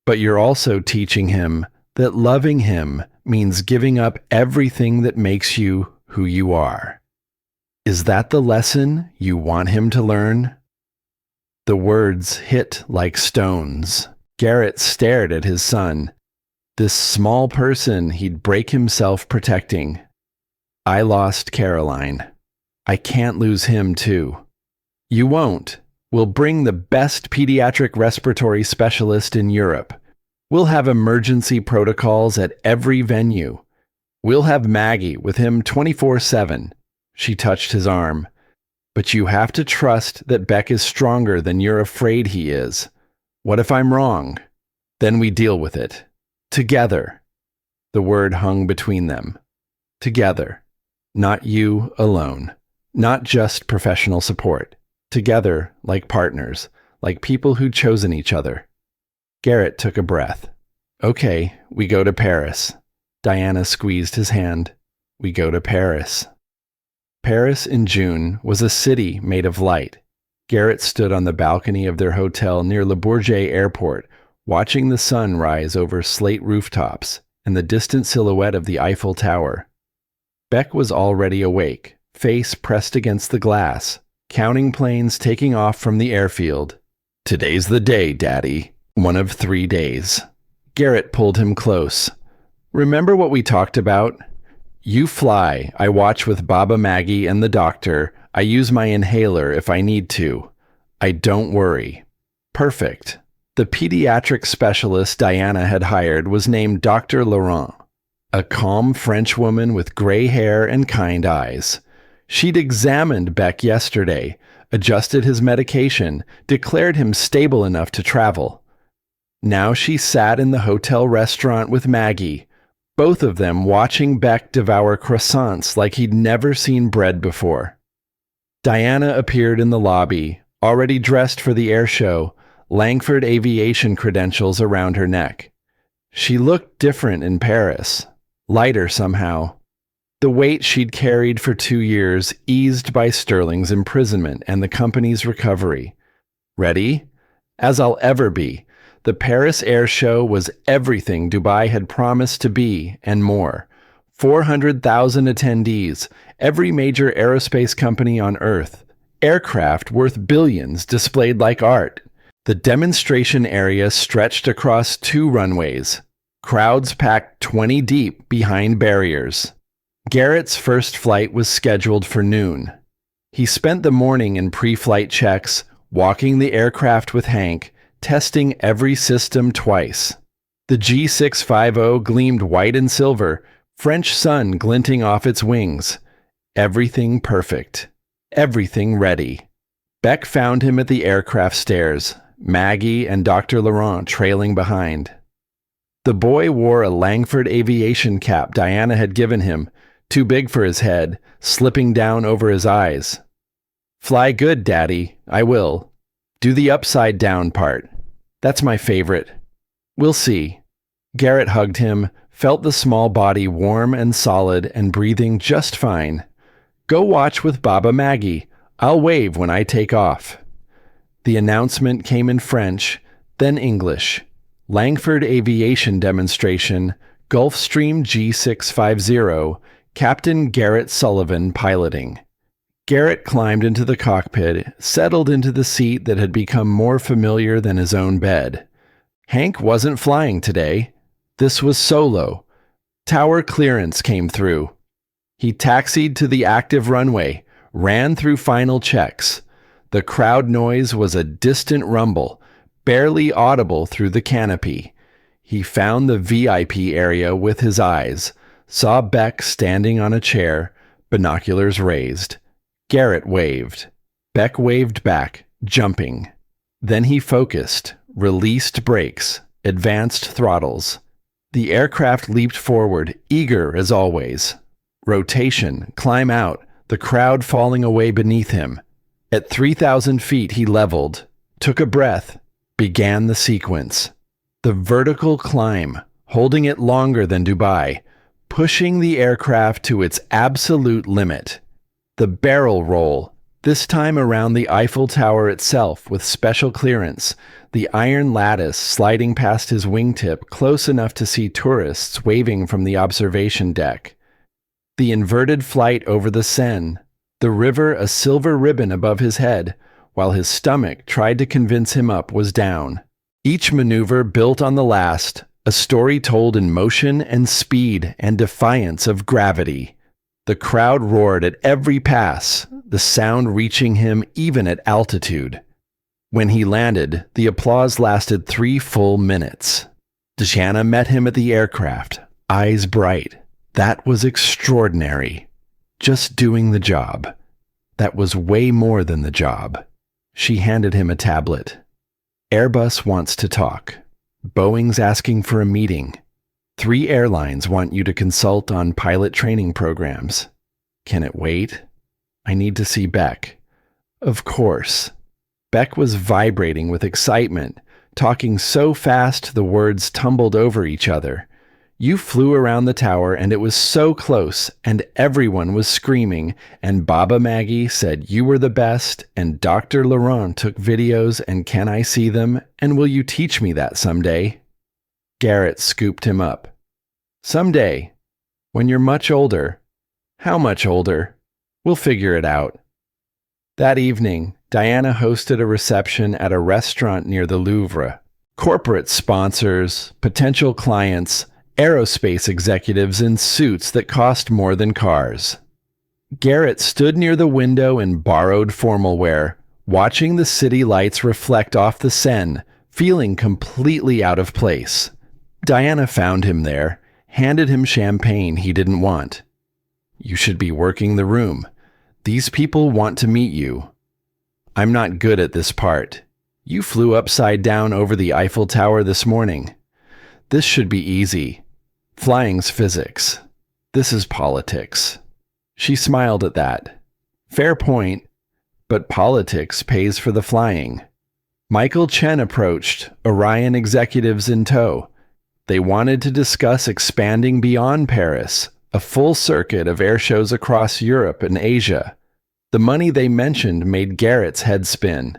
But you're also teaching him that loving him means giving up everything that makes you who you are. Is that the lesson you want him to learn?" The words hit like stones. Garrett stared at his son. This small person he'd break himself protecting. "I lost Caroline. I can't lose him too." "You won't. We'll bring the best pediatric respiratory specialist in Europe. We'll have emergency protocols at every venue. We'll have Maggie with him 24/7. She touched his arm. "But you have to trust that Beck is stronger than you're afraid he is. What if I'm wrong? Then we deal with it. Together." The word hung between them. Together. Not you alone. Not just professional support. Together, like partners, like people who'd chosen each other. Garrett took a breath. "Okay, we go to Paris." Diana squeezed his hand. "We go to Paris." Paris in June was a city made of light. Garrett stood on the balcony of their hotel near Le Bourget Airport, watching the sun rise over slate rooftops and the distant silhouette of the Eiffel Tower. Beck was already awake, face pressed against the glass, counting planes taking off from the airfield. "Today's the day, Daddy. One of 3 days." Garrett pulled him close. "Remember what we talked about? You fly, I watch with Baba Maggie and the doctor. I use my inhaler if I need to. I don't worry." Perfect. The pediatric specialist Diana had hired was named Dr. Laurent, a calm French woman with gray hair and kind eyes. She'd examined Beck yesterday, adjusted his medication, declared him stable enough to travel. Now she sat in the hotel restaurant with Maggie, both of them watching Beck devour croissants like he'd never seen bread before. Diana appeared in the lobby, already dressed for the air show, Langford aviation credentials around her neck. She looked different in Paris, lighter somehow. The weight she'd carried for 2 years eased by Sterling's imprisonment and the company's recovery. Ready? As I'll ever be. The Paris Air Show was everything Dubai had promised to be and more. 400,000 attendees, every major aerospace company on Earth, aircraft worth billions displayed like art. The demonstration area stretched across 2 runways, crowds packed 20 deep behind barriers. Garrett's first flight was scheduled for noon. He spent the morning in pre-flight checks, walking the aircraft with Hank, testing every system twice. The G650 gleamed white and silver, French sun glinting off its wings. Everything perfect. Everything ready. Beck found him at the aircraft stairs, Maggie and Dr. Laurent trailing behind. The boy wore a Langford aviation cap Diana had given him, too big for his head, slipping down over his eyes. "Fly good, Daddy. I will. Do the upside down part. That's my favorite. We'll see." Garrett hugged him, felt the small body warm and solid and breathing just fine. "Go watch with Baba Maggie. I'll wave when I take off." The announcement came in French, then English. Langford Aviation Demonstration, Gulfstream G650, Captain Garrett Sullivan piloting. Garrett climbed into the cockpit, settled into the seat that had become more familiar than his own bed. Hank wasn't flying today. This was solo. Tower clearance came through. He taxied to the active runway, ran through final checks. The crowd noise was a distant rumble, barely audible through the canopy. He found the VIP area with his eyes, saw Beck standing on a chair, binoculars raised. Garrett waved. Beck waved back, jumping. Then he focused, released brakes, advanced throttles. The aircraft leaped forward, eager as always. Rotation, climb out, the crowd falling away beneath him. At 3,000 feet he leveled, took a breath, began the sequence. The vertical climb, holding it longer than Dubai, pushing the aircraft to its absolute limit. The barrel roll, this time around the Eiffel Tower itself with special clearance, the iron lattice sliding past his wingtip close enough to see tourists waving from the observation deck. The inverted flight over the Seine, the river a silver ribbon above his head, while his stomach tried to convince him up was down. Each maneuver built on the last, a story told in motion and speed and defiance of gravity. The crowd roared at every pass, the sound reaching him even at altitude. When he landed, the applause lasted 3 full minutes. Diana met him at the aircraft, eyes bright. That was extraordinary. Just doing the job. That was way more than the job. She handed him a tablet. Airbus wants to talk. Boeing's asking for a meeting. 3 airlines want you to consult on pilot training programs. Can it wait? I need to see Beck. Of course. Beck was vibrating with excitement, talking so fast the words tumbled over each other. You flew around the tower and it was so close and everyone was screaming and Baba Maggie said you were the best and Dr. Laurent took videos and can I see them and will you teach me that someday? Garrett scooped him up. Someday. When you're much older. How much older? We'll figure it out. That evening, Diana hosted a reception at a restaurant near the Louvre. Corporate sponsors, potential clients, aerospace executives in suits that cost more than cars. Garrett stood near the window in borrowed formal wear, watching the city lights reflect off the Seine, feeling completely out of place. Diana found him there, handed him champagne he didn't want. You should be working the room. These people want to meet you. I'm not good at this part. You flew upside down over the Eiffel Tower this morning. This should be easy. Flying's physics. This is politics. She smiled at that. Fair point, but politics pays for the flying. Michael Chen approached, Orion executives in tow. They wanted to discuss expanding beyond Paris, a full circuit of airshows across Europe and Asia. The money they mentioned made Garrett's head spin.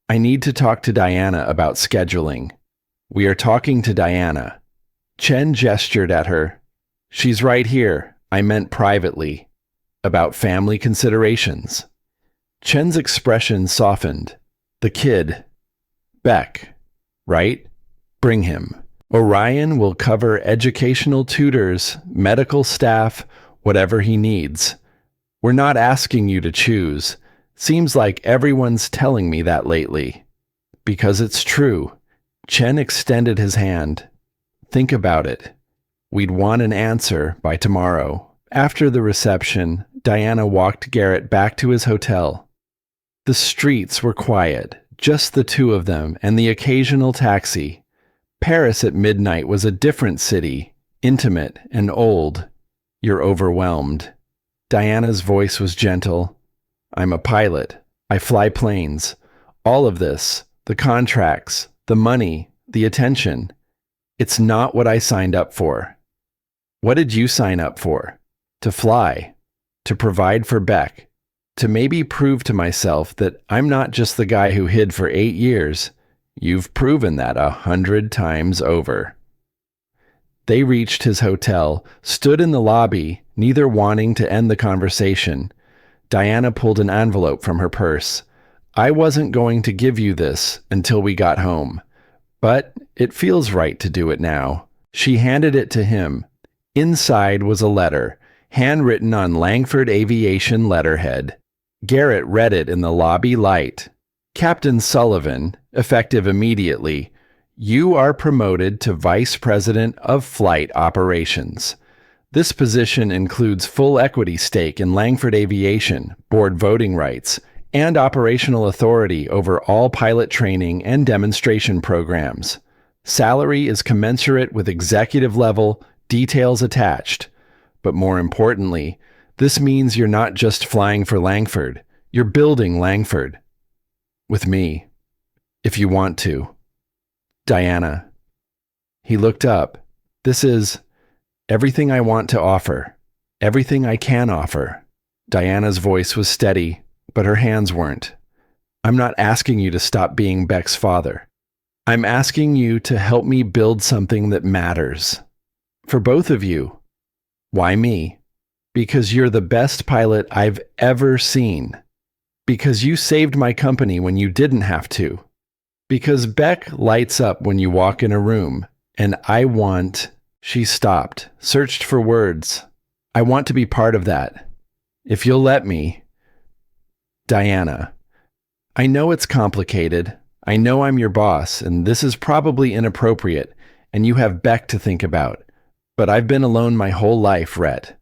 I need to talk to Diana about scheduling. We are talking to Diana. Chen gestured at her. She's right here. I meant privately. about family considerations. Chen's expression softened. The kid. Beck. Right? Bring him. Orion will cover educational tutors, medical staff, whatever he needs. We're not asking you to choose. Seems like everyone's telling me that lately. Because it's true. Chen extended his hand. Think about it. We'd want an answer by tomorrow. After the reception, Diana walked Garrett back to his hotel. The streets were quiet, just the two of them and the occasional taxi. Paris at midnight was a different city, intimate and old. You're overwhelmed. Diana's voice was gentle. I'm a pilot. I fly planes. All of this, the contracts, the money, the attention. It's not what I signed up for. What did you sign up for? To fly. To provide for Beck. To maybe prove to myself that I'm not just the guy who hid for 8 years. You've proven that 100 times over. They reached his hotel, stood in the lobby, neither wanting to end the conversation. Diana pulled an envelope from her purse. I wasn't going to give you this until we got home, but it feels right to do it now. She handed it to him. Inside was a letter, handwritten on Langford Aviation letterhead. Garrett read it in the lobby light. Captain Sullivan, effective immediately, you are promoted to Vice President of Flight Operations. This position includes full equity stake in Langford Aviation, board voting rights, and operational authority over all pilot training and demonstration programs. Salary is commensurate with executive level, details attached. But more importantly, this means you're not just flying for Langford, you're building Langford. With me, if you want to. Diana. He looked up. This is everything I want to offer. Everything I can offer. Diana's voice was steady, but her hands weren't. I'm not asking you to stop being Beck's father. I'm asking you to help me build something that matters. For both of you. Why me? Because you're the best pilot I've ever seen. Because you saved my company when you didn't have to. Because Beck lights up when you walk in a room, and I want... She stopped, searched for words. I want to be part of that. If you'll let me. Diana. I know it's complicated. I know I'm your boss, and this is probably inappropriate, and you have Beck to think about. But I've been alone my whole life, Rhett.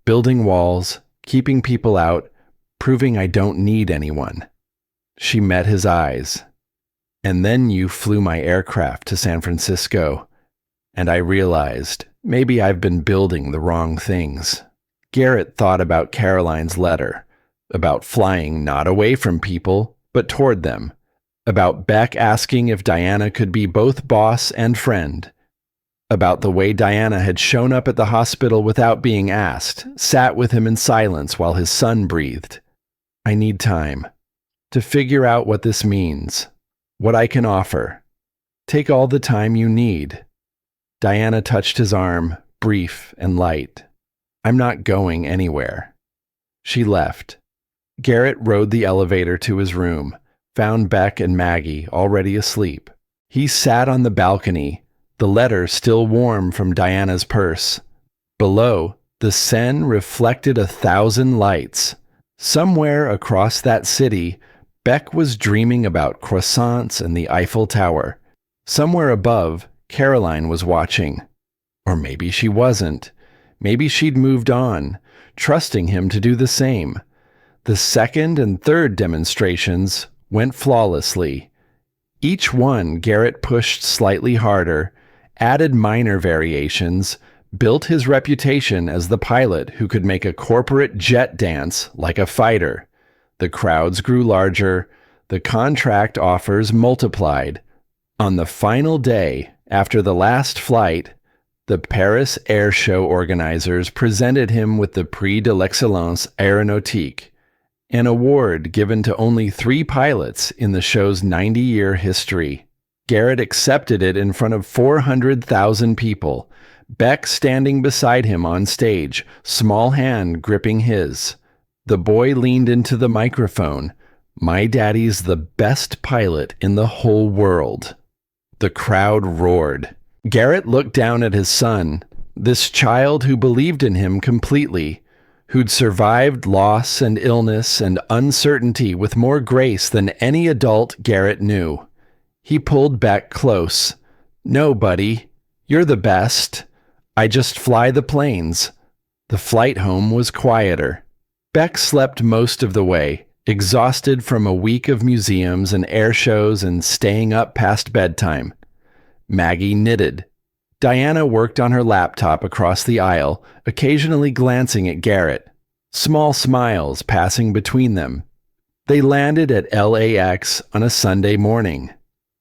Building walls, keeping people out, proving I don't need anyone. She met his eyes. And then you flew my aircraft to San Francisco, and I realized maybe I've been building the wrong things. Garrett thought about Caroline's letter, about flying not away from people, but toward them, about Beck asking if Diana could be both boss and friend, about the way Diana had shown up at the hospital without being asked, sat with him in silence while his son breathed. I need time to figure out what this means. What I can offer. Take all the time you need. Diana touched his arm, brief and light. I'm not going anywhere. She left. Garrett rode the elevator to his room, found Beck and Maggie already asleep. He sat on the balcony, the letter still warm from Diana's purse. Below, the Seine reflected 1,000 lights. Somewhere across that city, Beck was dreaming about croissants and the Eiffel Tower. Somewhere above, Caroline was watching. Or maybe she wasn't. Maybe she'd moved on, trusting him to do the same. The second and third demonstrations went flawlessly. Each one Garrett pushed slightly harder, added minor variations, built his reputation as the pilot who could make a corporate jet dance like a fighter. The crowds grew larger, the contract offers multiplied. On the final day, after the last flight, the Paris Air Show organizers presented him with the Prix de l'Excellence Aéronautique, an award given to only 3 pilots in the show's 90-year history. Garrett accepted it in front of 400,000 people, Beck standing beside him on stage, small hand gripping his. The boy leaned into the microphone. My daddy's the best pilot in the whole world. The crowd roared. Garrett looked down at his son, this child who believed in him completely, who'd survived loss and illness and uncertainty with more grace than any adult Garrett knew. He pulled Beck close. No, buddy, you're the best. I just fly the planes. The flight home was quieter. Beck slept most of the way, exhausted from a week of museums and air shows and staying up past bedtime. Maggie knitted. Diana worked on her laptop across the aisle, occasionally glancing at Garrett. Small smiles passing between them. They landed at LAX on a Sunday morning.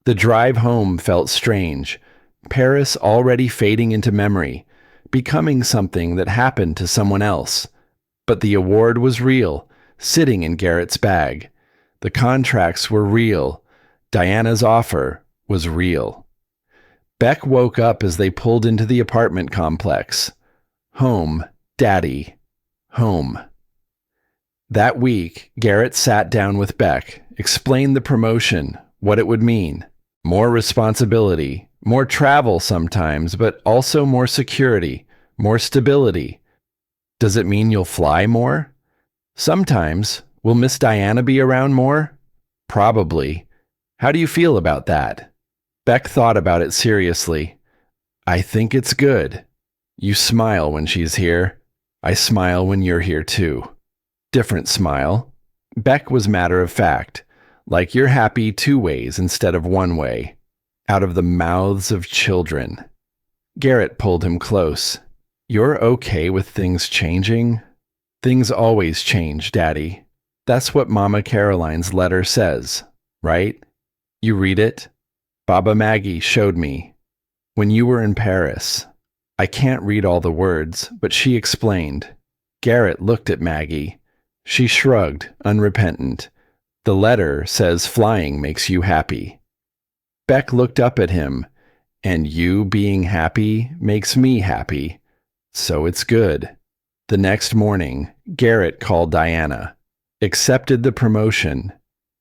The drive home felt strange. Paris already fading into memory, becoming something that happened to someone else. But the award was real, sitting in Garrett's bag. The contracts were real. Diana's offer was real. Beck woke up as they pulled into the apartment complex. Home, Daddy, home. That week, Garrett sat down with Beck, explained the promotion, what it would mean. More responsibility, more travel sometimes, but also more security, more stability. Does it mean you'll fly more? Sometimes. Will Miss Diana be around more? Probably. How do you feel about that? Beck thought about it seriously. I think it's good. You smile when she's here. I smile when you're here too. Different smile. Beck was matter of fact, like you're happy two ways instead of one way. Out of the mouths of children. Garrett pulled him close. You're okay with things changing? Things always change, Daddy. That's what Mama Caroline's letter says, right? You read it? Baba Maggie showed me. When you were in Paris. I can't read all the words, but she explained. Garrett looked at Maggie. She shrugged, unrepentant. The letter says flying makes you happy. Beck looked up at him. And you being happy makes me happy. So it's good. The next morning, Garrett called Diana. Accepted the promotion.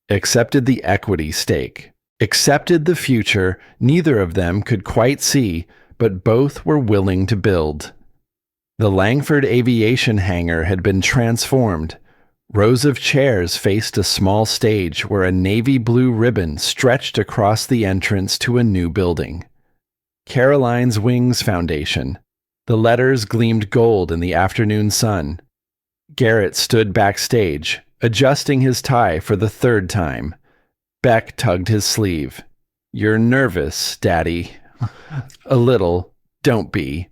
Accepted the equity stake. Accepted the future neither of them could quite see, but both were willing to build. The Langford aviation hangar had been transformed. Rows of chairs faced a small stage where a navy blue ribbon stretched across the entrance to a new building. Caroline's Wings Foundation. The letters gleamed gold in the afternoon sun. Garrett stood backstage, adjusting his tie for the third time. Beck tugged his sleeve. You're nervous, Daddy. A little. Don't be.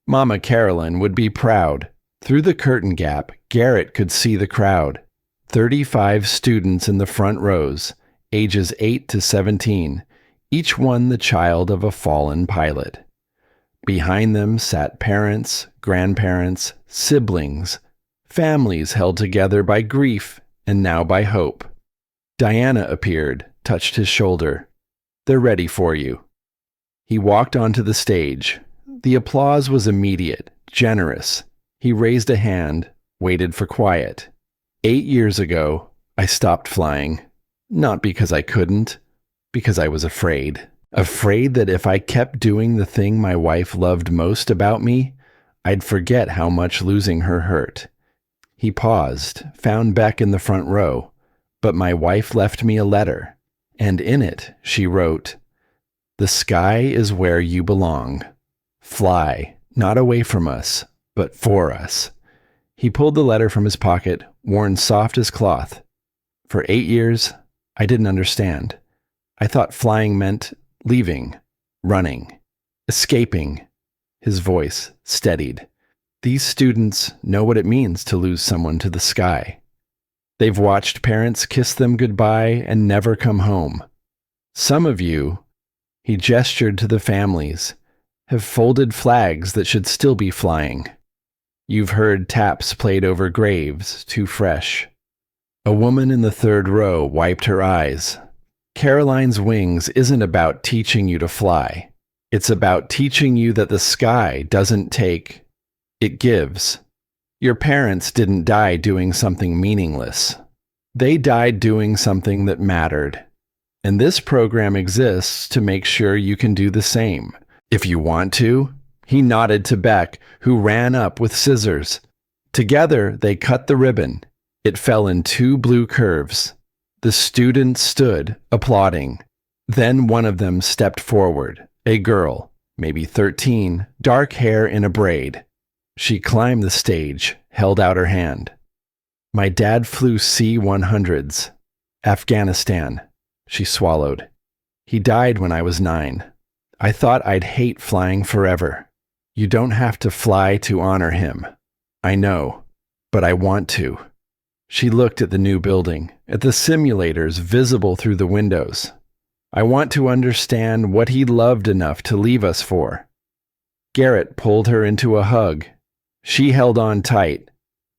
Mama Caroline would be proud. Through the curtain gap, Garrett could see the crowd. 35 students in the front rows, ages 8 to 17, each one the child of a fallen pilot. Behind them sat parents, grandparents, siblings, families held together by grief and now by hope. Diana appeared, touched his shoulder. They're ready for you. He walked onto the stage. The applause was immediate, generous. He raised a hand, waited for quiet. 8 years ago, I stopped flying. Not because I couldn't, because I was afraid. Afraid that if I kept doing the thing my wife loved most about me, I'd forget how much losing her hurt. He paused, found Beck in the front row. But my wife left me a letter, and in it she wrote, "The sky is where you belong. Fly, not away from us, but for us." He pulled the letter from his pocket, worn soft as cloth. For 8 years, I didn't understand. I thought flying meant leaving, running, escaping. His voice steadied. These students know what it means to lose someone to the sky. They've watched parents kiss them goodbye and never come home. Some of you, he gestured to the families, have folded flags that should still be flying. You've heard taps played over graves, too fresh. A woman in the third row wiped her eyes. Caroline's Wings isn't about teaching you to fly. It's about teaching you that the sky doesn't take, it gives. Your parents didn't die doing something meaningless. They died doing something that mattered. And this program exists to make sure you can do the same. If you want to." He nodded to Beck, who ran up with scissors. Together, they cut the ribbon. It fell in 2 blue curves. The students stood, applauding. Then one of them stepped forward, a girl, maybe 13, dark hair in a braid. She climbed the stage, held out her hand. "My dad flew C-100s. Afghanistan," she swallowed. "He died when I was 9. I thought I'd hate flying forever. You don't have to fly to honor him. I know, but I want to." She looked at the new building, at the simulators visible through the windows. "I want to understand what he loved enough to leave us for." Garrett pulled her into a hug. She held on tight.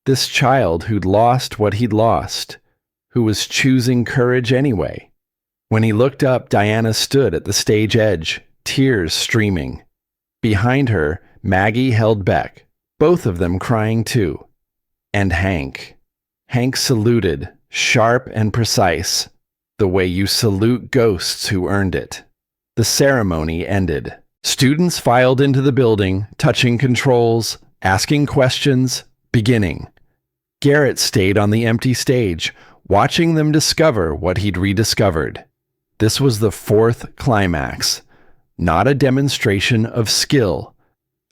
This child who'd lost what he'd lost, who was choosing courage anyway. When he looked up, Diana stood at the stage edge, tears streaming. Behind her, Maggie held Beck, both of them crying too. And Hank. Hank saluted, sharp and precise, the way you salute ghosts who earned it. The ceremony ended. Students filed into the building, touching controls, asking questions, beginning. Garrett stayed on the empty stage, watching them discover what he'd rediscovered. This was the 4th climax, not a demonstration of skill,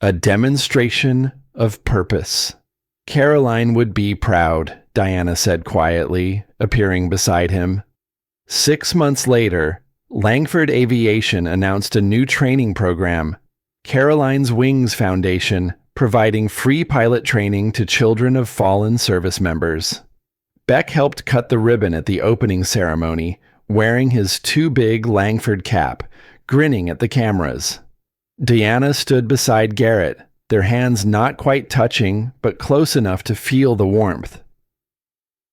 a demonstration of purpose. "Caroline would be proud," Diana said quietly, appearing beside him. 6 months later, Langford Aviation announced a new training program, Caroline's Wings Foundation, providing free pilot training to children of fallen service members. Beck helped cut the ribbon at the opening ceremony, wearing his too big Langford cap, grinning at the cameras. Diana stood beside Garrett, their hands not quite touching, but close enough to feel the warmth.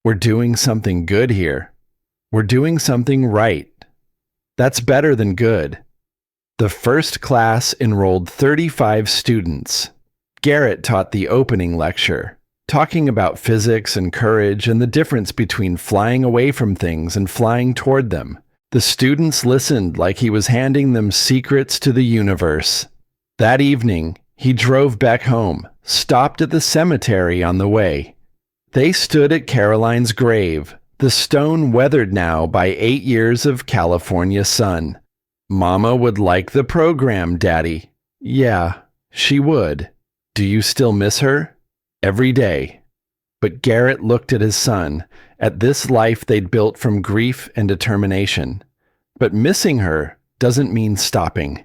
"We're doing something good here. We're doing something right. That's better than good." The first class enrolled 35 students. Garrett taught the opening lecture, talking about physics and courage and the difference between flying away from things and flying toward them. The students listened like he was handing them secrets to the universe. That evening, he drove back home, stopped at the cemetery on the way. They stood at Caroline's grave, the stone weathered now by 8 years of California sun. "Mama would like the program, Daddy." "Yeah, she would." "Do you still miss her?" "Every day." But Garrett looked at his son, at this life they'd built from grief and determination. But missing her doesn't mean stopping.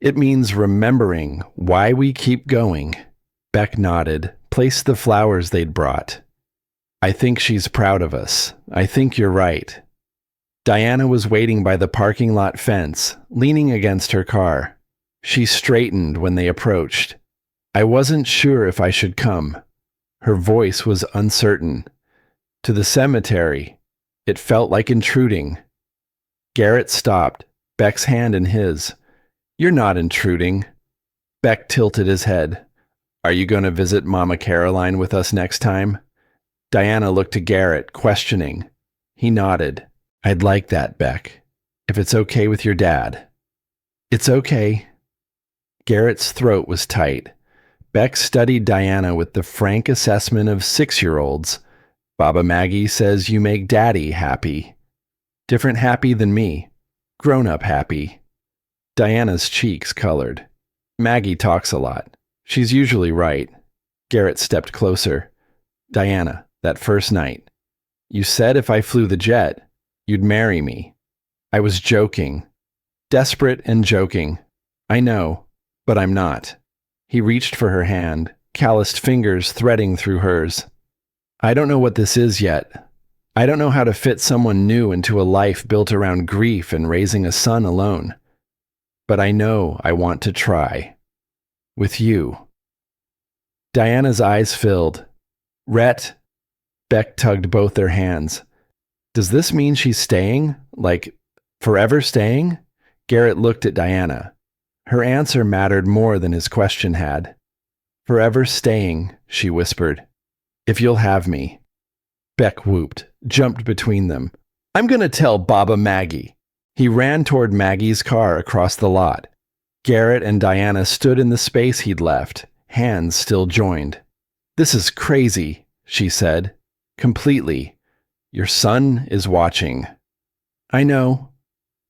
It means remembering why we keep going. Beck nodded, placed the flowers they'd brought. "I think she's proud of us. I think you're right." Diana was waiting by the parking lot fence, leaning against her car. She straightened when they approached. "I wasn't sure if I should come." Her voice was uncertain. "To the cemetery." It felt like intruding. Garrett stopped, Beck's hand in his. "You're not intruding." Beck tilted his head. "Are you going to visit Mama Caroline with us next time?" Diana looked to Garrett, questioning. He nodded. "I'd like that, Beck. If it's okay with your dad." "It's okay." Garrett's throat was tight. Beck studied Diana with the frank assessment of 6-year-olds. "Baba Maggie says you make Daddy happy." "Different happy than me. Grown-up happy." Diana's cheeks colored. "Maggie talks a lot. She's usually right." Garrett stepped closer. "Diana, that first night. You said if I flew the jet, you'd marry me." "I was joking. Desperate and joking. I know, but I'm not." He reached for her hand, calloused fingers threading through hers. "I don't know what this is yet. I don't know how to fit someone new into a life built around grief and raising a son alone. But I know I want to try. With you." Diana's eyes filled. "Rhett." Beck tugged both their hands. "Does this mean she's staying? Like, forever staying?" Garrett looked at Diana. Her answer mattered more than his question had. "Forever staying," she whispered. If you'll have me. Beck whooped, jumped between them. I'm going to tell Baba Maggie. He ran toward Maggie's car across the lot. Garrett and Diana stood in the space he'd left, hands still joined. This is crazy, she said. Completely. Your son is watching. I know.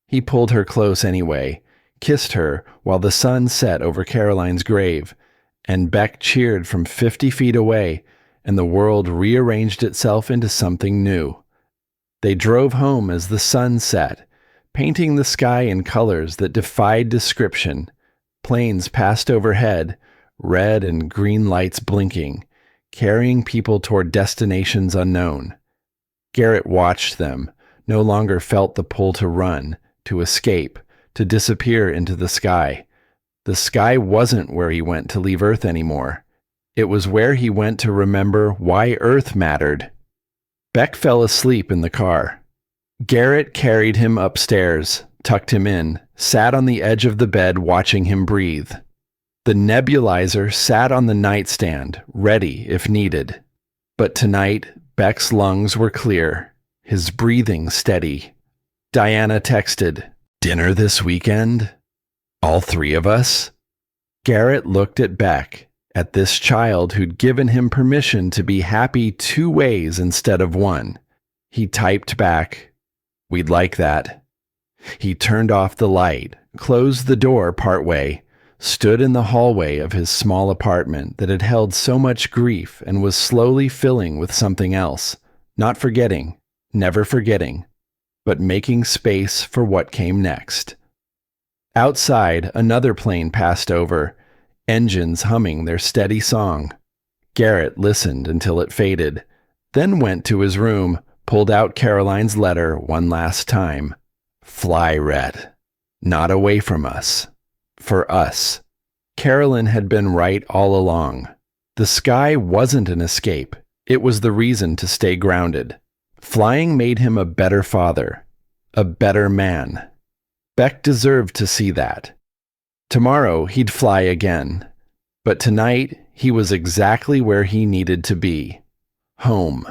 He pulled her close anyway, kissed her while the sun set over Caroline's grave, and Beck cheered from 50 feet away, and the world rearranged itself into something new. They drove home as the sun set, painting the sky in colors that defied description. Planes passed overhead, red and green lights blinking, carrying people toward destinations unknown. Garrett watched them, no longer felt the pull to run, to escape, to disappear into the sky. The sky wasn't where he went to leave Earth anymore. It was where he went to remember why Earth mattered. Beck fell asleep in the car. Garrett carried him upstairs, tucked him in, sat on the edge of the bed watching him breathe. The nebulizer sat on the nightstand, ready if needed. But tonight, Beck's lungs were clear, his breathing steady. Diana texted, "Dinner this weekend? All three of us?" Garrett looked at Beck, at this child who'd given him permission to be happy 2 ways instead of 1. He typed back, "We'd like that." He turned off the light, closed the door partway, stood in the hallway of his small apartment that had held so much grief and was slowly filling with something else, not forgetting, never forgetting, but making space for what came next. Outside, another plane passed over, engines humming their steady song. Garrett listened until it faded, then went to his room, pulled out Caroline's letter one last time. Fly, Rhett. Not away from us. For us. Carolyn had been right all along. The sky wasn't an escape. It was the reason to stay grounded. Flying made him a better father, a better man. Beck deserved to see that. Tomorrow he'd fly again. But tonight he was exactly where he needed to be. Home.